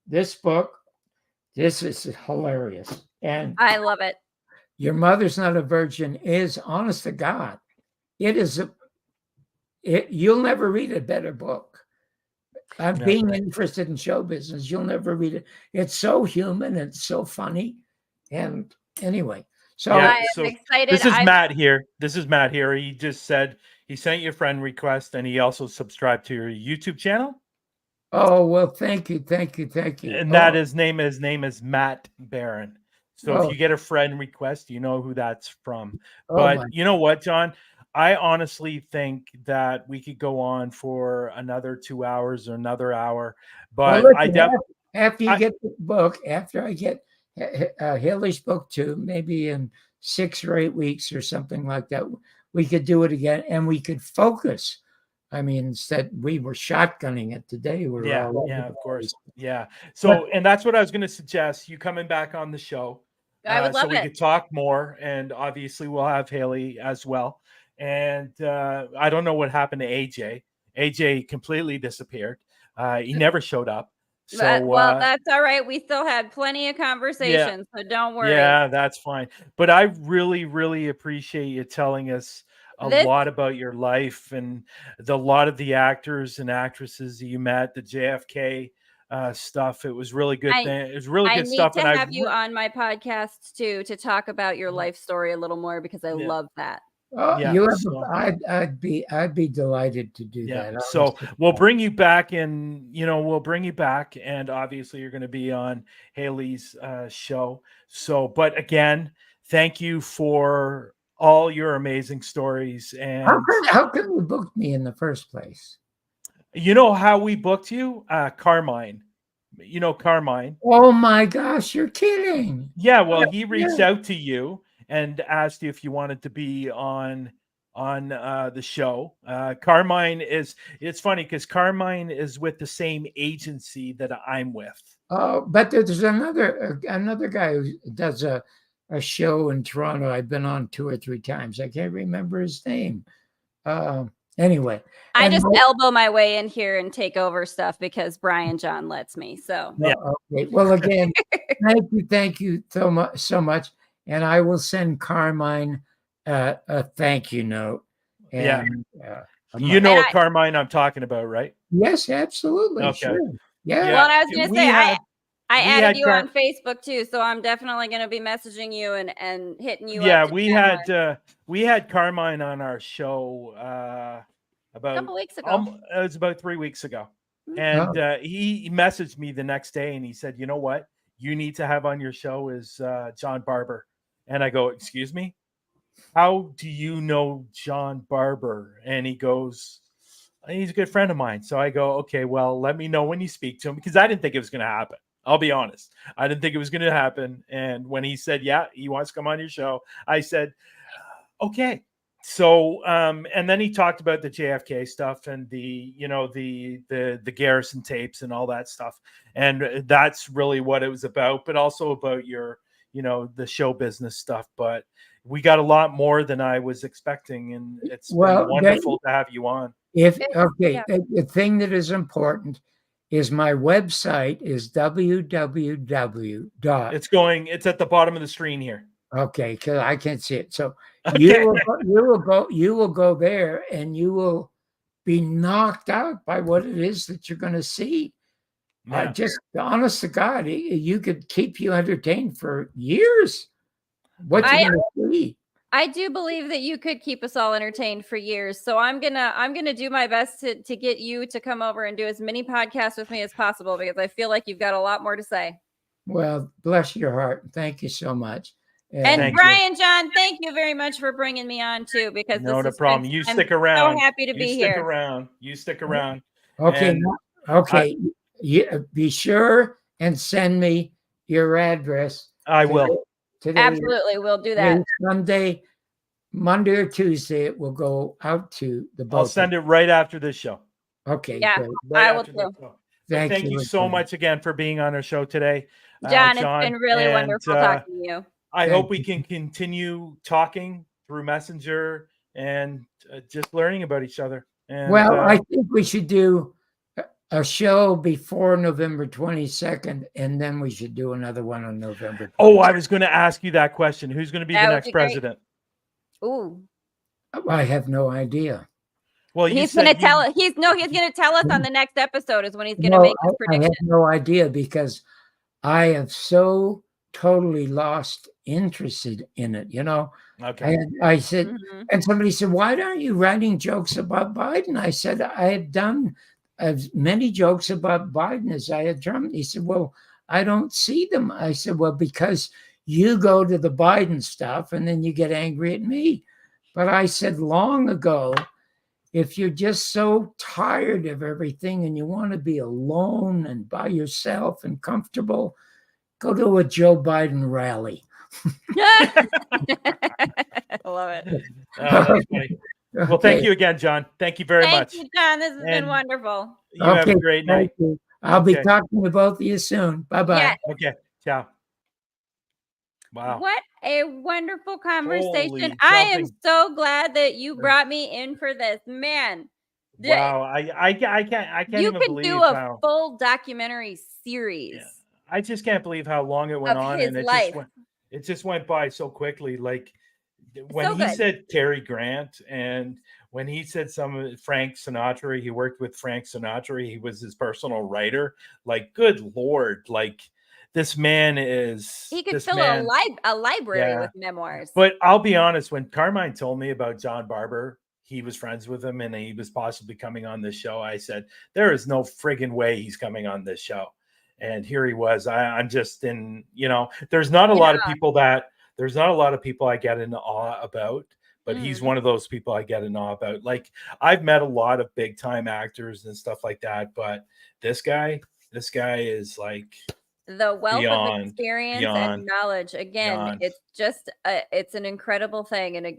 This book. This is hilarious, and I love it. Your Mother's Not a Virgin is, honest to God, it is you'll never read a better book. Being interested in show business, you'll never read it. It's so human and so funny. And anyway, so I'm excited. This is Matt here. He just said he sent you a friend request and he also subscribed to your YouTube channel. Oh, well, thank you. And that his name is Matt Barron. So if you get a friend request, you know who that's from. But you know what, John? I honestly think that we could go on for another 2 hours or another hour. But after you get the book, after I get Haley's book too, maybe in 6 or 8 weeks or something like that, we could do it again and we could focus. I mean, instead we were shotgunning it today. Of course. Yeah. So, and that's what I was going to suggest. You coming back on the show. I would love so we could talk more, and obviously we'll have Haley as well. And I don't know what happened to AJ. AJ completely disappeared. He never showed up. So that's all right. We still had plenty of conversations, so don't worry. Yeah, that's fine. But I really, really appreciate you telling us a lot about your life and a lot of the actors and actresses you met, the JFK stuff. It was really good. It was really good stuff. I need to have you on my podcast too to talk about your life story a little more because I love that. I'd be delighted to do that. So we'll bring you back, and and obviously you're going to be on Haley's show. So, but again, thank you for all your amazing stories. And how come you booked me in the first place? You know how we booked you? Carmine. You know Carmine. Oh my gosh, you're kidding. Yeah, well, he reached out to you and asked you if you wanted to be on the show. Carmine it's funny because Carmine is with the same agency that I'm with. Oh, but there's another guy who does a show in Toronto. I've been on 2 or 3 times. I can't remember his name. Anyway, I just elbow my way in here and take over stuff because Brian John lets me. So okay. Well, again, thank you so much. And I will send Carmine a thank you note. And, you know what Carmine I'm talking about, right? Yes, absolutely. Okay. Sure. Yeah. Well, I was going to say, I added you on Facebook too, so I'm definitely going to be messaging you and hitting you. Yeah, we had Carmine on our show about a couple weeks ago. It was about 3 weeks ago, and he messaged me the next day and he said, "You know what? You need to have on your show is John Barbour." And I go, "Excuse me? How do you know John Barbour?" And he goes, "He's a good friend of mine." So I go, "Okay, well, let me know when you speak to him," because I didn't think it was going to happen. I'll be honest. I didn't think it was going to happen. And when he said, "Yeah, he wants to come on your show," I said, "Okay." So, and then he talked about the JFK stuff and the Garrison tapes and all that stuff. And that's really what it was about, but also about your, the show business stuff. But we got a lot more than I was expecting. And it's been wonderful to have you on. The thing that is important is my website is www. It's at the bottom of the screen here. Okay, because I can't see it. So you will go there and you will be knocked out by what it is that you're going to see. Yeah. Just honest to God, you could keep you entertained for years. What you're going to see. I do believe that you could keep us all entertained for years. So I'm gonna do my best to get you to come over and do as many podcasts with me as possible because I feel like you've got a lot more to say. Well, bless your heart. Thank you so much. And Brian John, thank you very much for bringing me on too. Because no problem. You stick around. So happy to be here. You stick around. Okay. Okay. Be sure and send me your address. I will. Today, Absolutely, we'll do that. Sunday, Monday or Tuesday, it will go out to the boat. I'll send it right after this show. Okay, Yeah, great. Right I will after this too. show. Thank you you so again. much again for being on our show today, John. It's been really and, wonderful talking to you. I Thank hope we can continue talking through Messenger and just learning about each other. And, Well, I think we should do a show before November 22nd, and then we should do another one on November 22nd. Oh, I was going to ask you that question. Who's going to be That the would next be great. president? Ooh. I have no idea. Well, He's going to tell us. He's going to tell us on the next episode is when he's going to make his I prediction. have no idea because I have so totally lost interest in it. You know, Okay. I said, and somebody said, "Why aren't you writing jokes about Biden?" I said, "I have done as many jokes about Biden as I had Trump." He said, "Well, I don't see them." I said, "Well, because you go to the Biden stuff and then you get angry at me." But I said long ago, if you're just so tired of everything and you want to be alone and by yourself and comfortable, go to a Joe Biden rally. I love it. That's funny. Well, thank you again, John. Thank you very much. Thank you, John. This has been wonderful. You have a great night. I'll be talking to both of you soon. Bye-bye. Yes. Okay. Ciao. Wow. What a wonderful conversation. Holy I am jumping. so glad that you brought me in for this. Man. Wow. I can't You even could believe do a how full documentary series. I just can't believe how long it went of on, his and life. it just went by so quickly. Like when So he good. said Cary Grant, and when he said Frank Sinatra, he worked with Frank Sinatra. He was his personal writer. Like, good Lord, like this man is. He could fill a library with memoirs. But I'll be honest, when Carmine told me about John Barbour, he was friends with him and he was possibly coming on this show, I said, there is no friggin' way he's coming on this show. And here he was. I'm just in, there's not a lot of people I get in awe about, but he's one of those people I get in awe about. Like, I've met a lot of big time actors and stuff like that, but this guy is like the wealth of experience and knowledge. Again, it's just it's an incredible thing, and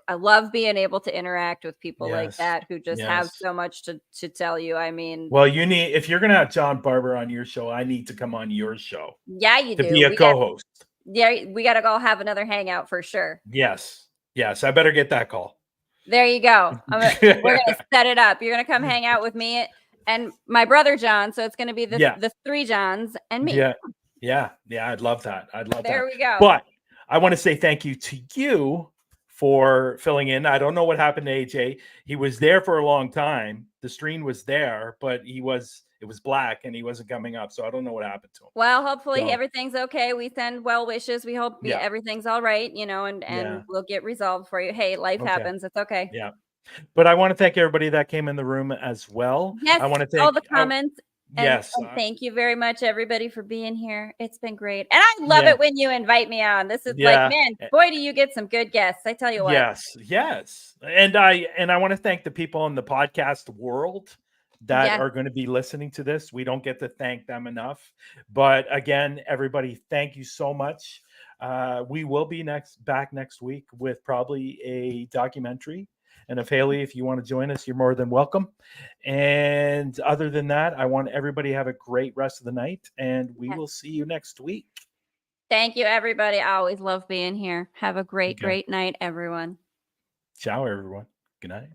I love being able to interact with people like that who just have so much to tell you. I mean, well, if you're gonna have John Barbour on your show, I need to come on your show. Yeah, you do. To be a co-host. We got to go have another hangout for sure. Yes, I better get that call. There you go. We're gonna set it up. You're gonna come hang out with me and my brother John. So it's gonna be the three Johns and me. Yeah. I'd love that. There we go. But I want to say thank you to you for filling in. I don't know what happened to AJ. He was there for a long time. The screen was there, but it was black and he wasn't coming up. So I don't know what happened to him. Well, hopefully everything's okay. We send well wishes. We hope everything's all right, and we'll get resolved for you. Hey, life happens. It's okay. Yeah. But I want to thank everybody that came in the room as well. Yes, I want to thank all the comments. And thank you very much, everybody, for being here. It's been great. And I love it when you invite me on. This is like, man, boy, do you get some good guests. I tell you what. Yes. And I want to thank the people in the podcast world that are going to be listening to this. We don't get to thank them enough. But again, everybody, thank you so much. We will be back next week with probably a documentary. And if you want to join us, you're more than welcome. And other than that, I want everybody to have a great rest of the night. And we will see you next week. Thank you, everybody. I always love being here. Have a great night, everyone. Ciao, everyone. Good night.